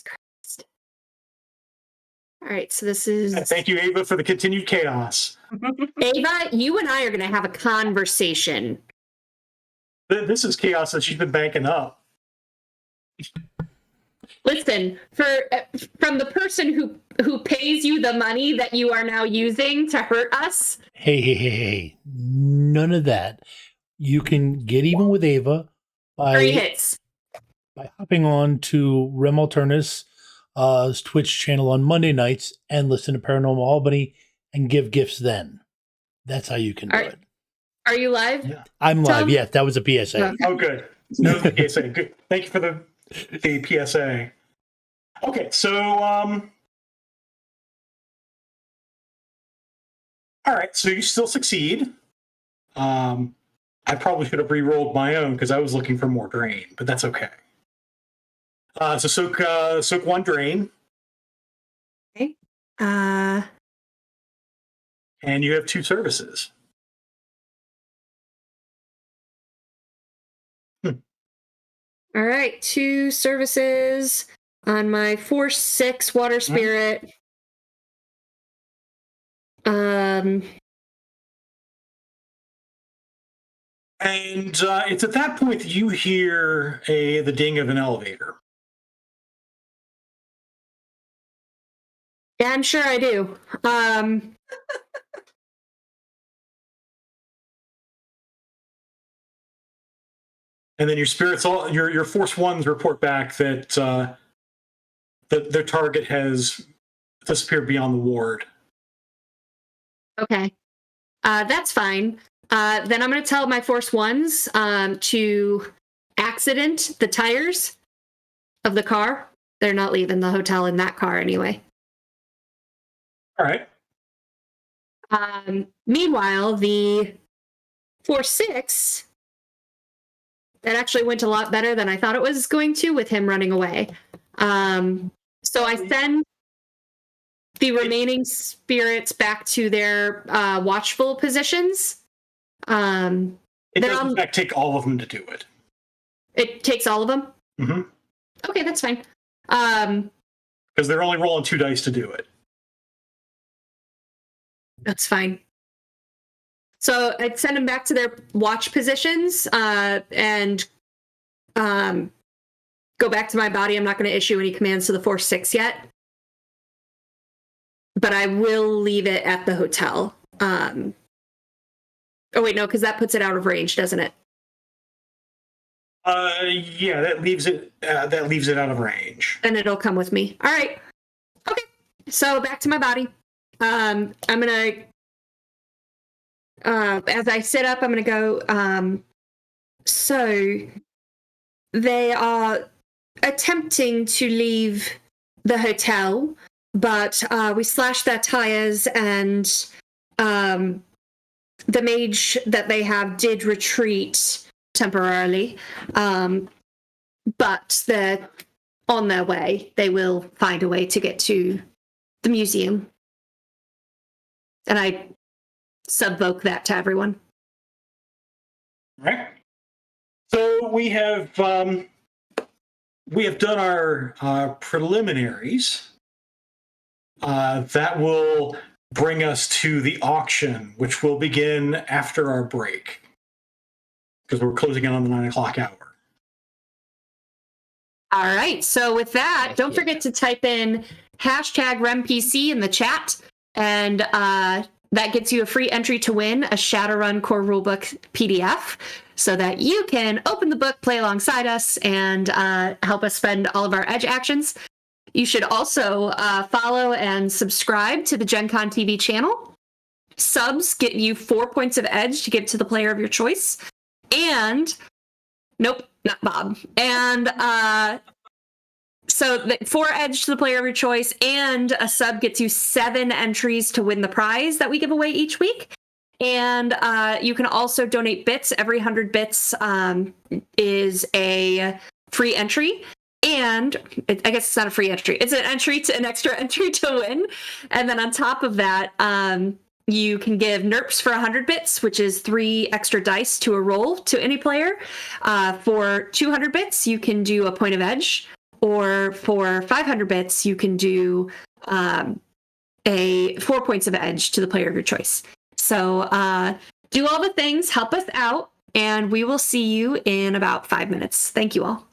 Christ. All right, so this is And thank you, Ava, for the continued chaos. Ava. You and I are going to have a conversation. This is chaos that she's been banking up. Listen, from the person who pays you the money that you are now using to hurt us. Hey. None of that. You can get even with Ava 3 hits. by hopping on to Rem Alternis' Twitch channel on Monday nights and listen to Paranormal Albany and give gifts then. That's how you can do it. Are you live? Yeah. I'm live. Tom? Yes, that was a PSA. Oh, good. No PSA. Good. Thank you for the PSA. Okay, so all right, so you still succeed. I probably should have re-rolled my own because I was looking for more drain, but that's okay. So soak 1 drain. Okay. And you have 2 services. All right, 2 services on my Force 6 water spirit. And it's at that point that you hear the ding of an elevator. Yeah, I'm sure I do. And then your spirits, your Force 1s report back that their target has disappeared beyond the ward. Okay. That's fine. Then I'm going to tell my Force 1s to accident the tires of the car. They're not leaving the hotel in that car anyway. All right. Meanwhile, the Force 6, that actually went a lot better than I thought it was going to with him running away. So I send the remaining spirits back to their watchful positions. It does, in fact, take all of them to do it. It takes all of them? Mm-hmm. Okay, that's fine. Because they're only rolling 2 dice to do it. That's fine. So I'd send them back to their watch positions and go back to my body. I'm not going to issue any commands to the Force 6 yet. But I will leave it at the hotel. Oh, wait, no, because that puts it out of range, doesn't it? Yeah, that leaves it out of range. And it'll come with me. All right. Okay. So back to my body. I'm gonna as I sit up, I'm gonna go. So they are attempting to leave the hotel, but we slashed their tires, and the mage that they have did retreat temporarily, but they're on their way. They will find a way to get to the museum. And I subvoke that to everyone. All right. So we have done our preliminaries. That will bring us to the auction, which will begin after our break, because we're closing in on the 9 o'clock hour. All right. So with that, don't forget to type in #RemPC in the chat, and that gets you a free entry to win a Shadowrun core rulebook PDF, so that you can open the book, play alongside us, and help us spend all of our edge actions. You should also follow and subscribe to the Gen Con TV channel. Subs get you 4 points of edge to give to the player of your choice. And, nope, not Bob. And so 4 edge to the player of your choice, and a sub gets you 7 entries to win the prize that we give away each week. And you can also donate bits. Every 100 bits is a free entry. And I guess it's not a free entry. It's an entry to an extra entry to win. And then on top of that, you can give NERPs for 100 bits, which is 3 extra dice to a roll to any player. For 200 bits, you can do a point of edge. Or for 500 bits, you can do 4 points of edge to the player of your choice. So do all the things, help us out, and we will see you in about 5 minutes. Thank you all.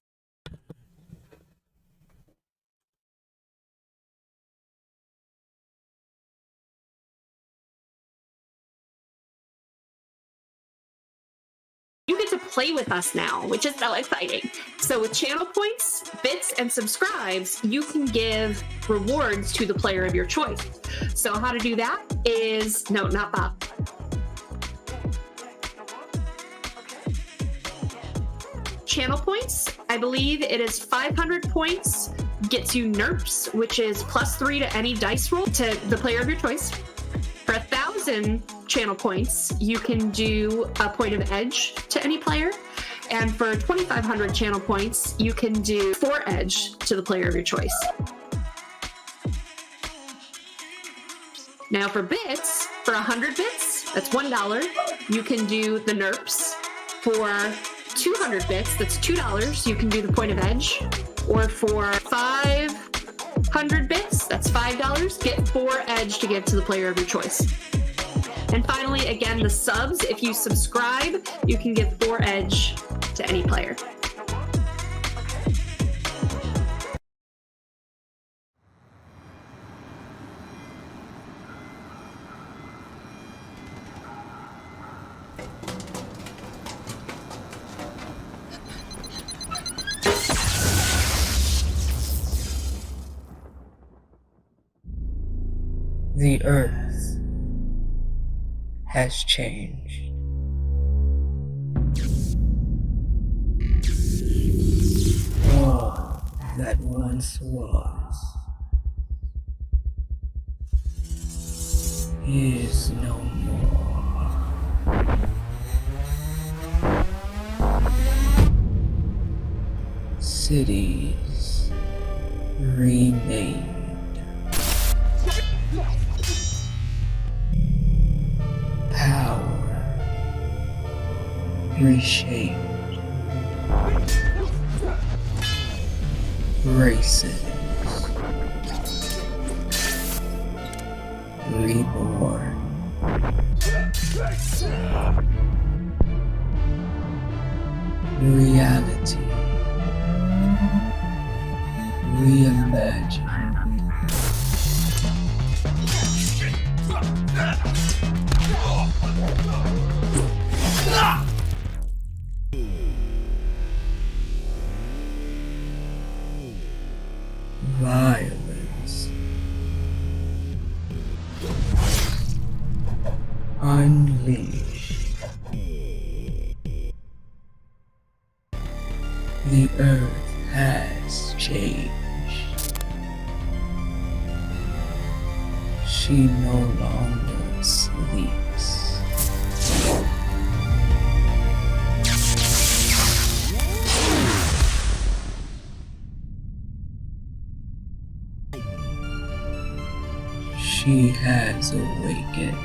You get to play with us now, which is so exciting. So with channel points, bits, and subscribes, you can give rewards to the player of your choice. So how to do that is, no, not Bob. Channel points, I believe it is 500 points, gets you NERPs, which is +3 to any dice roll to the player of your choice. For 1,000 channel points, you can do a point of edge to any player. And for 2,500 channel points, you can do 4 edge to the player of your choice. Now for bits, for 100 bits, that's $1, you can do the NERPs. For 200 bits, that's $2, you can do the point of edge. Or for 500 bits, that's $5, get 4 edge to give to the player of your choice. And finally, again, the subs, if you subscribe, you can give 4 edge to any player. The earth has changed. All that once was is no more. Cities remained. Reshape. Races. Reborn. Reality. Reimagine. Violence. Unleash. The earth has changed. She no longer sleeps. She has awakened.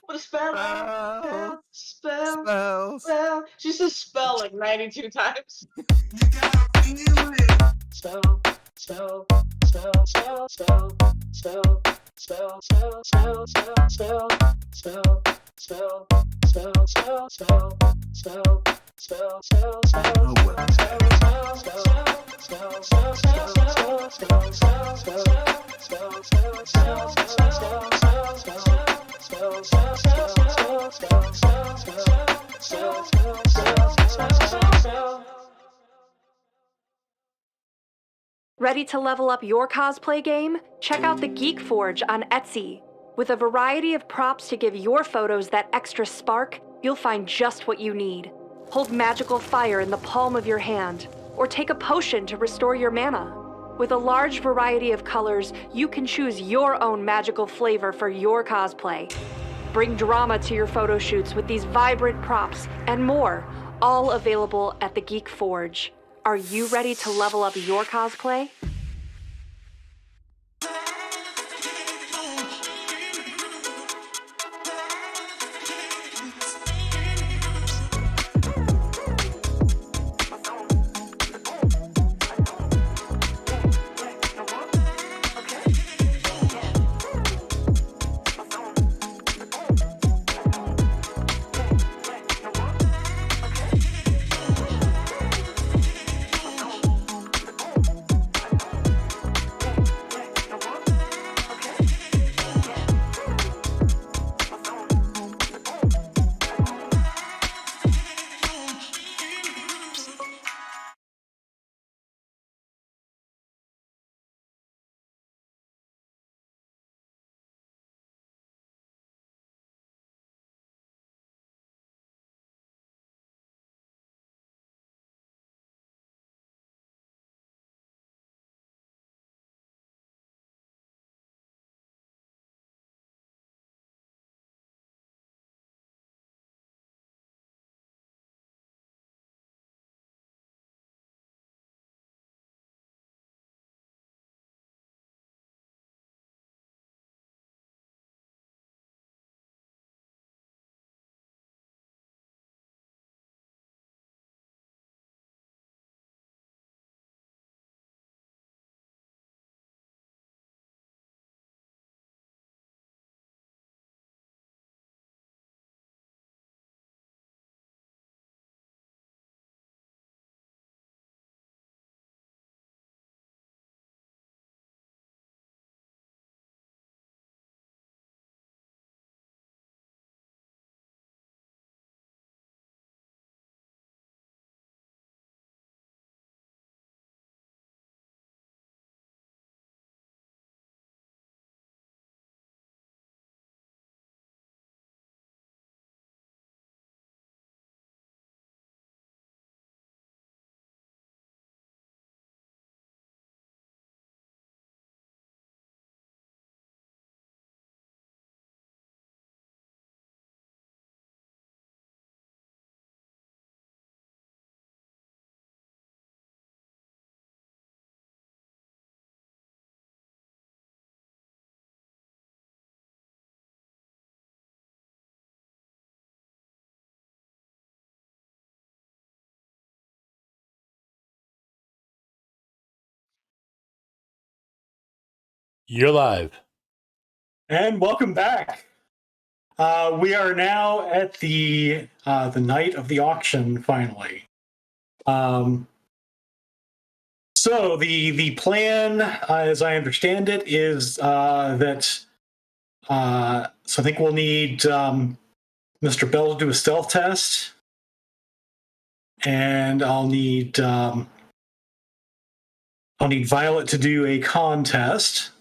What a spell! Spell! She says spell like 92 times. Spell, spell, spell, spell, spell, spell, spell, spell, spell, spell, spell, spell, spell, spell, spell, spell, spell, spell, spell, Ready to level up your cosplay game? Check out the Geek Forge on Etsy. With a variety of props to give your photos that extra spark, you'll find just what you need. Hold magical fire in the palm of your hand, or take a potion to restore your mana. With a large variety of colors, you can choose your own magical flavor for your cosplay. Bring drama to your photo shoots with these vibrant props and more, all available at the Geek Forge. Are you ready to level up your cosplay? You're live. And welcome back. We are now at the night of the auction. Finally, so the plan, as I understand it, is that. So I think we'll need Mr. Bell to do a stealth test, and I'll need Violet to do a con test.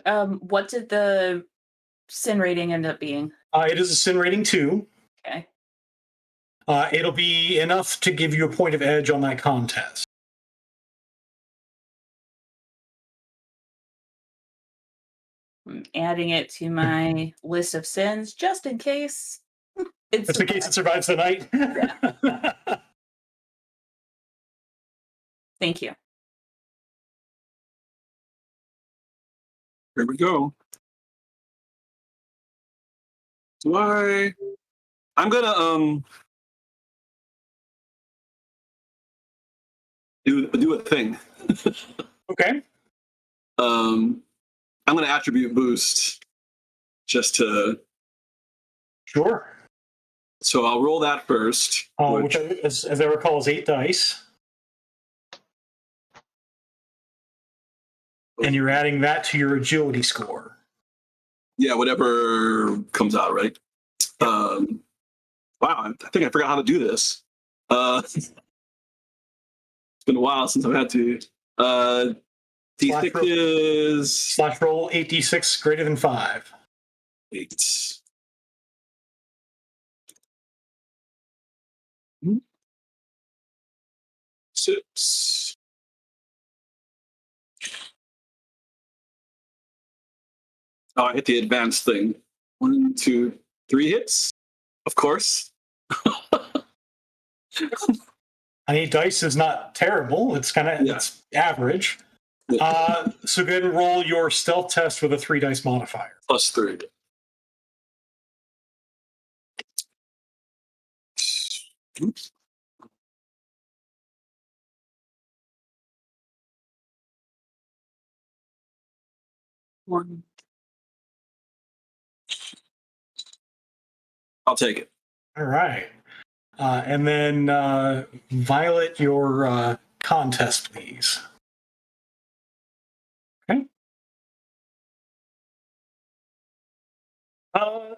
What did the sin rating end up being? It is a sin rating 2. Okay. It'll be enough to give you a point of edge on that contest. I'm adding it to my list of sins just in case. Just in case it survives the night. Yeah. Thank you. Here we go. I'm gonna do a thing. Okay. I'm gonna attribute boost just to. Sure. So I'll roll that first. Which as I recall, is 8 dice. And you're adding that to your agility score. Yeah, whatever comes out, right? Wow, I think I forgot how to do this. It's been a while since I've had to. D6 is... / roll 8d6 greater than 5. 8. Six. Oh, I hit the advanced thing. 1, 2, 3 hits. Of course. And 8 dice is not terrible. It's kind of it's average. So go ahead and roll your stealth test with a 3 dice modifier. +3. Oops. One. I'll take it. All right. And then Violet, your contest, please. Okay.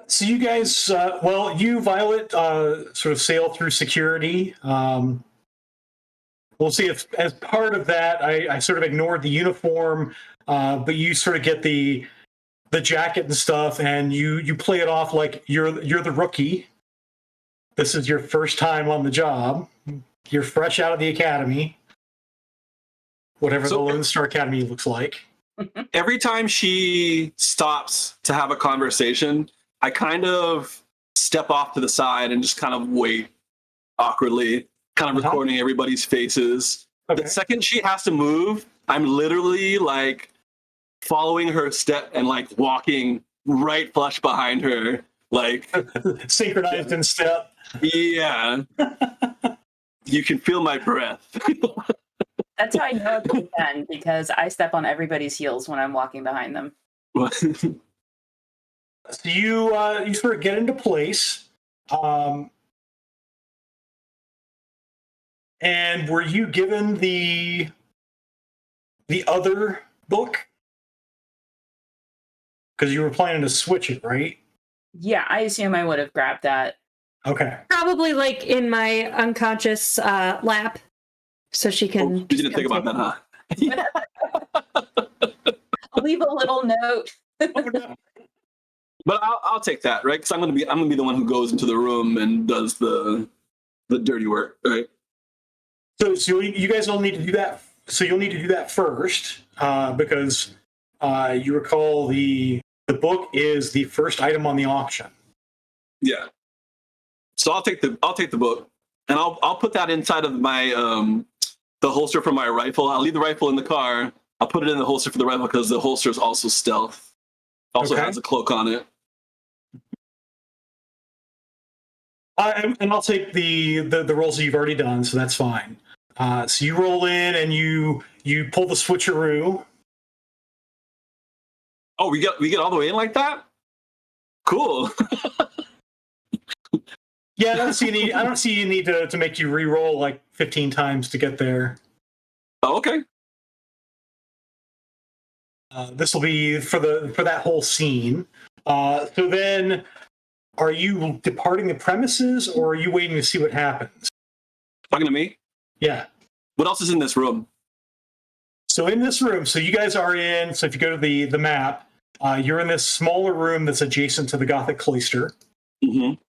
So you guys, you, Violet, sort of sail through security. We'll see if, as part of that, I sort of ignored the uniform, but you sort of get the jacket and stuff, and you play it off like you're the rookie. This is your first time on the job. You're fresh out of the academy, whatever the Lone Star Academy looks like. Every time she stops to have a conversation, I kind of step off to the side and just kind of wait awkwardly, kind of recording everybody's faces. Okay. The second she has to move, I'm literally like following her step and like walking right flush behind her, like synchronized in step. Yeah. You can feel my breath. That's how I know it's done, because I step on everybody's heels when I'm walking behind them. So you sort of get into place. And were you given the other book? Because you were planning to switch it, right? Yeah, I assume I would have grabbed that. Okay. Probably like in my unconscious lap, so she can. You didn't think about that, huh? I'll leave a little note. But I'll take that, right? Because I'm gonna be the one who goes into the room and does the dirty work, right? So you guys all need to do that. So you'll need to do that first, because you recall the book is the first item on the auction. Yeah. So I'll take the book, and I'll put that inside of my the holster for my rifle. I'll leave the rifle in the car. I'll put it in the holster for the rifle because the holster is also stealth. Also has a cloak on it. And I'll take the rolls that you've already done, so that's fine. So you roll in and you pull the switcheroo, Oh, we get all the way in like that? Cool. Yeah, I don't see you need to make you re-roll like 15 times to get there. Oh, okay. This will be for that whole scene. So then, are you departing the premises, or are you waiting to see what happens? Talking to me? Yeah. What else is in this room? So in this room, so you guys are in. So if you go to the map, you're in this smaller room that's adjacent to the Gothic cloister. Mm-hmm.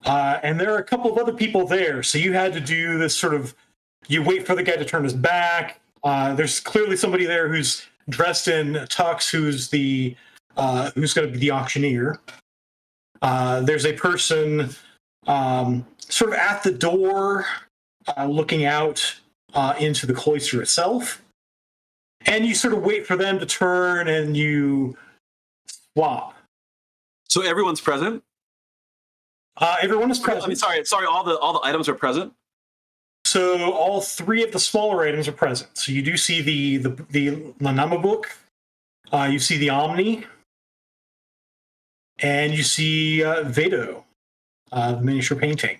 And there are a couple of other people there. So you had to do this sort of, you wait for the guy to turn his back. There's clearly somebody there who's dressed in tux, who's going to be the auctioneer. There's a person sort of at the door, looking out into the cloister itself. And you sort of wait for them to turn, and you swap. So everyone's present? Everyone is present. I mean, sorry. All the items are present. So all three of the smaller items are present. So you do see the Lanama book, you see the Omni, and you see Vado, the miniature painting.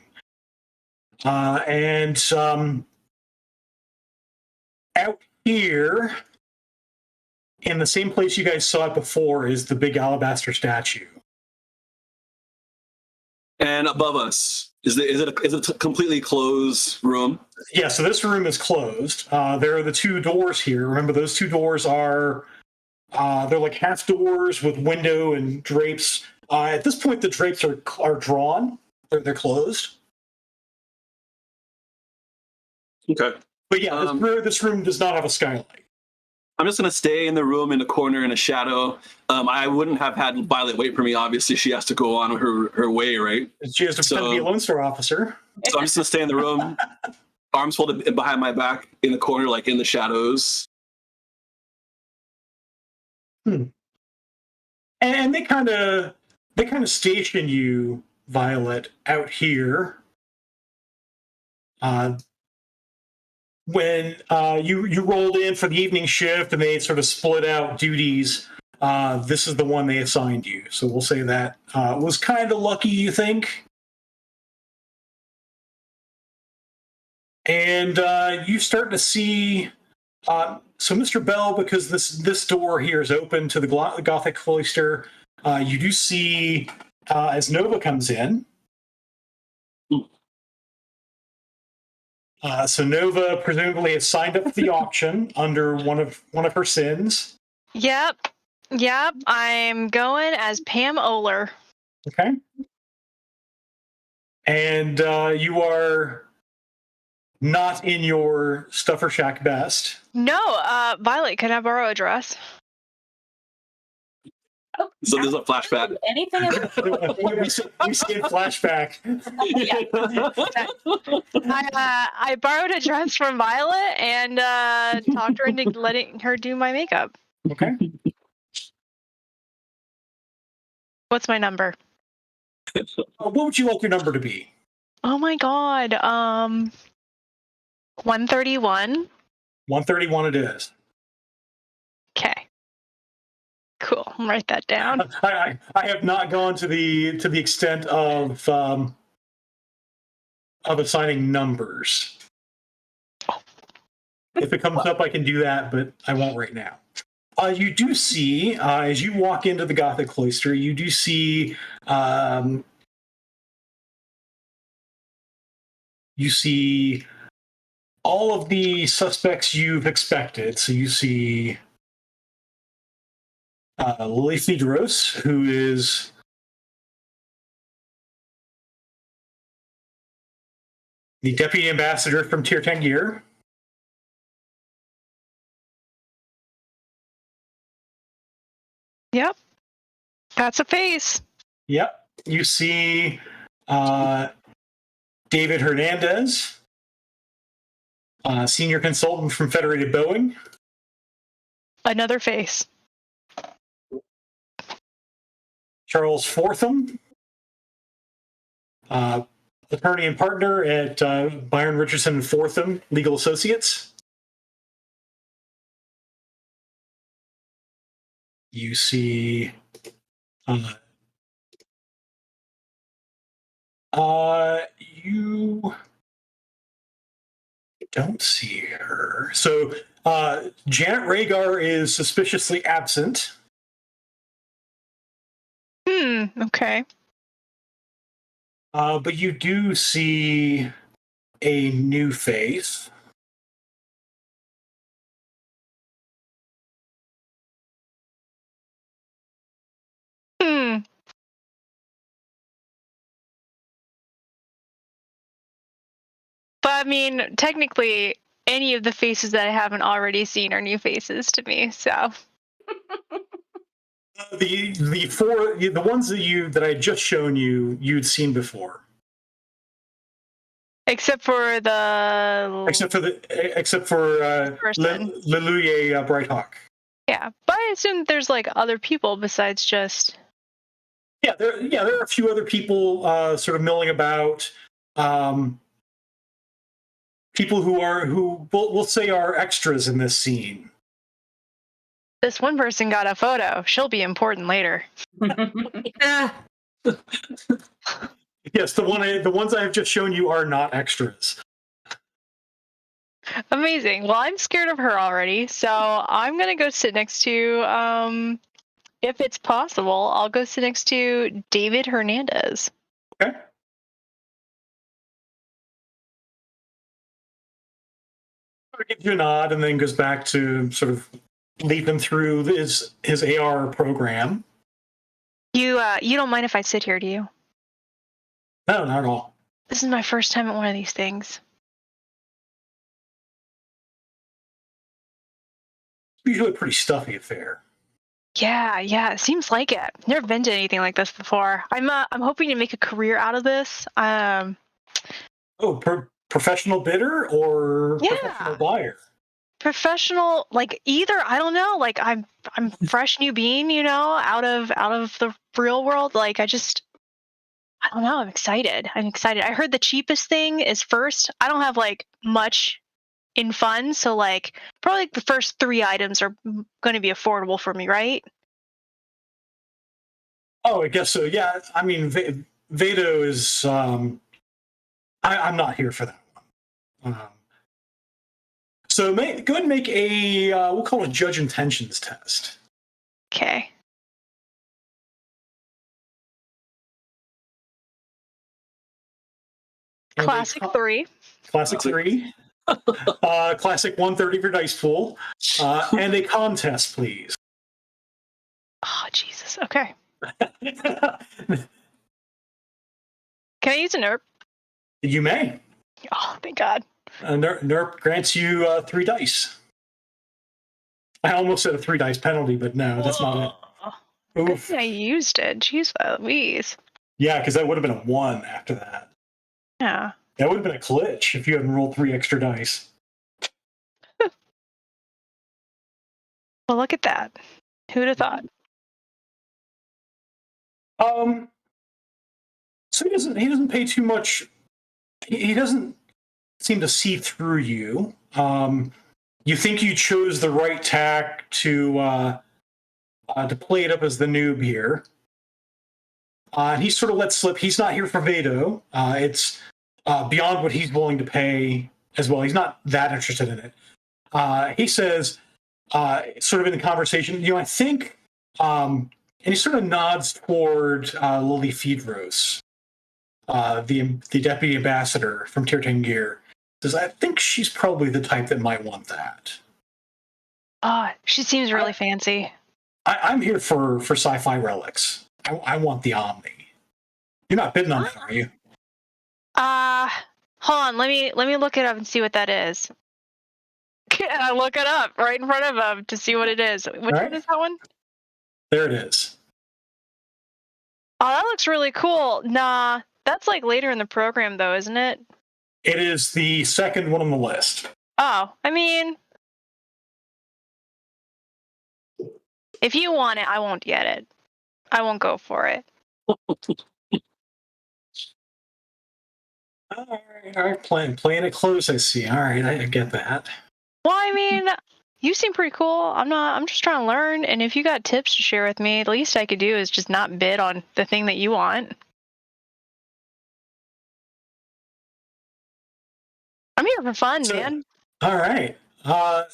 And out here, in the same place you guys saw it before, is the big alabaster statue. And above us, is it a completely closed room? Yeah, so this room is closed. There are the two doors here. Remember, those two doors are they're like half doors with window and drapes. At this point, the drapes are drawn. They're closed. Okay. But yeah, this room does not have a skylight. I'm just gonna stay in the room in the corner in a shadow. I wouldn't have had Violet wait for me. Obviously, she has to go on her way, right? She has to pretend to be a Lone Star officer. So I'm just gonna stay in the room, arms folded behind my back, in the corner, like in the shadows. And they kind of station you, Violet, out here. When you rolled in for the evening shift and they sort of split out duties, this is the one they assigned you. So we'll say that was kind of lucky, you think. And you start to see, so Mr. Bell, because this door here is open to the Gothic cloister, you do see as Nova comes in. So Nova presumably has signed up for the auction under one of her sins. Yep. I'm going as Pam Oler. Okay. And you are not in your Stuffer Shack best. No, Violet, can I borrow a dress? So there's a flashback. Anything is we see a flashback. I borrowed a dress from Violet and talked her into letting her do my makeup. Okay. What's my number? What would you like your number to be? Oh my god. 131. 131 it is. Okay. Cool. I'll write that down. I have not gone to the extent of assigning numbers. If it comes up, I can do that, but I won't right now. You do see, as you walk into the Gothic cloister, you do see all of the suspects you've expected. So you see Lacey DeRose, who is the deputy ambassador from Tier Tangier. Yep. That's a face. Yep. You see David Hernandez, senior consultant from Federated Boeing. Another face. Charles Fortham, attorney and partner at Byron Richardson and Fortham Legal Associates. You see you don't see her. So Janet Rhaegar is suspiciously absent. Okay. But you do see a new face. Hmm. But I mean, technically, any of the faces that I haven't already seen are new faces to me. So The ones that I had just shown you, you'd seen before. except for person. Lelouye Brighthawk. Yeah, but I assume there's like other people besides just. Yeah, there are a few other people sort of milling about. People who we'll say are extras in this scene. This one person got a photo. She'll be important later. Yes, the ones I have just shown you are not extras. Amazing. Well, I'm scared of her already, so I'm gonna go sit next to. If it's possible, I'll go sit next to David Hernandez. Okay. Gives you a nod and then goes back to sort of leaping through his AR program. You don't mind if I sit here, do you? No, not at all. This is my first time at one of these things. Usually a pretty stuffy affair. Yeah, it seems like it. Never been to anything like this before. I'm hoping to make a career out of this. Professional bidder or Yeah. professional buyer? Professional, like either. I don't know. Like I'm fresh new bean, out of the real world. Like I don't know. I'm excited. I heard the cheapest thing is first. I don't have like much in funds, so like probably the first 3 items are going to be affordable for me, right? Oh, I guess so. Yeah, I mean, Vado is. I'm not here for that one. So go ahead and make a we'll call it a judge intentions test. Okay. Classic 3. Classic 3. Classic 130 for dice pool. And a contest, please. Oh, Jesus. Okay. Can I use a NERP? You may. Oh, thank God. NERP grants you 3 dice. I almost said a 3 dice penalty, but no, that's not it. Good thing I used it. Jeez Louise. Yeah, because that would have been a 1 after that. Yeah. That would have been a glitch if you hadn't rolled 3 extra dice. Well, look at that. Who'd have thought? So he doesn't pay too much. He doesn't seem to see through you. You think you chose the right tack to play it up as the noob here. He sort of lets slip. He's not here for Vado. It's beyond what he's willing to pay as well. He's not that interested in it. He says, sort of in the conversation, I think, and he sort of nods toward Lily Feedrose, the deputy ambassador from Tirtangir. Says, I think she's probably the type that might want that. She seems really fancy. I'm here for sci-fi relics. I want the Omni. You're not bidding on that, are you? Hold on. Let me look it up and see what that is. And I look it up right in front of him to see what it is. Which one is that one? There it is. Oh, that looks really cool. Nah, that's like later in the program, though, isn't it? It is the second one on the list. Oh, I mean, if you want it, I won't get it. I won't go for it. All right, playing it close. I see. All right, I get that. Well, I mean, You seem pretty cool. I'm just trying to learn. And if you got tips to share with me, the least I could do is just not bid on the thing that you want. I'm here for fun, man. All right.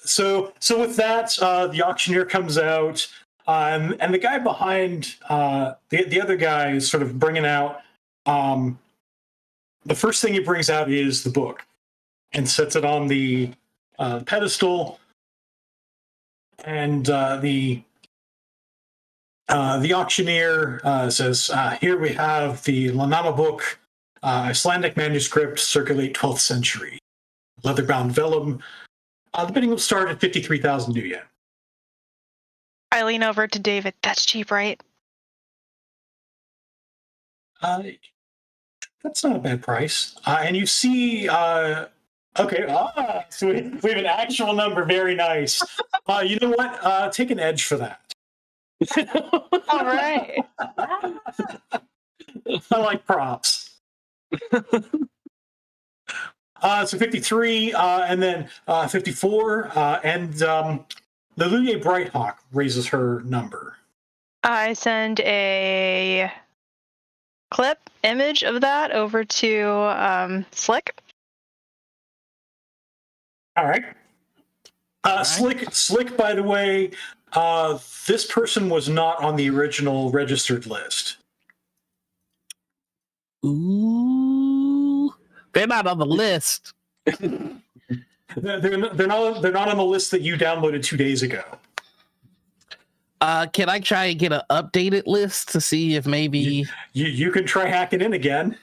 So with that, the auctioneer comes out, and the guy behind the other guy is sort of bringing out. The first thing he brings out is the book, and sets it on the pedestal. And the auctioneer says, "Here we have the Lanama book, Icelandic manuscript, circa late 12th century, leather-bound vellum. The bidding will start at 53,000 new yen." I lean over to David. That's cheap, right? That's not a bad price. And you see, okay, so we have an actual number. Very nice. You know what? Take an edge for that. All right. I like props. So 53, and then 54, and Leluye Brighthawk raises her number. I send a clip image of that over to Slick. All right. Slick, by the way, this person was not on the original registered list. Ooh, they're not on the list. They're not on the list that you downloaded 2 days ago. Can I try and get an updated list to see if maybe you can try hacking in again?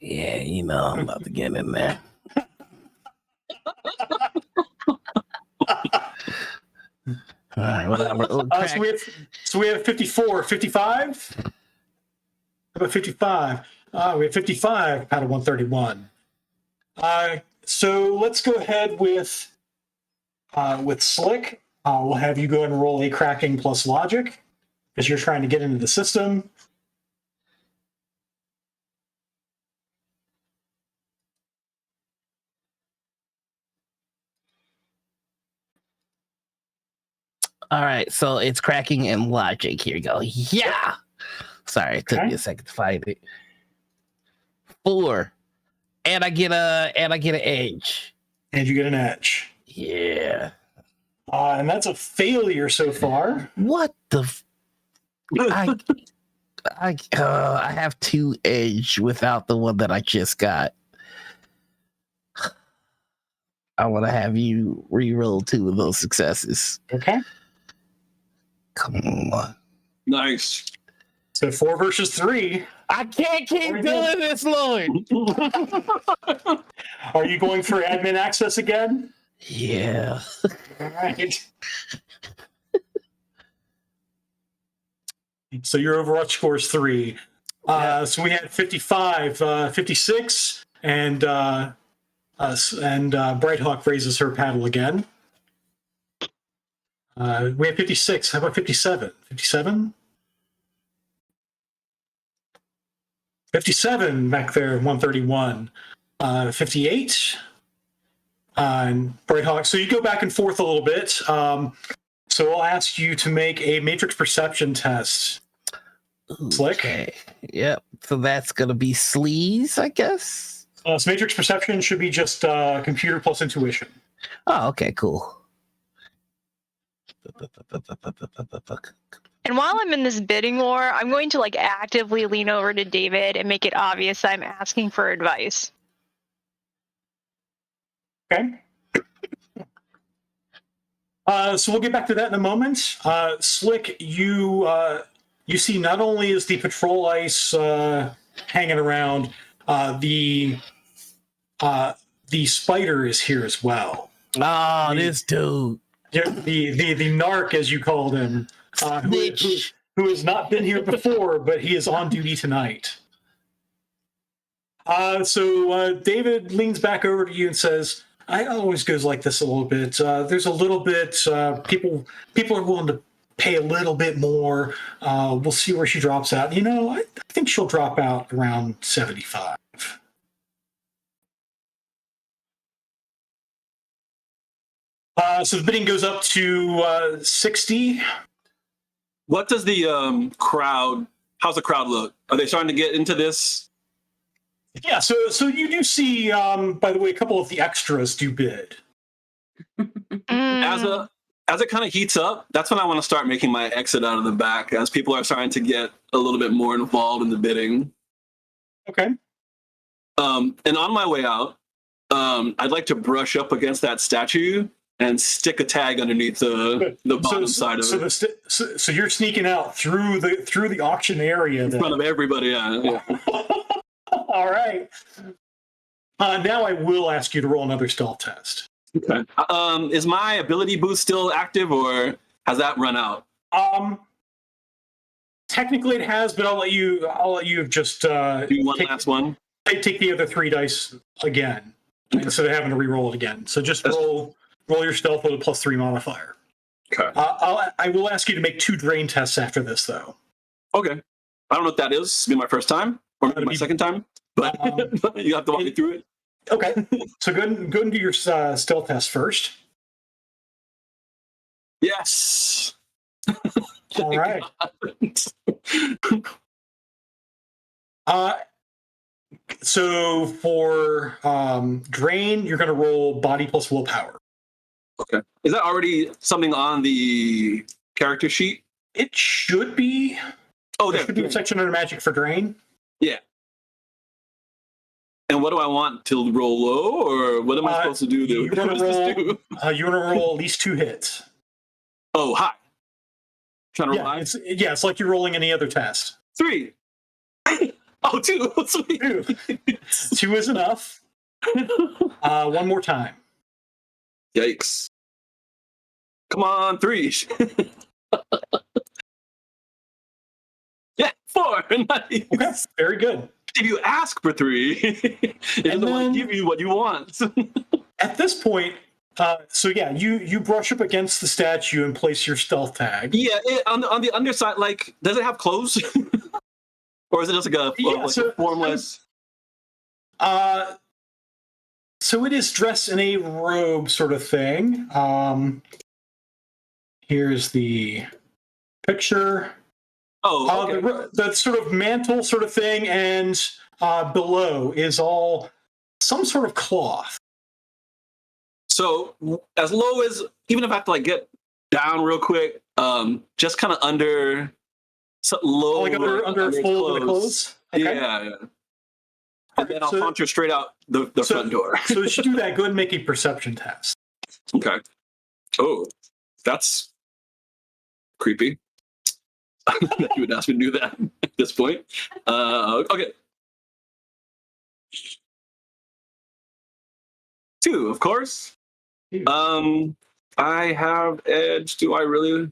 Yeah, I'm about to get in there. All right, whatever. So we have 54, 55. How about 55? We have 55 out of 131. So let's go ahead with Slick. We'll have you go and roll a cracking plus logic because you're trying to get into the system. All right, so it's cracking and logic. Here you go. Yeah. Sorry, it took me a second to find it. 4, and I get an edge. And you get an edge. Yeah. And that's a failure so far. What the? I have 2 edge without the one that I just got. I want to have you re-roll 2 of those successes. Okay. Come on. Nice. So 4 versus 3. I can't keep doing this, Lord. Are you going for admin access again? Yeah. All right. So your Overwatch score is 3. So we had 55, 56, and Brighthawk raises her paddle again. We have 56. How about 57? 57? 57 back there, 131. 58. And Brighthawk. So you go back and forth a little bit. So I'll ask you to make a matrix perception test. Slick. Okay. Yep. So that's gonna be sleaze, I guess. So matrix perception should be just computer plus intuition. Oh, okay, cool. And while I'm in this bidding war, I'm going to actively lean over to David and make it obvious I'm asking for advice. Okay. So we'll get back to that in a moment. Slick, you see not only is the patrol ice hanging around, the spider is here as well. Oh, this dude. The narc, as you called him, who has not been here before, but he is on duty tonight. So David leans back over to you and says, "I always goes like this a little bit. There's a little bit. People are willing to pay a little bit more. We'll see where she drops out. I think she'll drop out around 75." So the bidding goes up to 60. What does the crowd? How's the crowd look? Are they starting to get into this? Yeah. So you do see, by the way, a couple of the extras do bid. As it kind of heats up, that's when I want to start making my exit out of the back, as people are starting to get a little bit more involved in the bidding. Okay. And on my way out, I'd like to brush up against that statue and stick a tag underneath the bottom side of it. So you're sneaking out through the auction area in front of everybody. Yeah. All right. Now I will ask you to roll another stealth test. Okay. Is my ability boost still active, or has that run out? Technically it has, but I'll let you just do one last one. Take the other 3 dice again instead of having to re-roll it again. So just roll your stealth with a +3 modifier. Okay. I will ask you to make 2 drain tests after this, though. Okay. I don't know what that is. It's be my first time or maybe my second time, but you have to walk me through it. Okay. So go and do your stealth test first. Yes. All right. So for drain, you're going to roll body plus willpower. Okay. Is that already something on the character sheet? It should be. Oh, there should be a section under magic for drain. Yeah. And what do I want to roll low, or what am I supposed to do? You want to roll at least 2 hits. Oh, high. Trying to roll high? It's like you're rolling any other test. 3. Oh, 2. Sweet. 2 is enough. One more time. Yikes. Come on, 3. Yeah, 4. Nice. Okay, very good. If you ask for 3, it doesn't want to give you what you want. At this point, you brush up against the statue and place your stealth tag. Yeah, on the underside, like, does it have clothes? Or is it just like a formless? So it is dressed in a robe sort of thing. Here's the picture. Oh, okay. The sort of mantle sort of thing, and below is all some sort of cloth. So as low as, even if I have to like get down real quick, just kind of under, low, like under a fold of the clothes. Okay. Yeah. And then I'll saunter straight out the front door. So as you do that, go ahead and make a perception test. Okay. Oh, that's creepy. That you would ask me to do that at this point. Okay. 2, of course. I have edge. Do I really?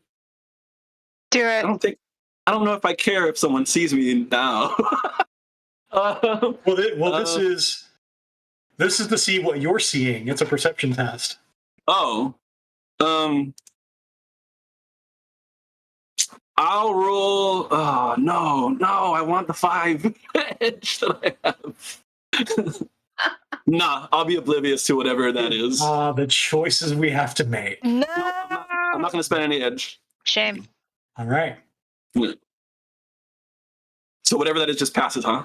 Do it. I don't know if I care if someone sees me now. This is to see what you're seeing. It's a perception test. Oh. I'll roll. Oh, no. I want the 5 edge that I have. Nah, I'll be oblivious to whatever that is. The choices we have to make. No, I'm not going to spend any edge. Shame. All right. So whatever that is just passes, huh?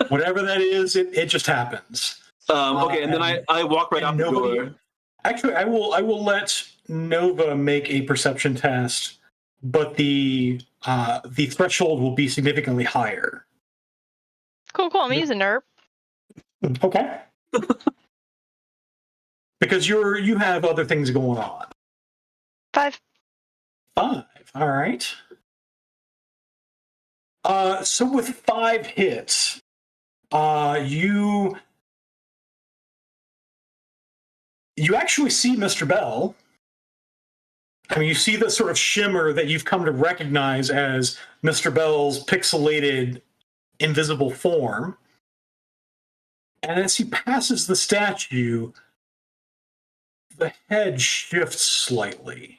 Whatever that is, it just happens. Okay, and then I walk right out the door. Actually, I will let Nova make a perception test, but the threshold will be significantly higher. Cool. I'm using NERP. Okay. Because you have other things going on. 5. All right. So with 5 hits, you actually see Mr. Bell. I mean, you see the sort of shimmer that you've come to recognize as Mr. Bell's pixelated, invisible form. And as he passes the statue, the head shifts slightly.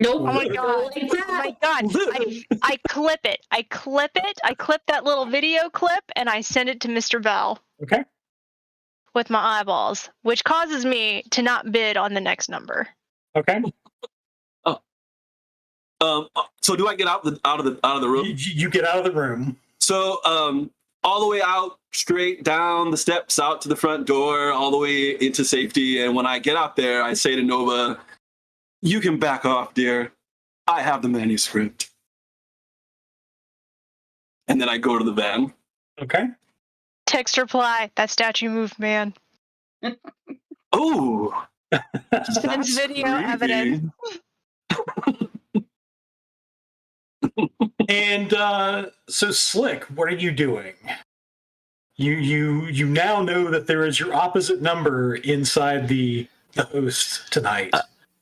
Nope. Oh my god. I clip it. I clip that little video clip and I send it to Mr. Bell. Okay. with my eyeballs, which causes me to not bid on the next number. Okay. So do I get out of the room? You get out of the room. So all the way out, straight down the steps, out to the front door, all the way into safety. And when I get out there, I say to Nova, "You can back off, dear. I have the manuscript." And then I go to the van. Okay. Text reply, that statue moved, man. Oh, Sends video evidence. And so Slick, what are you doing? You now know that there is your opposite number inside the host tonight.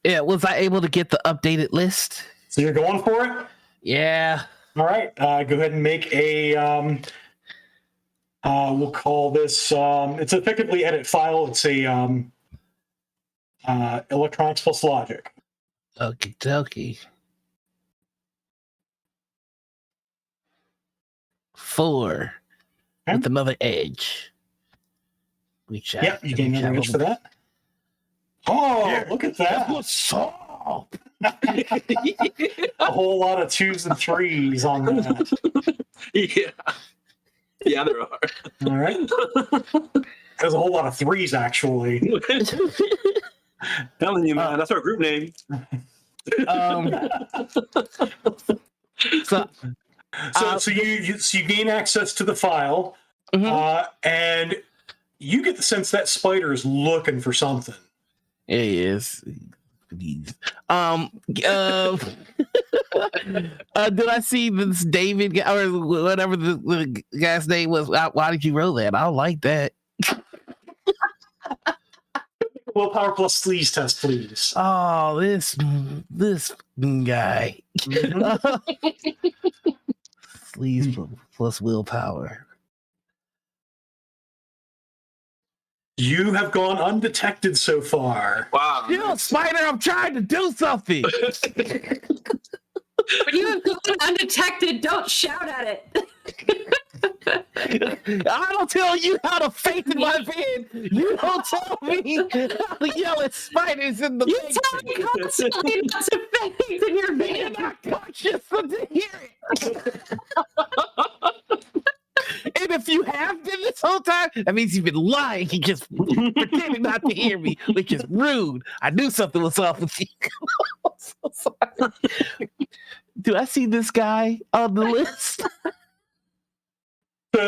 Yeah, was I able to get the updated list? So you're going for it? Yeah. All right. Go ahead and make a. We'll call this. It's effectively edit file. It's a electronics plus logic. Okie dokie. 4 with another edge. Yep, you gain another edge for that. Oh, yeah. Look at that. What's up? A whole lot of 2s and 3s on that. Yeah, there are. All right. There's a whole lot of 3s, actually. Telling you, man, that's our group name. So you gain access to the file, and you get the sense that spider is looking for something. It is. Did I see this David guy, or whatever the guy's name was? Why did you roll that? I don't like that. Willpower plus sleaze test, please. Oh, this guy. Sleaze plus willpower. You have gone undetected so far. Wow. Spider, I'm trying to do something. When you have gone undetected, don't shout at it. I don't tell you how to faint in my van. You don't tell me how to yell at spiders in the You tell me constantly not to faint in your van. You're not conscious to hear it. And if you have been this whole time, that means you've been lying. You just pretending not to hear me, which is rude. I knew something was off with you. I'm so sorry. Do I see this guy on the list?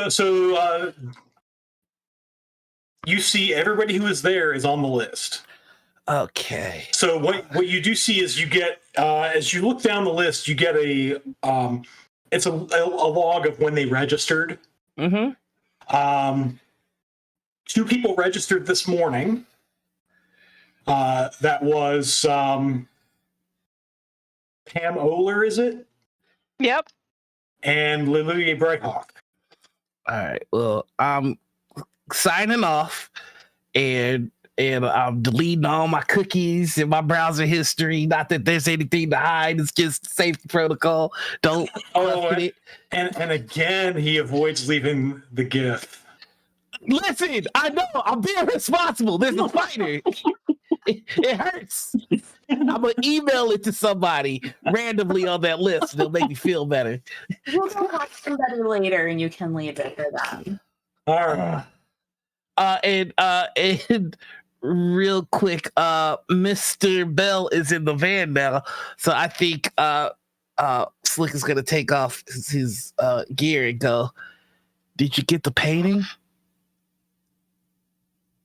So you see everybody who is there is on the list. Okay. So what you do see is you get as you look down the list, you get a it's a log of when they registered. Mm-hmm. 2 people registered this morning. That was Pam Oler, is it? Yep. And Lily Brighthawk. All right. Well, I'm signing off, and I'm deleting all my cookies and my browser history. Not that there's anything to hide. It's just safety protocol. Don't. And again, he avoids leaving the GIF. Listen, I know I'm being responsible. There's a spider. It hurts. I'm gonna email it to somebody randomly on that list. It'll make me feel better. We'll go have somebody later, and you can leave it for them. All right. And real quick, Mr. Bell is in the van now, so I think Slick is gonna take off his gear and go. Did you get the painting?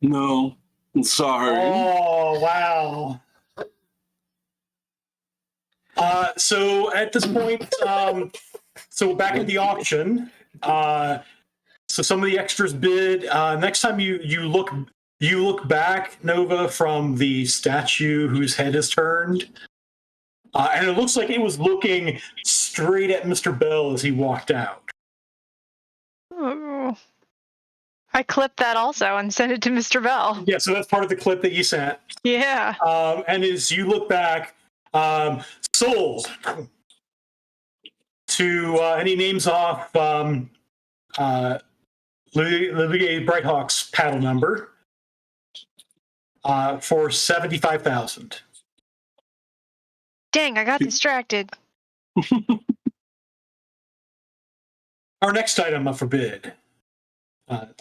No, I'm sorry. Oh, wow. So at this point, so back at the auction, so some of the extras bid. Next time you look back, Nova, from the statue whose head is turned, and it looks like it was looking straight at Mr. Bell as he walked out. Oh. I clipped that also and sent it to Mr. Bell. Yeah, so that's part of the clip that you sent. Yeah. And as you look back, sold to, and he names off Lily Brighthawk's paddle number. for 75,000. Dang, I got distracted. Our next item up for bid.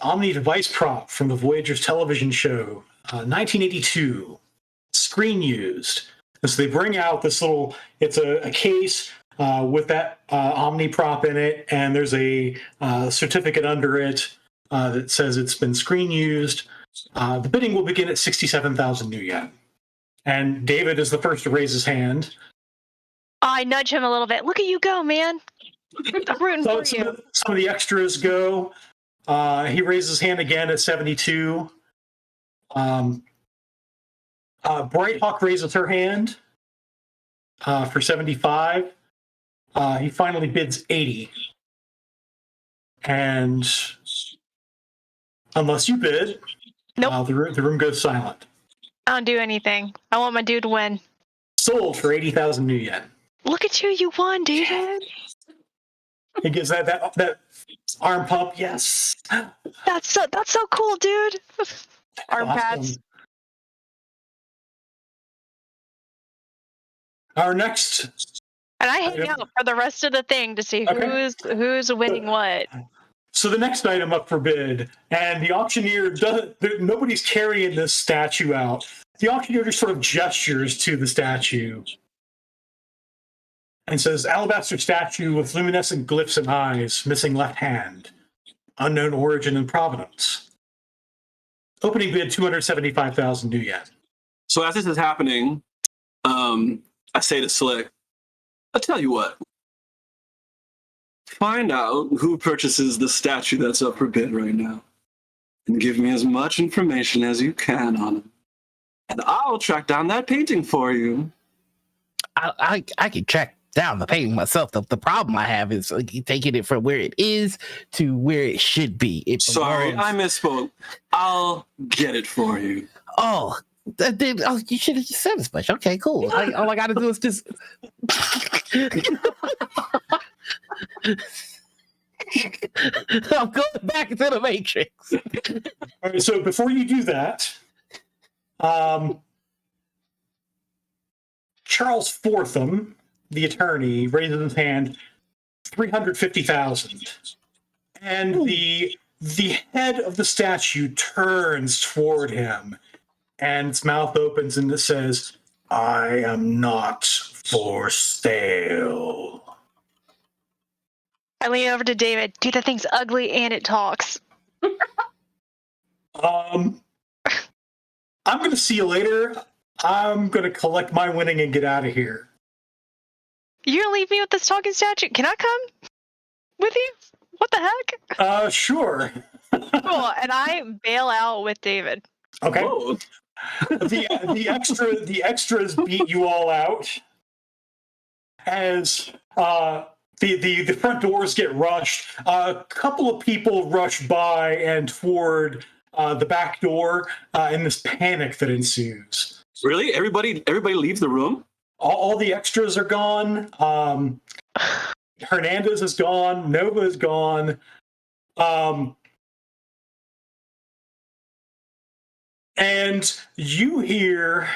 Omni device prop from the Voyager's television show, 1982. Screen used. And so they bring out this little, it's a case with that Omni prop in it, and there's a certificate under it that says it's been screen used. The bidding will begin at 67,000 new yen. And David is the first to raise his hand. I nudge him a little bit. Look at you go, man. I'm rooting for you. Some of the extras go. He raises his hand again at 72. Brighthawk raises her hand for 75. He finally bids 80. And unless you bid, nope. The room goes silent. I don't do anything. I want my dude to win. Sold for 80,000 new yen. Look at you. You won, David. He gives that arm pump. Yes. That's so cool, dude. Arm Awesome. pats. Our next. And I hang out for the rest of the thing to see who's winning what. So the next item up for bid, and the auctioneer doesn't. Nobody's carrying this statue out. The auctioneer just sort of gestures to the statue and says, "Alabaster statue with luminescent glyphs and eyes, missing left hand, unknown origin and provenance. Opening bid 275,000 new yen." So as this is happening, I say to Slick, I'll tell you what. Find out who purchases the statue that's up for bid right now. And give me as much information as you can on it. And I'll track down that painting for you. I can track down the painting myself. The problem I have is taking it from where it is to where it should be. Sorry, I misspoke. I'll get it for you. Oh, you should have just said as much. Okay, cool. All I got to do is just. I'm going back into the Matrix. All right, so before you do that, Charles Fortham, the attorney, raises his hand, 350,000, and the head of the statue turns toward him, and its mouth opens and it says, "I am not for sale." I lean over to David. Dude, that thing's ugly and it talks. I'm going to see you later. I'm going to collect my winning and get out of here. You're going to leave me with this talking statue? Can I come with you? What the heck? Sure. Cool. And I bail out with David. Okay. The extras beat you all out as the front doors get rushed. A couple of people rush by and toward the back door in this panic that ensues. Really? Everybody leaves the room? All the extras are gone. Hernandez is gone. Nova is gone. And you hear,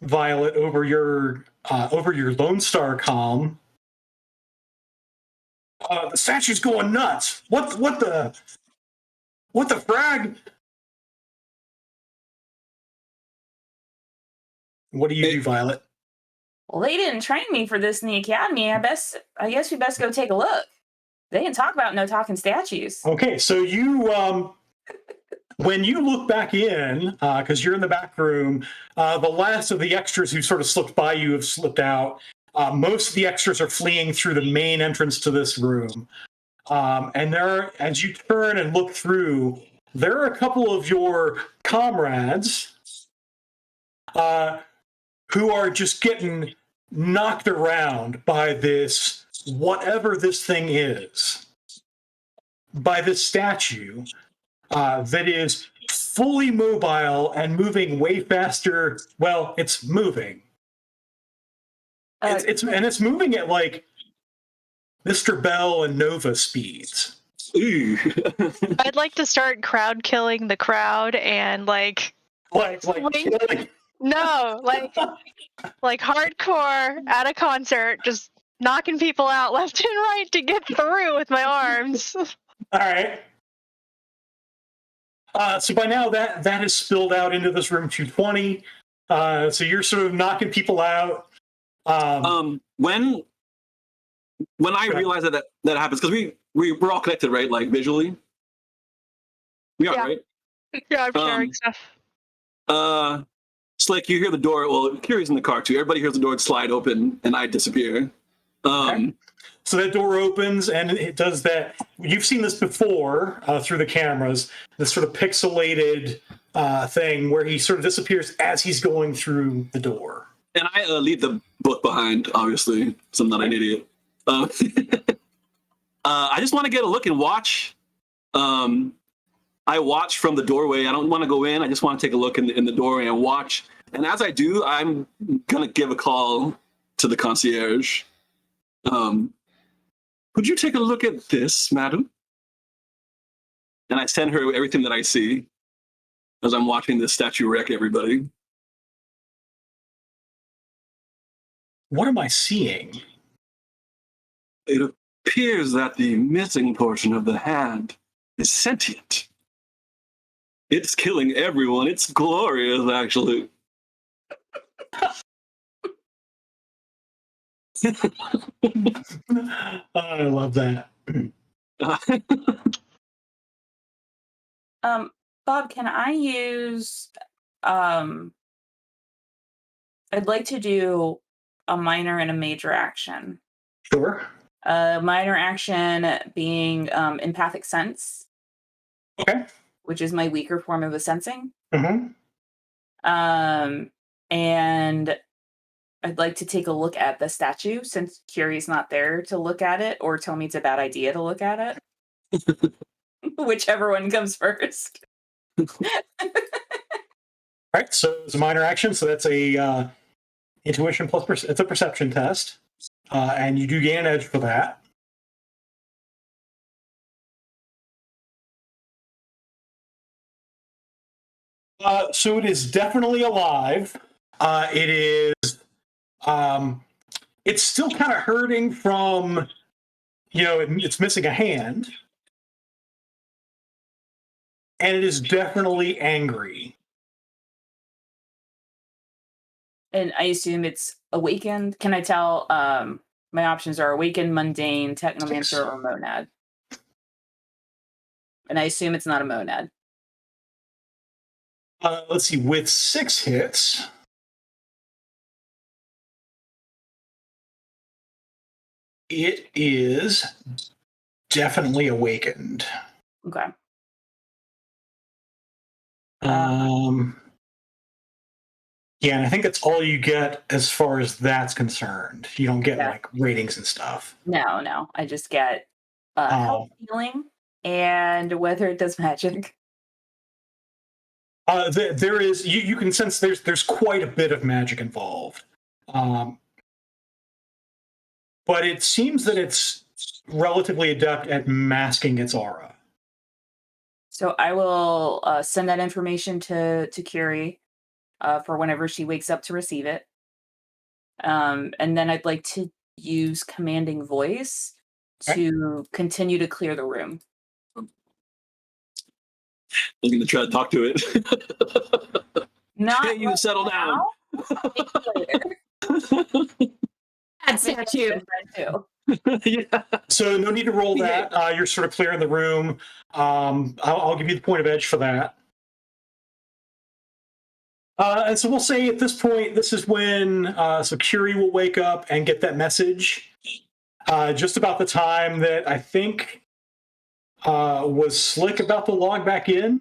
Violet, over your Lone Star comm, the statue's going nuts. What the frag? What do you do, Violet? Well, they didn't train me for this in the academy. I guess we best go take a look. They didn't talk about no talking statues. Okay, so you when you look back in, because you're in the back room, the last of the extras who sort of slipped by you have slipped out. Most of the extras are fleeing through the main entrance to this room. And as you turn and look through, there are a couple of your comrades who are just getting knocked around by this, whatever this thing is, by this statue that is fully mobile and moving way faster. Well, it's moving. It's moving at like Mr. Bell and Nova speeds. Ooh. I'd like to start crowd killing the crowd and like like killing. No, like hardcore at a concert, just knocking people out left and right to get through with my arms. All right. So by now that has spilled out into this room 220. So you're sort of knocking people out. When I realize that happens, because we're all connected, right? Like visually. We are, Yeah. right? Yeah, I'm sharing stuff. Slick, you hear the door. Well, Kiri's in the car too. Everybody hears the door slide open, and I disappear. Okay. So that door opens, and it does that. You've seen this before through the cameras. This sort of pixelated thing where he sort of disappears as he's going through the door. And I leave the book behind, obviously, so I'm not an idiot. I just want to get a look and watch. I watch from the doorway. I don't want to go in. I just want to take a look in the doorway and watch. And as I do, I'm going to give a call to the concierge. Could you take a look at this, madam? And I send her everything that I see as I'm watching this statue wreck everybody. What am I seeing? It appears that the missing portion of the hand is sentient. It's killing everyone. It's glorious, actually. I love that. Bob, can I use I'd like to do a minor and a major action. Sure. Minor action being empathic sense. Okay. Which is my weaker form of a sensing. Mm-hmm. And I'd like to take a look at the statue since Kiri's not there to look at it, or tell me it's a bad idea to look at it. Whichever one comes first. All right, so it's a minor action, so that's a intuition plus it's a perception test, and you do gain an edge for that. So it is definitely alive. It is. It's still kind of hurting from, it's missing a hand, and it is definitely angry. And I assume it's awakened. Can I tell? My options are awakened, mundane, technomancer, or monad. And I assume it's not a monad. Let's see. With 6 hits, it is definitely awakened. Okay. Yeah, and I think that's all you get as far as that's concerned. You don't get like ratings and stuff. No. I just get health healing and whether it does magic. There is you can sense there's quite a bit of magic involved, but it seems that it's relatively adept at masking its aura. So I will send that information to Curie for whenever she wakes up to receive it, and then I'd like to use commanding voice to continue to clear the room. I'm going to try to talk to it. Not hey, you settle down. Bad statue. Yeah. So no need to roll that. You're sort of clearing the room. I'll give you the point of edge for that. And so we'll say at this point, this is when so Curie will wake up and get that message. Just about the time that I think was Slick about to log back in.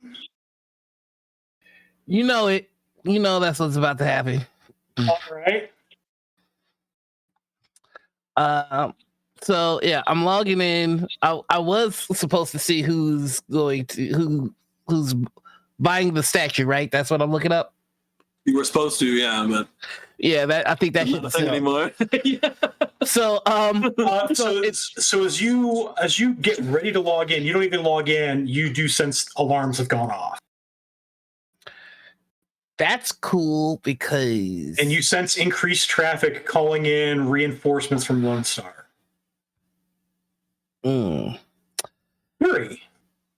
You know it. You know that's what's about to happen. All right. So yeah, I'm logging in. I was supposed to see who's buying the statue, right? That's what I'm looking up. You were supposed to, yeah, but yeah, I think that shouldn't thing anymore. Yeah. So so as you get ready to log in, you don't even log in. You do sense alarms have gone off. That's cool because. And you sense increased traffic calling in reinforcements from Lone Star. Mm. Hurry.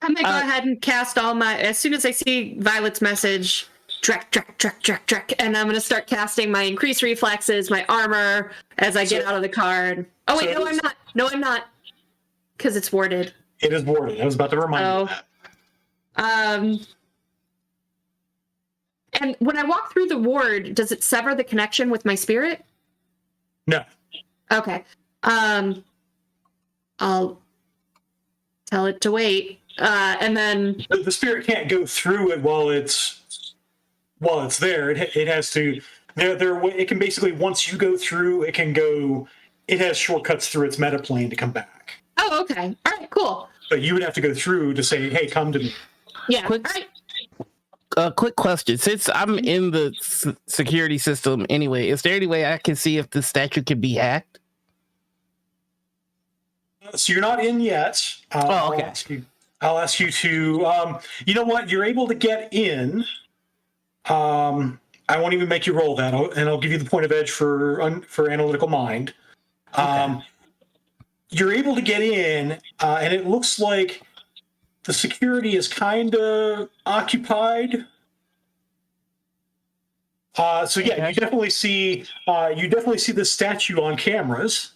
I'm gonna go ahead and cast all my. As soon as I see Violet's message, Drek, and I'm gonna start casting my increased reflexes, my armor as I get out of the car. Oh wait, no, I'm not. No, I'm not, because it's warded. It is warded. I was about to remind you of that. And when I walk through the ward, does it sever the connection with my spirit? No. Okay. I'll tell it to wait. And then the spirit can't go through it while it's there. It has to. It can basically, once you go through, it can go. It has shortcuts through its meta plane to come back. Oh, okay. All right, cool. But you would have to go through to say, "Hey, come to me." Yeah. All right. Quick question: since I'm in the security system anyway, is there any way I can see if the statue can be hacked? So you're not in yet. Okay. I'll ask you to. You know what? You're able to get in. I won't even make you roll that, and I'll give you the point of edge for analytical mind. Okay. You're able to get in, and it looks like the security is kind of occupied. So yeah, Okay. you definitely see the statue on cameras.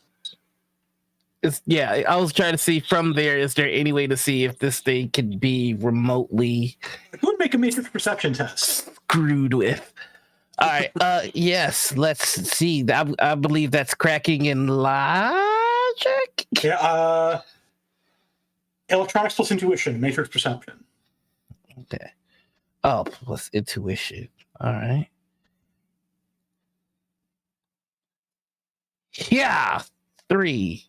I was trying to see from there. Is there any way to see if this thing can be remotely? Who would make a matrix perception test? Screwed with. All right. Yes. Let's see. I believe that's cracking in logic. Yeah. Electronics plus intuition, matrix perception. Okay. Oh, plus intuition. All right. Yeah. 3.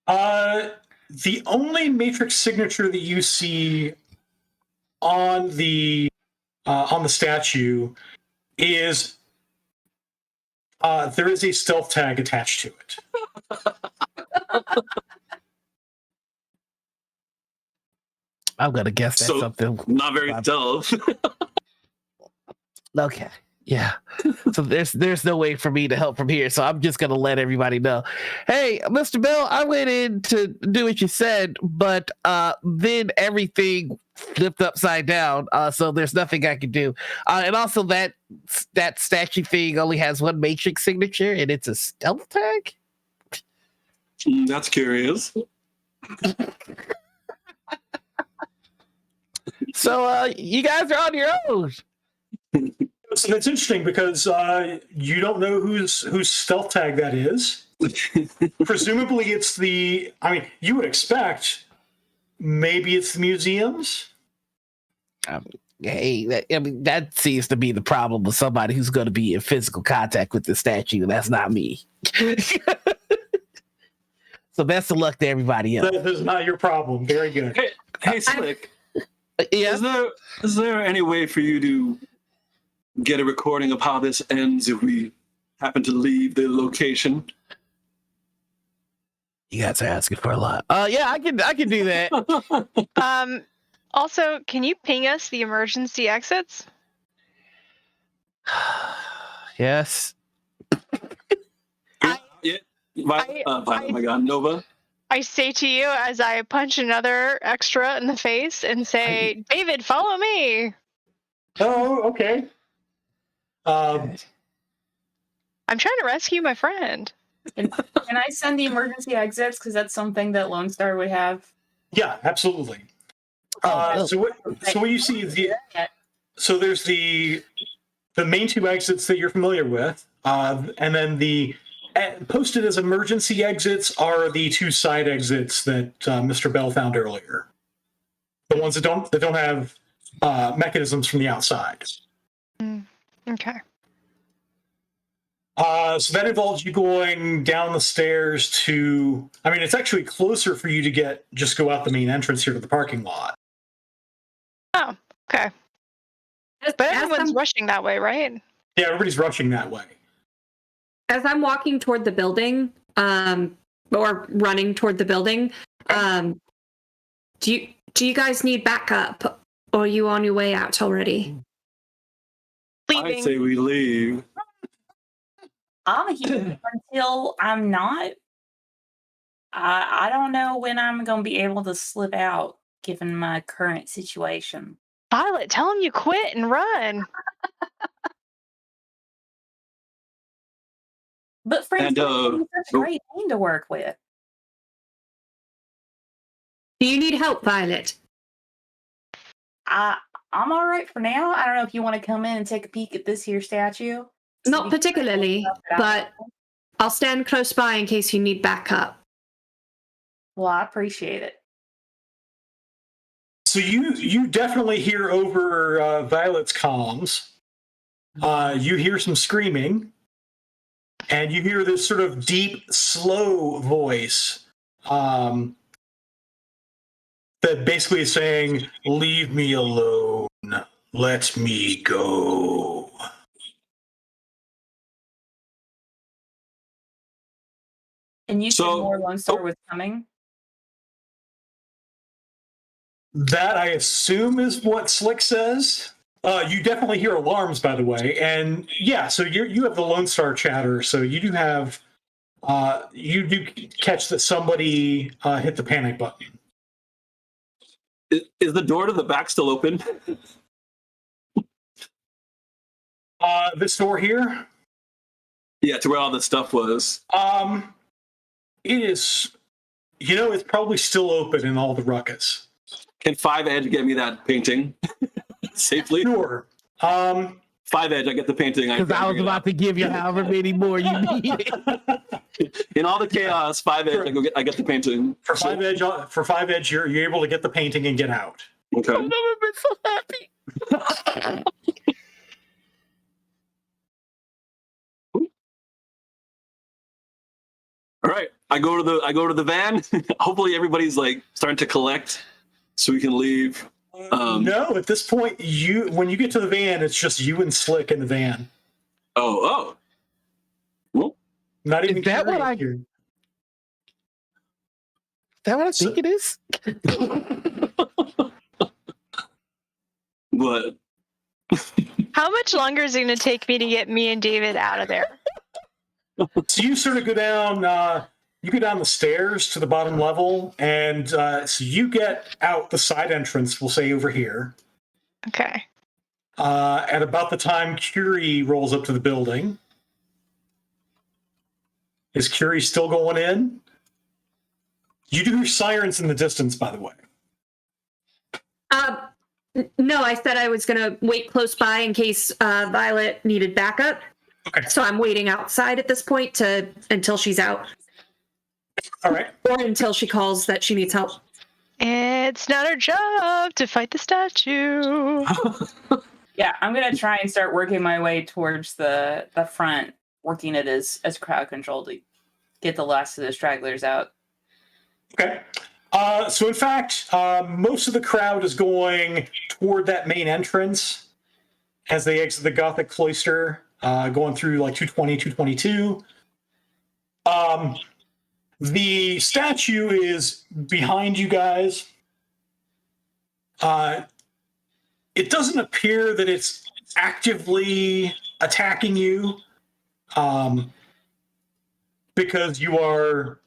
The only matrix signature that you see on the statue is there is a stealth tag attached to it. I'm gonna guess that's something not very stealth. Okay. Yeah. So there's no way for me to help from here. So I'm just gonna let everybody know. Hey, Mr. Bell, I went in to do what you said, but then everything flipped upside down. So there's nothing I can do. And also that statue thing only has one matrix signature, and it's a stealth tag. That's curious. So you guys are on your own. So that's interesting because you don't know whose stealth tag that is. Presumably, it's the. I mean, you would expect maybe it's the museum's. Hey, that seems to be the problem with somebody who's going to be in physical contact with the statue. That's not me. So best of luck to everybody else. That is not your problem. Very good. Hey, Slick. Yeah. Is there any way for you to get a recording of how this ends if we happen to leave the location? You guys are asking for a lot. Yeah, I can do that. Also, can you ping us the emergency exits? Yes. Oh my God, Nova. I say to you as I punch another extra in the face and say, David, follow me. Oh, okay. I'm trying to rescue my friend. Can I send the emergency exits? Because that's something that Lone Star would have. Yeah, absolutely. So what you see is there's the main two exits that you're familiar with, and then the posted as emergency exits are the two side exits that Mr. Bell found earlier. The ones that don't have mechanisms from the outside. Okay. So that involves you going down the stairs to. I mean, it's actually closer for you to just go out the main entrance here to the parking lot. Oh, okay. But everyone's rushing that way, right? Yeah, everybody's rushing that way. As I'm walking toward the building, or running toward the building, do you guys need backup? or are you on your way out already? I Leaving. say we leave. I'm here until I'm not. I don't know when I'm going to be able to slip out, given my current situation. Violet, tell him you quit and run. But And, Francine is such a great team to work with. Do you need help, Violet? I'm all right for now. I don't know if you want to come in and take a peek at this here statue. Not particularly, but I'll stand close by in case you need backup. Well, I appreciate it. So you definitely hear over Violet's comms. You hear some screaming, and you hear this sort of deep, slow voice that basically is saying, "Leave me alone. Let me go." And you said more Lone Star was coming? That, I assume, is what Slick says. You definitely hear alarms, by the way, and yeah. So you have the Lone Star chatter. So you do have you do catch that somebody hit the panic button. Is the door to the back still open? This door here. Yeah, to where all the stuff was. It is. It's probably still open in all the ruckus. Can 5 Edge get me that painting safely? Sure. 5 Edge, I get the painting. Because I was about to give you however many more you needed. In all the chaos, 5 Edge, I get the painting. For 5 Edge, you're able to get the painting and get out. Okay. I've never been so happy. All right, I go to the van. Hopefully, everybody's like starting to collect, so we can leave. No, at this point, when you get to the van, it's just you and Slick in the van. Oh. Well, not even. Is that what I? Is that what I think it is? But How much longer is it going to take me to get me and David out of there? So you sort of go down. You go down the stairs to the bottom level, and so you get out the side entrance. We'll say over here. Okay. At about the time Curie rolls up to the building. Is Curie still going in? You do hear sirens in the distance, by the way. No, I said I was going to wait close by in case Violet needed backup. Okay. So I'm waiting outside at this point until she's out. All right. Or until she calls that she needs help. It's not her job to fight the statue. Yeah, I'm going to try and start working my way towards the front, working it as crowd control to get the last of the stragglers out. Okay. So in fact, most of the crowd is going toward that main entrance as they exit the Gothic cloister, going through like 220, 222. The statue is behind you guys. It doesn't appear that it's actively attacking you, because you are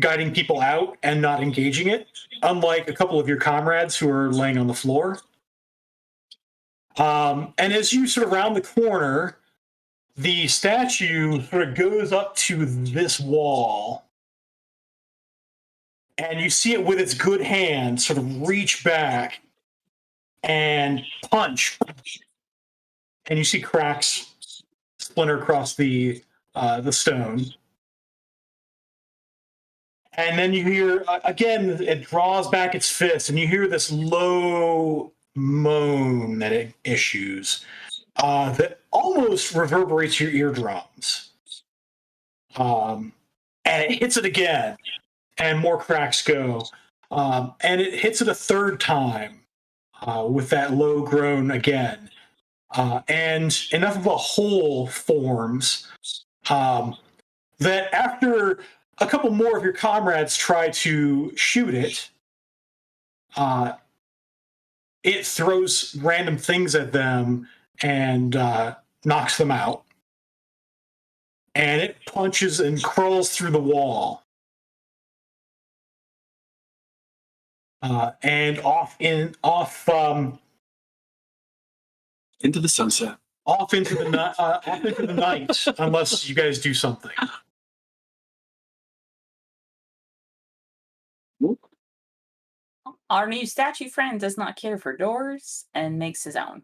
guiding people out and not engaging it, unlike a couple of your comrades who are laying on the floor. And as you sort of round the corner, the statue sort of goes up to this wall, and you see it with its good hand sort of reach back and punch, and you see cracks splinter across the stone. And then you hear, again, it draws back its fist, and you hear this low moan that it issues that almost reverberates your eardrums. And it hits it again, and more cracks go. And it hits it a third time with that low groan again. And enough of a hole forms that after a couple more of your comrades try to shoot it, it throws random things at them and knocks them out. And it punches and crawls through the wall. And off into the sunset. Off into the night, unless you guys do something. Our new statue friend does not care for doors and makes his own.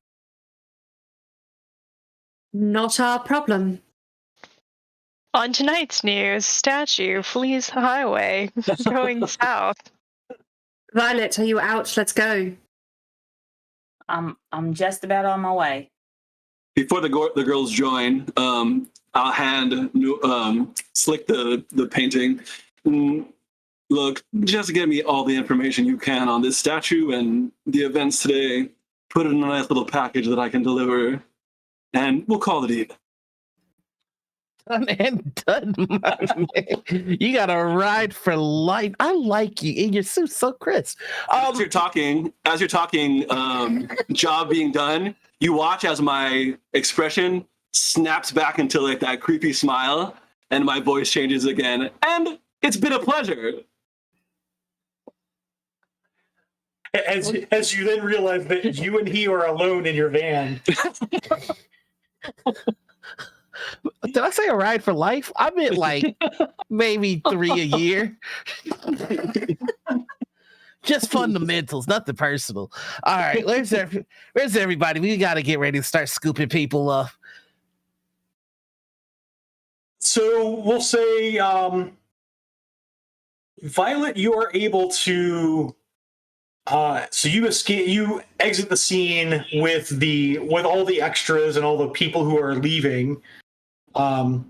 Not our problem. On tonight's news, statue flees highway going south. Violet, are you out? Let's go. I'm just about on my way. Before the girls join, I'll hand Slick the painting. Look, just get me all the information you can on this statue and the events today. Put it in a nice little package that I can deliver, and we'll call it even. Done and done, my man. You got a ride for life. I like you in your suit, so crisp. As you're talking, job being done, you watch as my expression snaps back into like that creepy smile, and my voice changes again. And it's been a pleasure. As you then realize that you and he are alone in your van. Did I say a ride for life? I meant like maybe 3 a year. Just fundamentals, nothing personal. All right, where's everybody? We got to get ready to start scooping people up. So we'll say, Violet, you are able to. So you exit the scene with all the extras and all the people who are leaving. And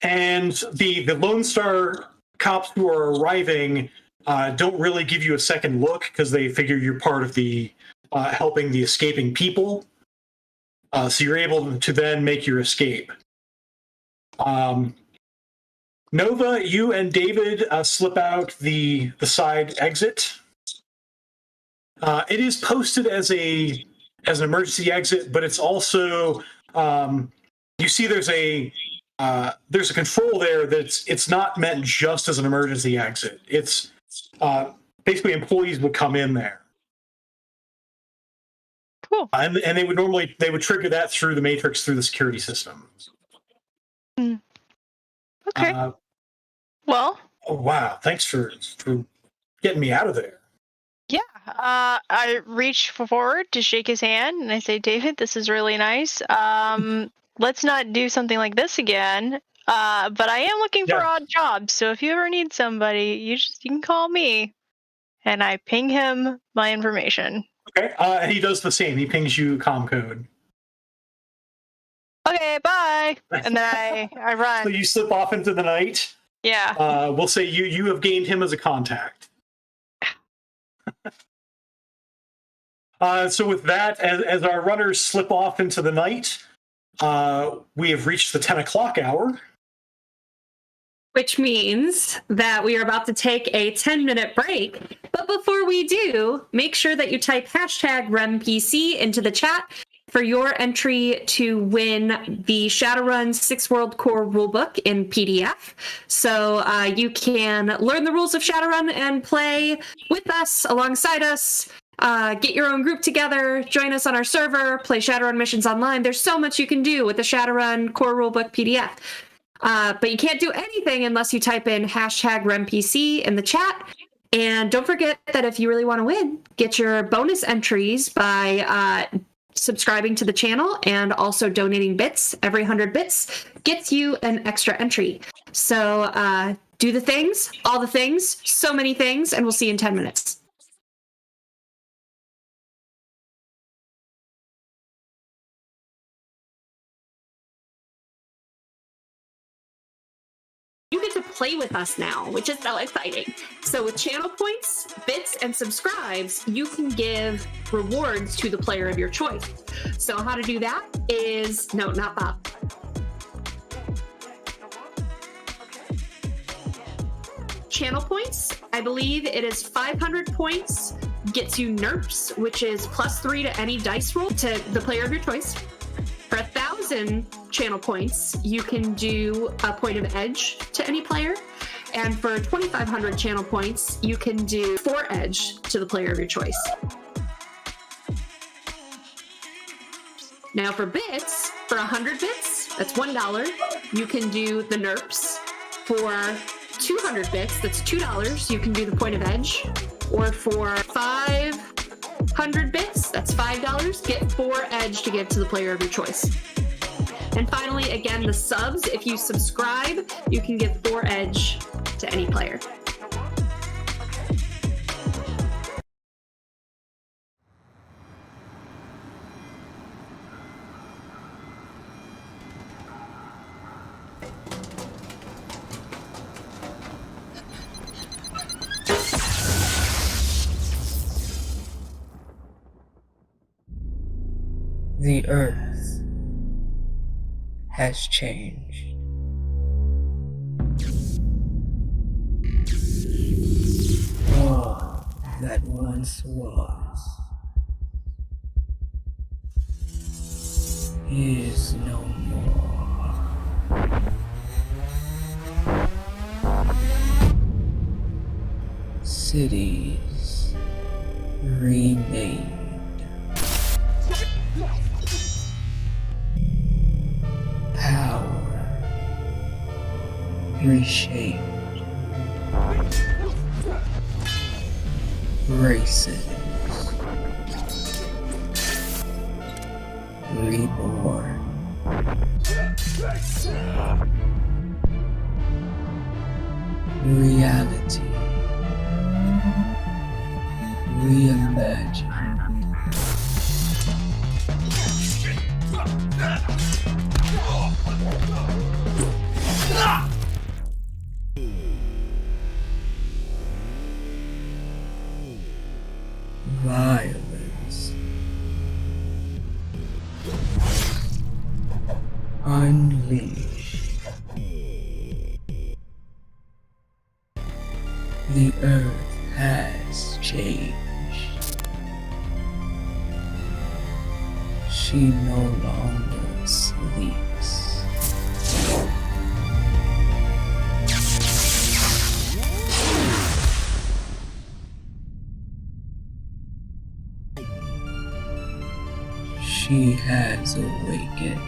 the Lone Star cops who are arriving don't really give you a second look because they figure you're part of the helping the escaping people. So you're able to then make your escape. Nova, you and David slip out the side exit. It is posted as an emergency exit, but it's also you see there's a control there it's not meant just as an emergency exit. It's basically employees would come in there. Cool. And they would trigger that through the matrix through the security system. Okay. Well. Oh wow! Thanks for getting me out of there. Yeah. I reach forward to shake his hand and I say, David, this is really nice. Let's not do something like this again. But I am looking for odd jobs. So if you ever need somebody, you can call me. And I ping him my information. Okay. And he does the same. He pings you comm code. Okay, bye. And then I run. So you slip off into the night. Yeah. We'll say you have gained him as a contact. So with that, as our runners slip off into the night, we have reached the 10 o'clock hour. Which means that we are about to take a 10-minute break. But before we do, make sure that you type #RemPC into the chat for your entry to win the Shadowrun 6 World Core rulebook in PDF. So you can learn the rules of Shadowrun and play with us, alongside us. Get your own group together, join us on our server, play Shadowrun missions online. There's so much you can do with the Shadowrun Core Rulebook PDF. But you can't do anything unless you type in #RemPC in the chat. And don't forget that if you really want to win, get your bonus entries by subscribing to the channel and also donating bits. Every 100 bits gets you an extra entry. So do the things, all the things, so many things, and we'll see you in 10 minutes. You get to play with us now, which is so exciting. So with channel points, bits, and subscribes, you can give rewards to the player of your choice. So how to do that is, no, not Bob. Channel points, I believe it is 500 points gets you NERPs, which is +3 to any dice roll to the player of your choice. For 1,000 channel points, you can do a point of edge to any player. And for 2,500 channel points, you can do 4 edge to the player of your choice. Now for bits, for 100 bits, that's $1, you can do the NERPs. For 200 bits, that's $2, you can do the point of edge. Or for 500 bits, that's $5, get 4 edge to give to the player of your choice. And finally, again, the subs, if you subscribe, you can give 4 edge to any player. The earth has changed. All that once was is no more. Cities remade. Power reshaped. Races reborn. Reality reimagined. Violence unleashed. The earth has changed. She no longer sleeps. She has awakened.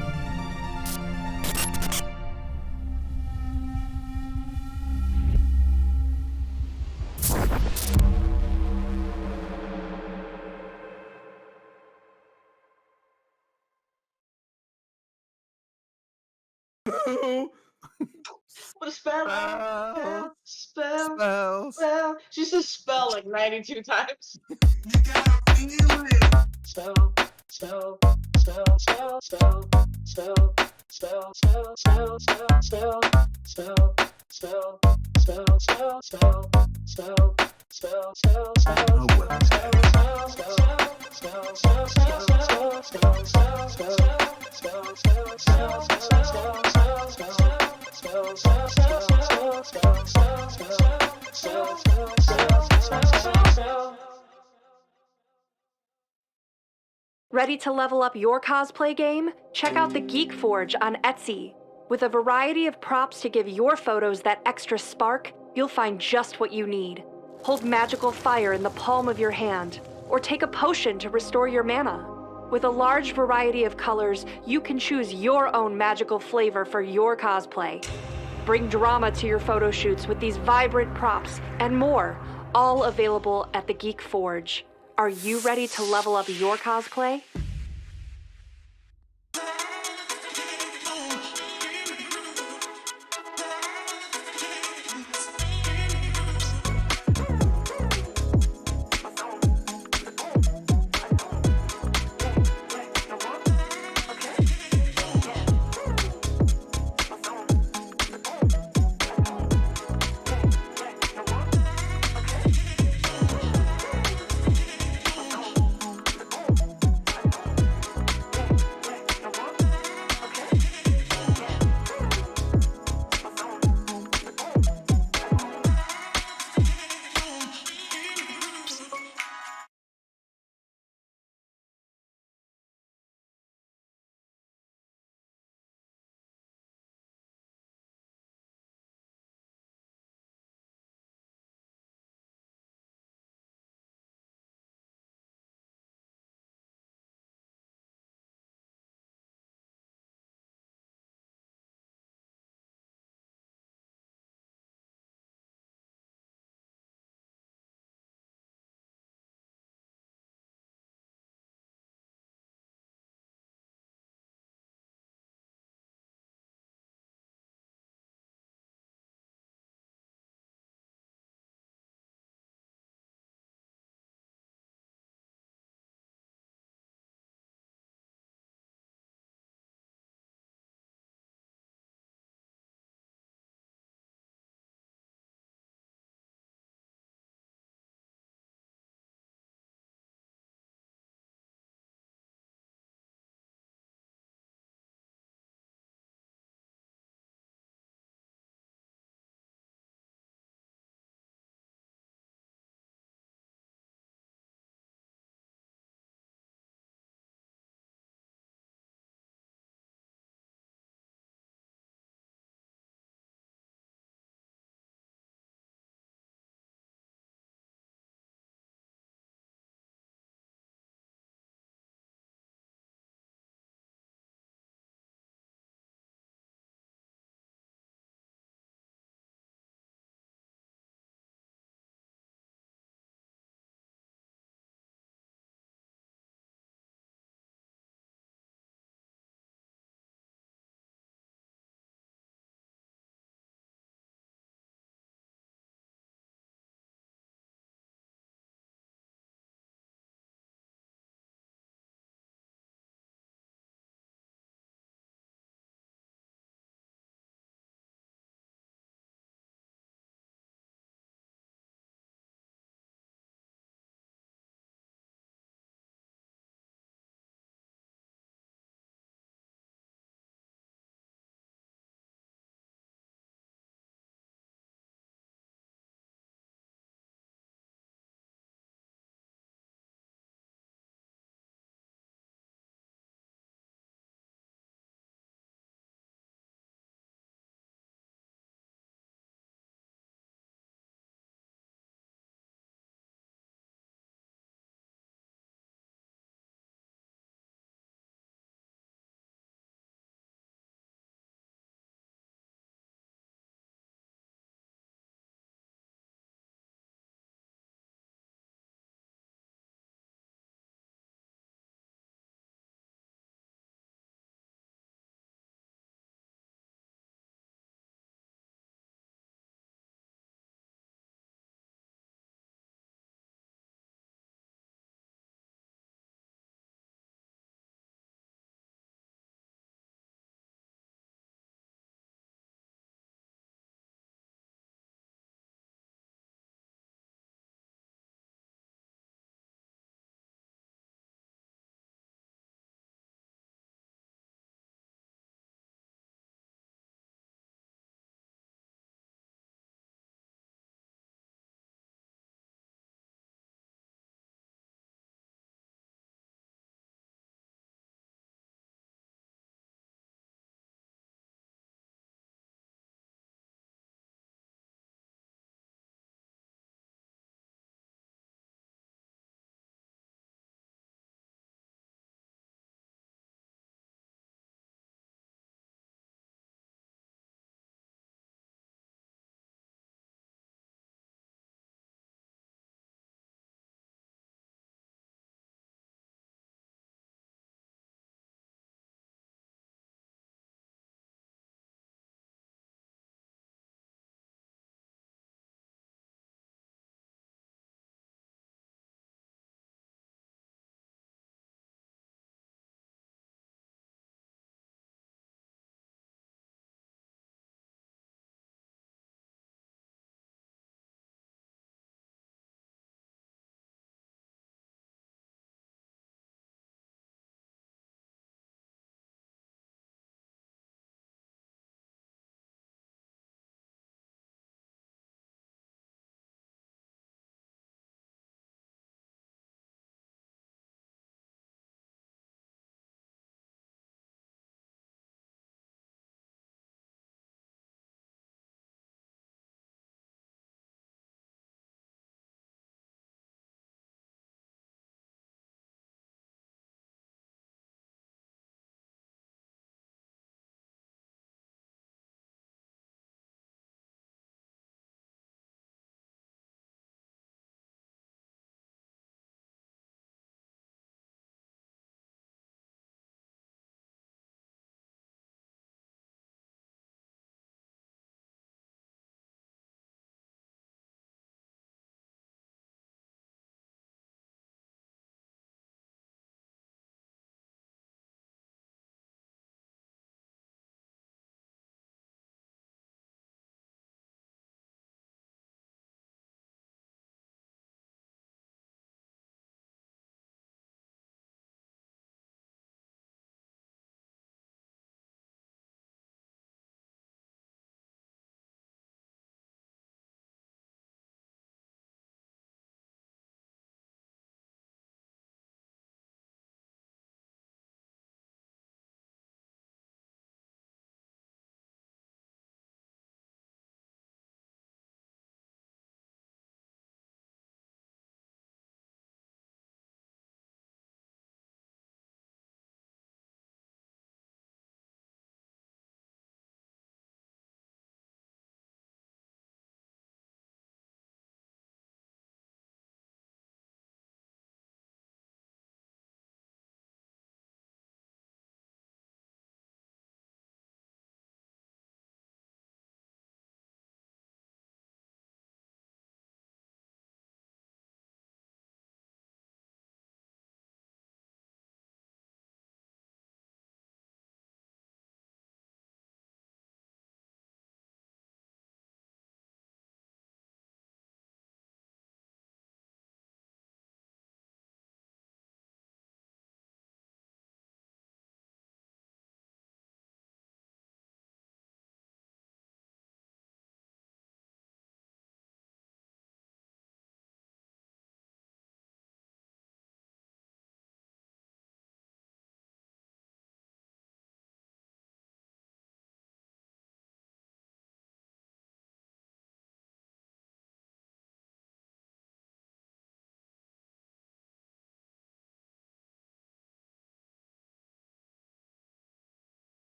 What a spell! Spell. She says spell like 92 times. Spell. Spell. Spell. Spell. Spell. Spell. Spell. Spell. Spell. Spell. Spell. Spell. Spell. Spell. Spell. Spell. Spell. Spell. Ready to level up your cosplay game? Check out the Geek Forge on Etsy. With a variety of props to give your photos that extra spark, you'll find just what you need. Hold magical fire in the palm of your hand, or take a potion to restore your mana. With a large variety of colors, you can choose your own magical flavor for your cosplay. Bring drama to your photo shoots with these vibrant props and more, all available at the Geek Forge. Are you ready to level up your cosplay?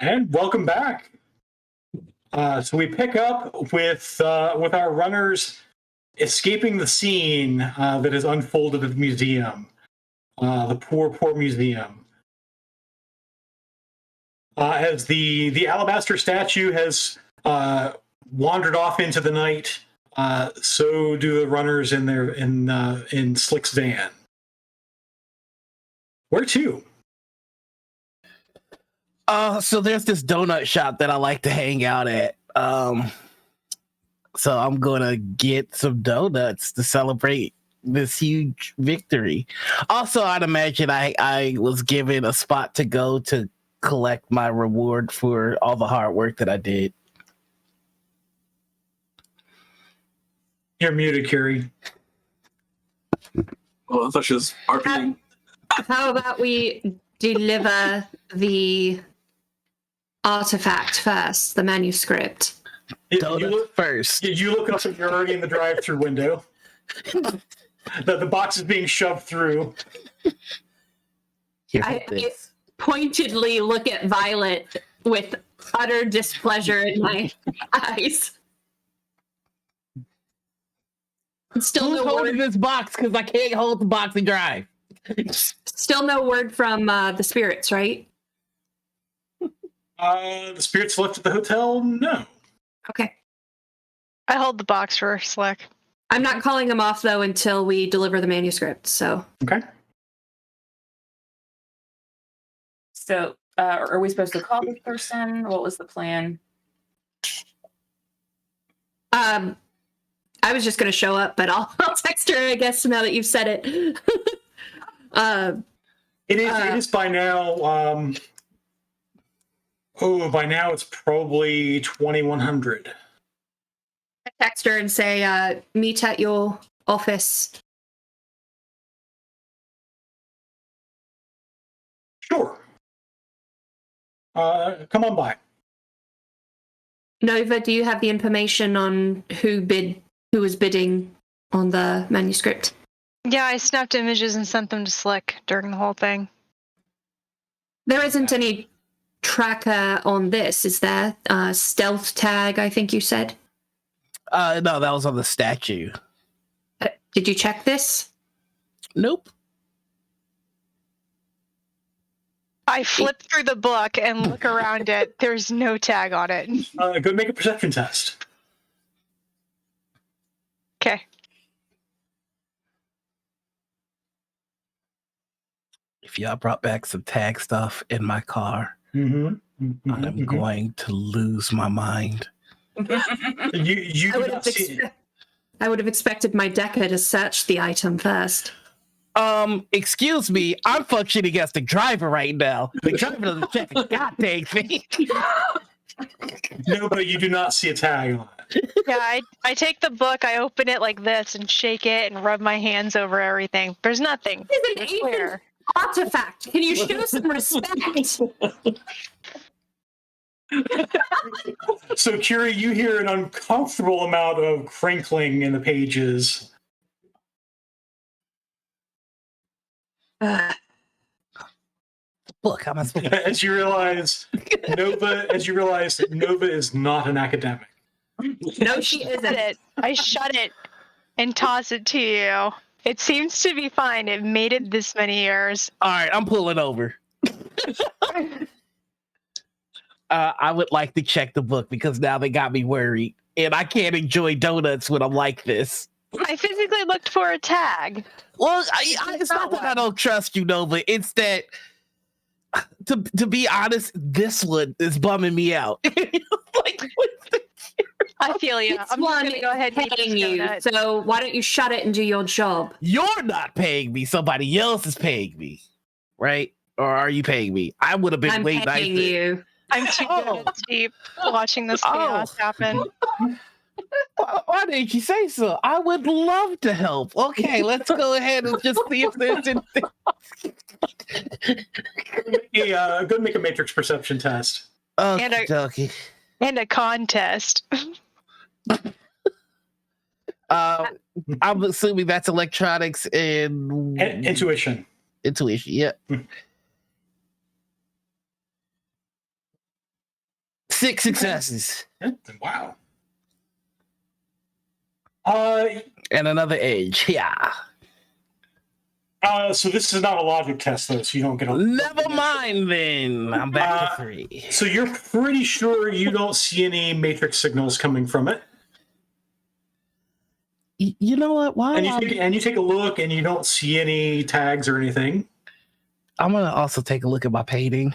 And welcome back. So we pick up with our runners escaping the scene that is unfolded at the museum, the poor museum. As the alabaster statue has wandered off into the night, so do the runners in Slick's van. Where to? So there's this donut shop that I like to hang out at. So I'm gonna get some donuts to celebrate this huge victory. Also, I'd imagine I was given a spot to go to collect my reward for all the hard work that I did. You're muted, Curie. Oh, I thought she was RPing. How about we deliver the artifact first, the manuscript? Donuts first. Did you look up and you're already in the drive-through window? The box is being shoved through. I pointedly look at Violet with utter displeasure in my eyes. Still Who's holding this box? Because I can't hold the box and drive. Still no word from the spirits, right? The spirits left at the hotel? No. Okay. I hold the box for Slick. I'm not calling them off, though, until we deliver the manuscript, so. Okay. So, are we supposed to call this person? What was the plan? I was just going to show up, but I'll text her, I guess, now that you've said it. It is by now. By now it's probably 2100. I text her and say, meet at your office. Sure. Come on by. Nova, do you have the information on who was bidding on the manuscript? Yeah, I snapped images and sent them to Slick during the whole thing. There isn't any tracker on this, is there? Stealth tag, I think you said. No, that was on the statue. Did you check this? Nope. I flip through the book and look around it. There's no tag on it. Go make a perception test. Okay. If y'all brought back some tag stuff in my car, I'm going to lose my mind. You I would have expected my Decker to search the item first. Excuse me, I'm functioning as the driver right now. The driver doesn't check a goddamn thing. No, but you do not see a tag on it. Yeah, I take the book, I open it like this and shake it and rub my hands over everything. There's nothing. It's an ancient artifact. Can you show some respect? So, Curie, you hear an uncomfortable amount of crinkling in the pages. Look, I'm as you realize Nova is not an academic. No, she isn't. I shut it and toss it to you. It seems to be fine. It made it this many years. All right, I'm pulling over. I would like to check the book because now they got me worried. And I can't enjoy donuts when I'm like this. I physically looked for a tag. Well, it's not that I don't trust you, Nova. It's that, to be honest, this one is bumming me out. I feel you. I'm just going to go ahead and paying you. So why don't you shut it and do your job? You're not paying me. Somebody else is paying me. Right? Or are you paying me? I would have been way nicer. I'm paying you. I'm too good at sleep watching this chaos happen. Why didn't you say so? I would love to help. Okay, let's go ahead and just see if there's anything. Go make a matrix perception test. Okay. And a contest. I'm assuming that's electronics and intuition. Intuition, yeah. 6 successes. Wow. And another edge. Yeah. So this is not a logic test, though, so you don't get a... Never mind then. I'm back to 3. So you're pretty sure you don't see any matrix signals coming from it. You know what? Why? And you take a look, and you don't see any tags or anything. I'm gonna also take a look at my painting.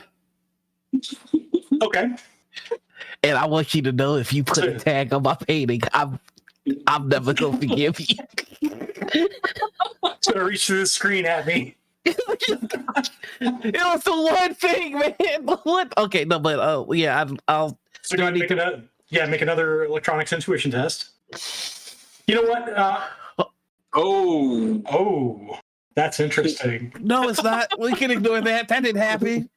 Okay. And I want you to know, if you put a tag on my painting, I'm never gonna forgive you. It's gonna reach through the screen at me. It was the one thing, man. What? Okay, no, but I'll. So do I make make another electronics intuition test. You know what? Oh, that's interesting. No, it's not. We can ignore that. That didn't happen.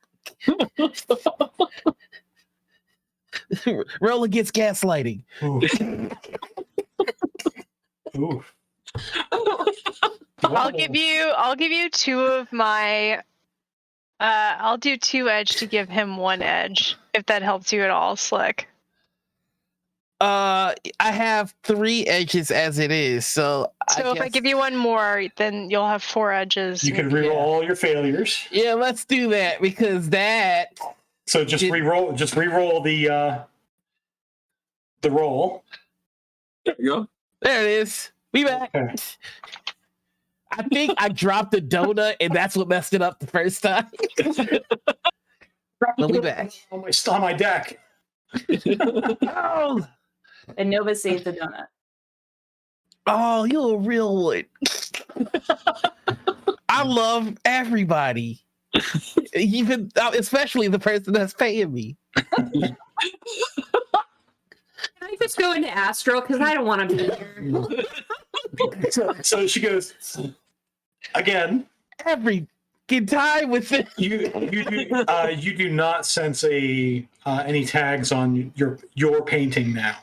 Roll against gaslighting. Ooh. I'll give you 2 of my. I'll do 2 edge to give him 1 edge, if that helps you at all, Slick. I have 3 edges as it is, so if I give you 1 more, then you'll have 4 edges. You can reroll all your failures. Yeah, let's do that, because that. So just reroll the roll. There you go. There it is. Be back. Okay. I think I dropped the donut, and that's what messed it up the first time. We'll be back. On my deck. Oh. And Nova saved the donut. Oh, you're a real one. I love everybody, even especially the person that's paying me. Can I just go into Astro, because I don't want to be here. So she goes again. Every time with it. You do not sense any tags on your painting now.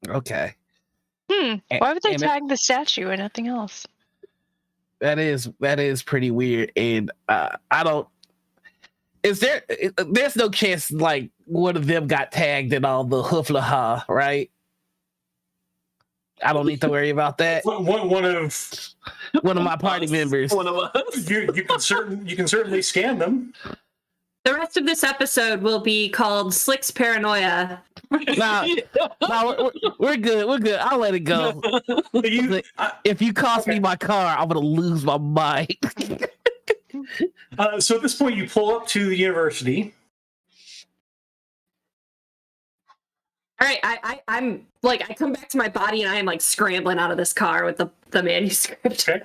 Okay. Why would they tag the statue and nothing else? That is pretty weird, and I don't. There's no chance like one of them got tagged in all the hoofla, right? I don't need to worry about that. One of my party members. One of us. You can certainly scan them. The rest of this episode will be called Slick's Paranoia. No, we're good. We're good. I'll let it go. If you cost me my car, I'm gonna lose my mind. So at this point, you pull up to the university. All right, I'm like, I come back to my body and I am like scrambling out of this car with the manuscript. Okay.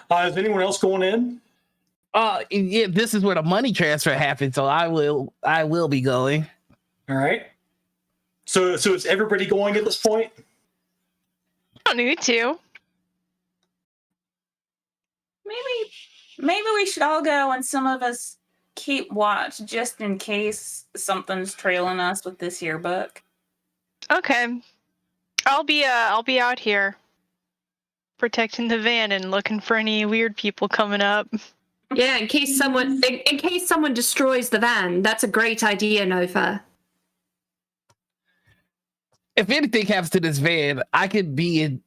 Is anyone else going in? Yeah, this is where the money transfer happened, so I will be going. All right. So is everybody going at this point? I don't need to. Maybe we should all go, and some of us keep watch just in case something's trailing us with this yearbook. Okay. I'll be out here protecting the van and looking for any weird people coming up. Yeah, in case someone destroys the van. That's a great idea, Nova. If anything happens to this van, I could be in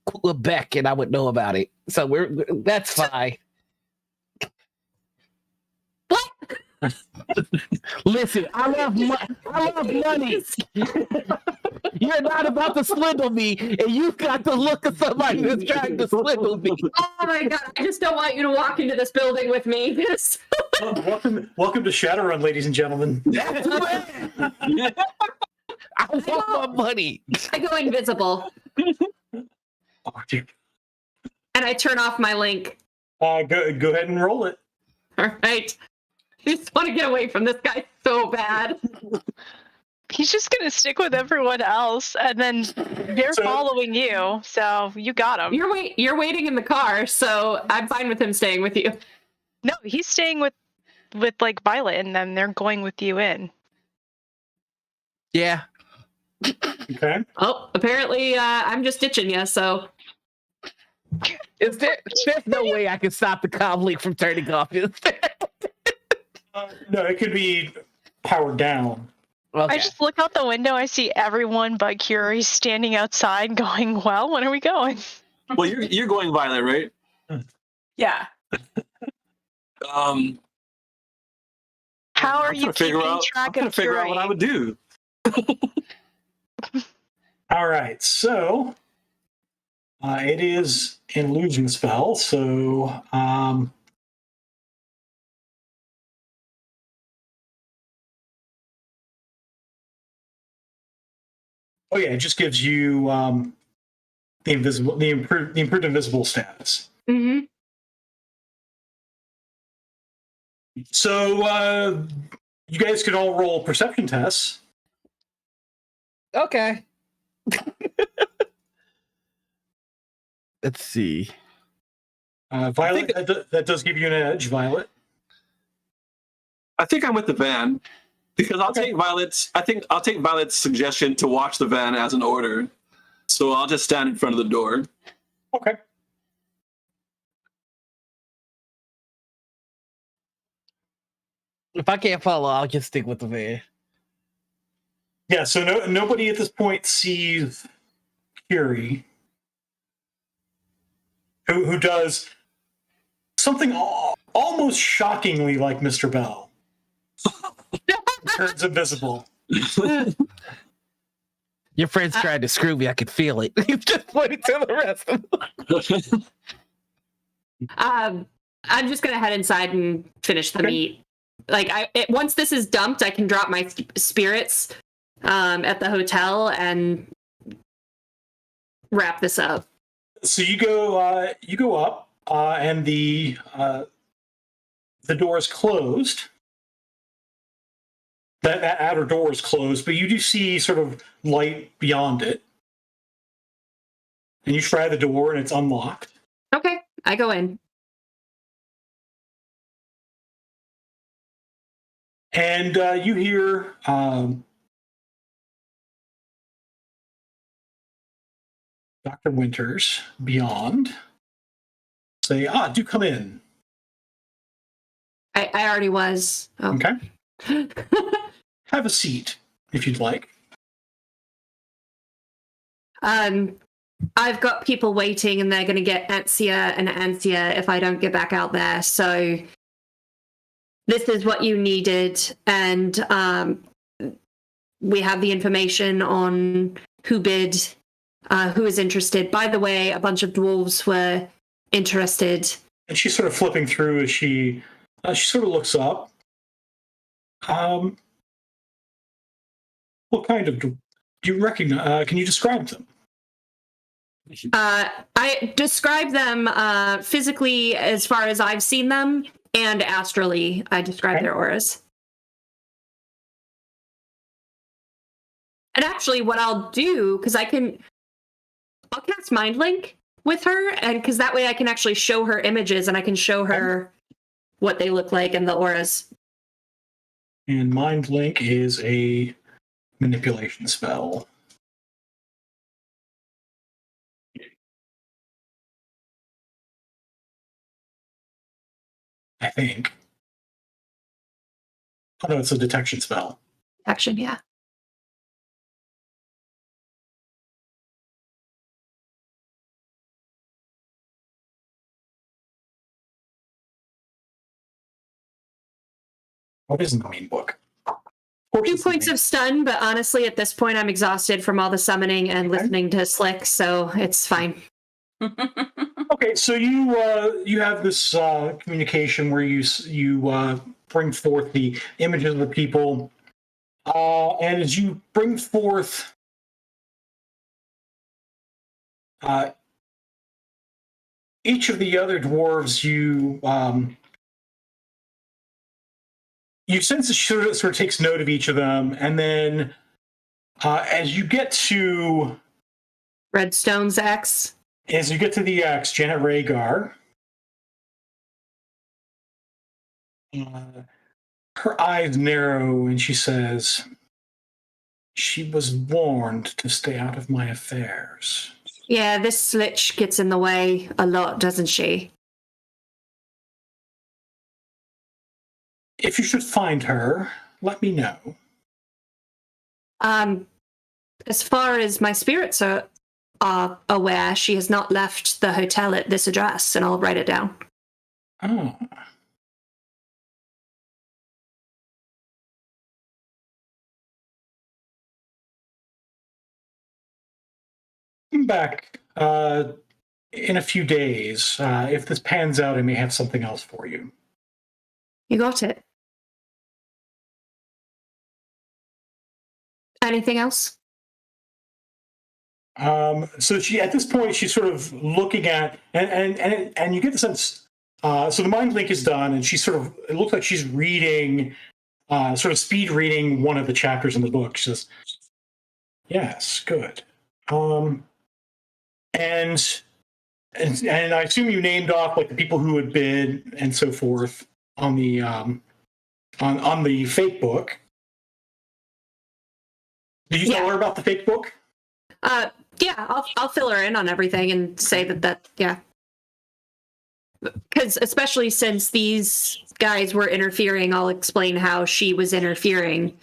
Quebec and I would know about it. So that's fine. What? Listen, I love money. You're not about to swindle me, and you've got the look of somebody that's trying to swindle me. Oh my god, I just don't want you to walk into this building with me. Welcome to Shadowrun, ladies and gentlemen. I want my money. I go invisible. Oh, dude. And I turn off my link. Go ahead and roll it. All right. I just want to get away from this guy so bad. He's just gonna stick with everyone else, and then they're following you. So you got him. You're waiting in the car, so I'm fine with him staying with you. No, he's staying with like Violet and them. They're going with you in. Yeah. Okay. Oh, apparently I'm just ditching you. So there's no way I can stop the comlink from turning off. Is there? No, it could be powered down. Okay. I just look out the window. I see everyone but Curie standing outside, going, "Well, when are we going?" Well, you're going Violet, right? Yeah. How are I'm you trying to figure keeping out. I'm track trying of to figure out what I Curie? would do. All right, so it is an illusion spell. So oh yeah, it just gives you the improved invisible status. Mm-hmm. So you guys could all roll perception tests. Okay. Let's see. Violet, that does give you an edge, Violet. I think I'm with the van because I'll take Violet's. I think I'll take Violet's suggestion to watch the van as an order. So I'll just stand in front of the door. Okay. If I can't follow, I'll just stick with the van. Yeah, so nobody at this point sees Curie, who does something almost shockingly like Mr. Bell. Turns invisible. Your friend's trying to screw me. I could feel it. He's just pointing to the rest of them. I'm just gonna head inside and finish the meat. Like once this is dumped, I can drop my spirits at the hotel and wrap this up. So you go up, and the door is closed. That outer door is closed, but you do see sort of light beyond it. And you try the door, and it's unlocked. Okay, I go in. And you hear Dr. Winters beyond say, do come in. I already was. Oh. Okay. Have a seat, if you'd like. I've got people waiting and they're going to get antsier and antsier if I don't get back out there. So this is what you needed. And we have the information on who bid, who is interested. By the way, a bunch of dwarves were interested. And she's sort of flipping through as she sort of looks up. What kind of do you recognize? Can you describe them? I describe them physically as far as I've seen them, and astrally. I describe their auras. And actually, what I'll do, because I'll cast Mind Link with her, and because that way I can actually show her images and I can show her what they look like and the auras. And Mind Link is a manipulation spell. I think. Oh no, it's a detection spell. Detection, yeah. What is in the main book? 2 points of stun, but honestly, at this point, I'm exhausted from all the summoning and listening to Slick, so it's fine. Okay, so you have this communication where you bring forth the images of the people, and as you bring forth each of the other dwarves, you sense that she sort of takes note of each of them, and then as you get to Redstone's X. As you get to the X, Janet Rhaegar, her eyes narrow and she says, "She was warned to stay out of my affairs." Yeah, this Slitch gets in the way a lot, doesn't she? If you should find her, let me know. As far as my spirits are aware, she has not left the hotel at this address, and I'll write it down. Oh. Come back in a few days. If this pans out, I may have something else for you. You got it. Anything else? So she, at this point, she's sort of looking at, and you get the sense. So the mind link is done, and she's sort of. It looks like she's reading, sort of speed reading one of the chapters in the book. She says, "Yes, good." And I assume you named off like the people who had bid and so forth on the on the fake book. Did you tell her about the fake book? Yeah, I'll fill her in on everything and say that yeah. Because especially since these guys were interfering, I'll explain how she was interfering.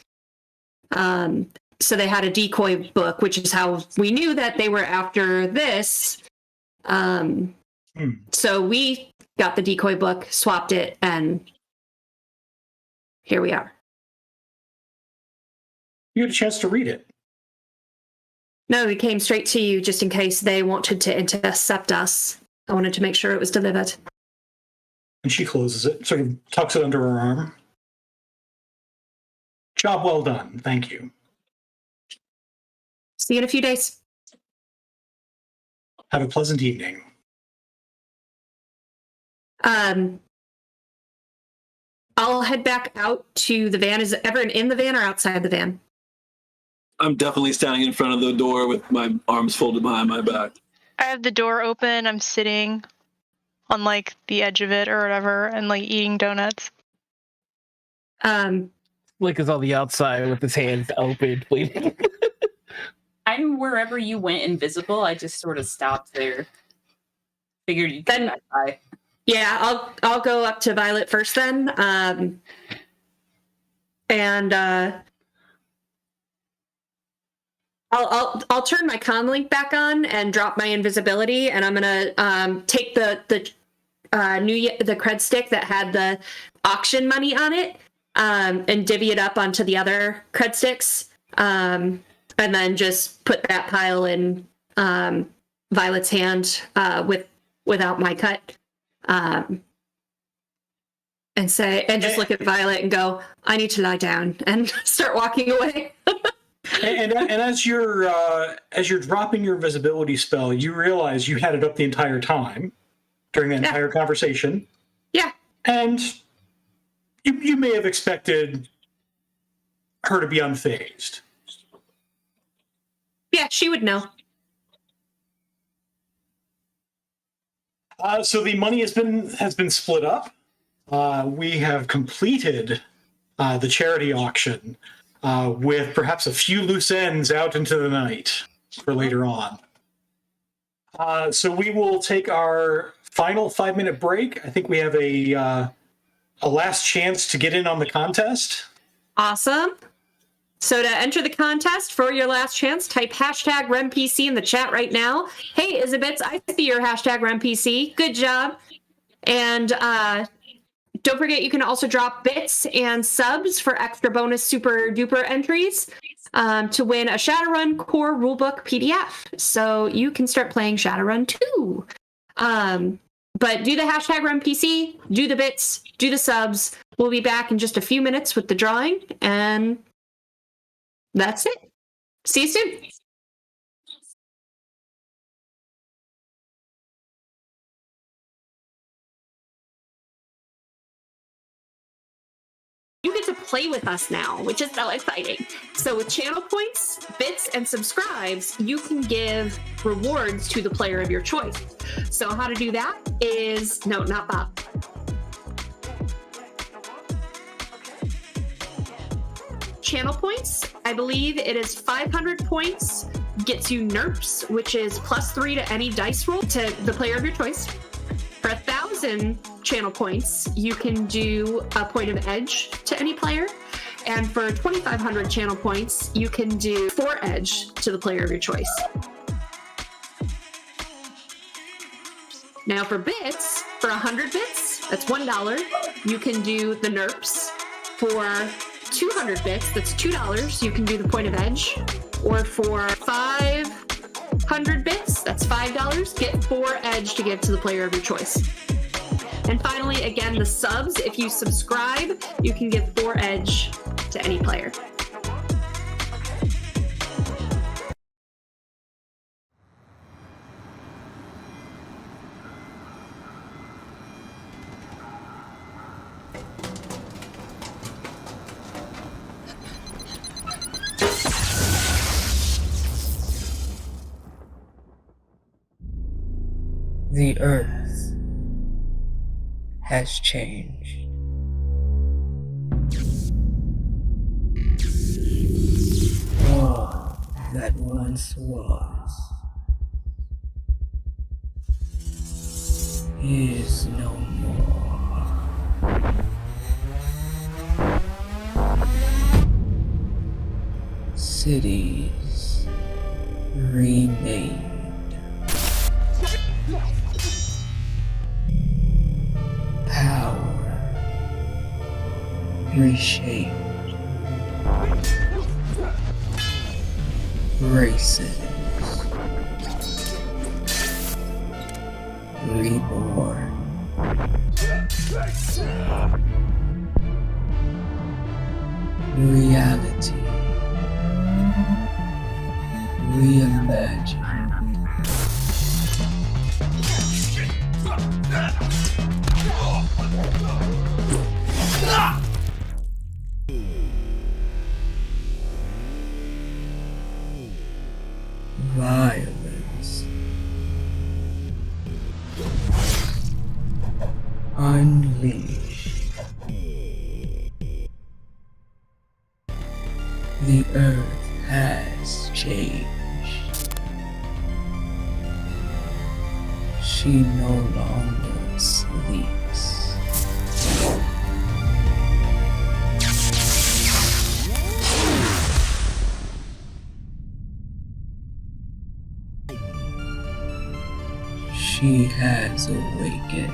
So they had a decoy book, which is how we knew that they were after this. So we got the decoy book, swapped it, and here we are. You had a chance to read it. No, we came straight to you just in case they wanted to intercept us. I wanted to make sure it was delivered. And she closes it, sort of tucks it under her arm. Job well done. Thank you. See you in a few days. Have a pleasant evening. I'll head back out to the van. Is everyone in the van or outside the van? I'm definitely standing in front of the door with my arms folded behind my back. I have the door open. I'm sitting on like the edge of it or whatever and like eating donuts. Blake is on the outside with his hands open, waiting. I'm wherever you went invisible. I just sort of stopped there. Figured you'd come back by. Yeah, I'll go up to Violet first then. I'll turn my comm link back on and drop my invisibility, and I'm gonna take the cred stick that had the auction money on it, and divvy it up onto the other cred sticks, and then just put that pile in Violet's hand without my cut, and just look at Violet and go, "I need to lie down," and start walking away. And as you're dropping your visibility spell, you realize you had it up the entire time during the entire conversation. Yeah. And you may have expected her to be unfazed. Yeah, she would know. So the money has been split up. We have completed the charity auction. With perhaps a few loose ends out into the night for later on. So we will take our final 5-minute break. I think we have a last chance to get in on the contest. Awesome. So to enter the contest for your last chance, type hashtag RemPC in the chat right now. Hey, Isabits, I see your hashtag RemPC. Good job. And don't forget, you can also drop bits and subs for extra bonus super duper entries to win a Shadowrun core rulebook PDF. So you can start playing Shadowrun too. But do the hashtag RunPC, do the bits, do the subs. We'll be back in just a few minutes with the drawing, and that's it. See you soon. You get to play with us now, which is so exciting. So with channel points, bits, and subscribes, you can give rewards to the player of your choice. So how to do that is, no, not Bob. Channel points, I believe it is 500 points, gets you NERPs, which is +3 to any dice roll to the player of your choice. For 1,000 channel points, you can do a point of edge to any player. And for 2,500 channel points, you can do 4 edge to the player of your choice. Now for bits, for 100 bits, that's $1, you can do the NERPs. For 200 bits, that's $2, you can do the point of edge. Or for 500 bits, that's $5, get 4 edge to give to the player of your choice. And finally, again, the subs, if you subscribe, you can give 4 edge to any player. The earth has changed. All that once was is no more. Cities remade. Power reshaped. Races reborn. Reality reimagined. Violence unleashed. The earth has changed. She no longer sleeps. She has awakened.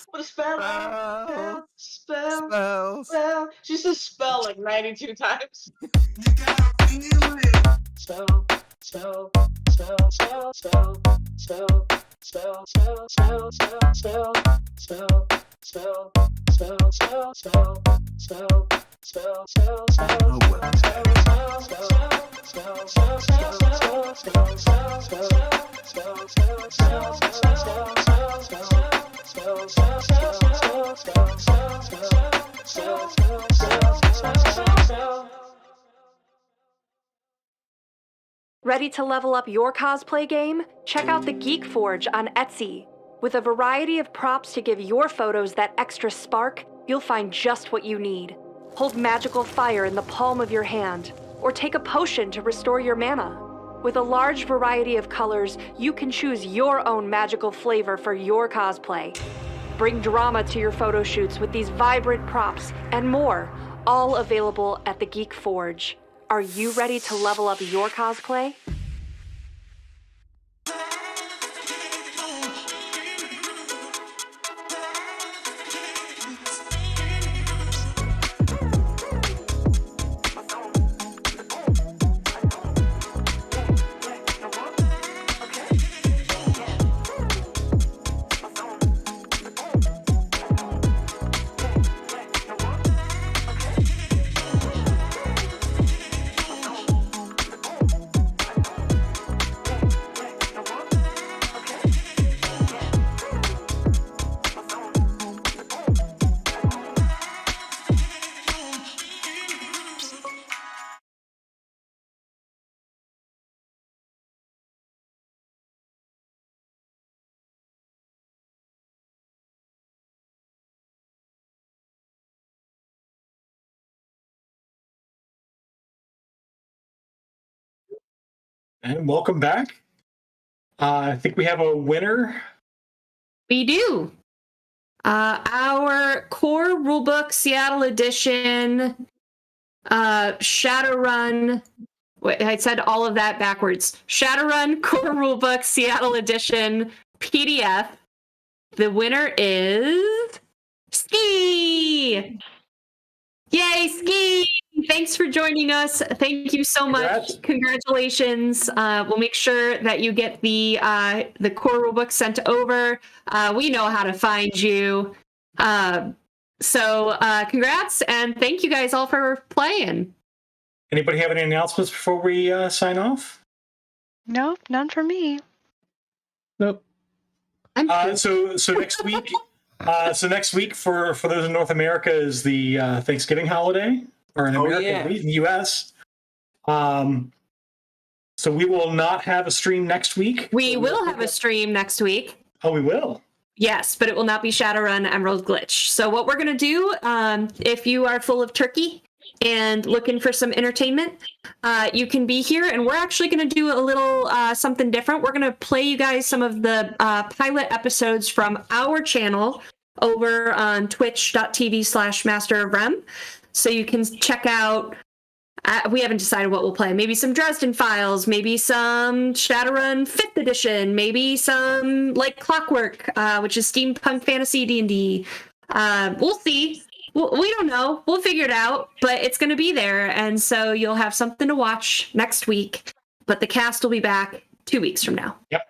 What a spell! Spell. She says spell like 92 times. Spell. Ready to level up your cosplay game? Check out the Geek Forge on Etsy. With a variety of props to give your photos that extra spark, you'll find just what you need. Hold magical fire in the palm of your hand, or take a potion to restore your mana. With a large variety of colors, you can choose your own magical flavor for your cosplay. Bring drama to your photo shoots with these vibrant props and more, all available at the Geek Forge. Are you ready to level up your cosplay? And welcome back. I think we have a winner. We do. Our core rulebook Seattle edition, Shadowrun. Wait, I said all of that backwards. Shadowrun core rulebook Seattle edition PDF. The winner is Ski. Yay, Ski! Thanks for joining us. Thank you so much. Congratulations. We'll make sure that you get the core rulebook sent over. We know how to find you. So congrats, and thank you guys all for playing. Anybody have any announcements before we sign off? Nope, none for me. Nope. So next week, next week for those in North America is the Thanksgiving holiday, or in America, at least in the U.S. So we will not have a stream next week. We will have a stream next week. Oh, we will. Yes, but it will not be Shadowrun Emerald Glitch. So what we're going to do, if you are full of turkey and looking for some entertainment, you can be here, and we're actually going to do a little something different. We're going to play you guys some of the pilot episodes from our channel over on twitch.tv/Master of Rem. So you can check out, we haven't decided what we'll play. Maybe some Dresden Files, maybe some Shadowrun 5th edition, maybe some like Clockwork, which is steampunk fantasy D&D. We'll see. We don't know. We'll figure it out, but it's going to be there. And so you'll have something to watch next week, but the cast will be back 2 weeks from now. Yep.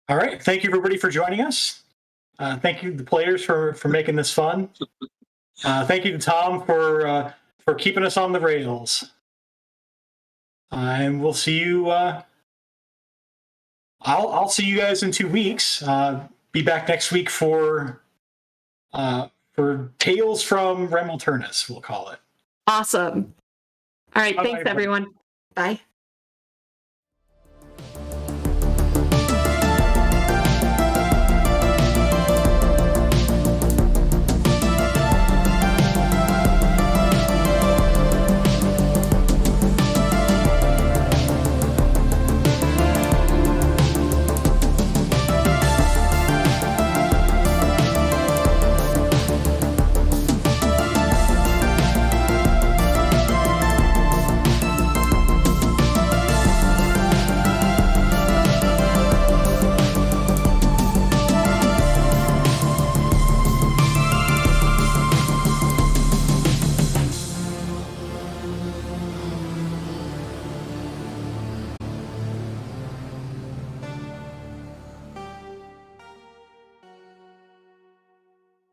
All right. Thank you, everybody, for joining us. Thank you, the players, for making this fun. Thank you to Tom for keeping us on the rails. And we'll see you. I'll see you guys in 2 weeks. Be back next week for Tales from Alternis, we'll call it. Awesome. All right. Bye-bye, Thanks, everyone. Bye.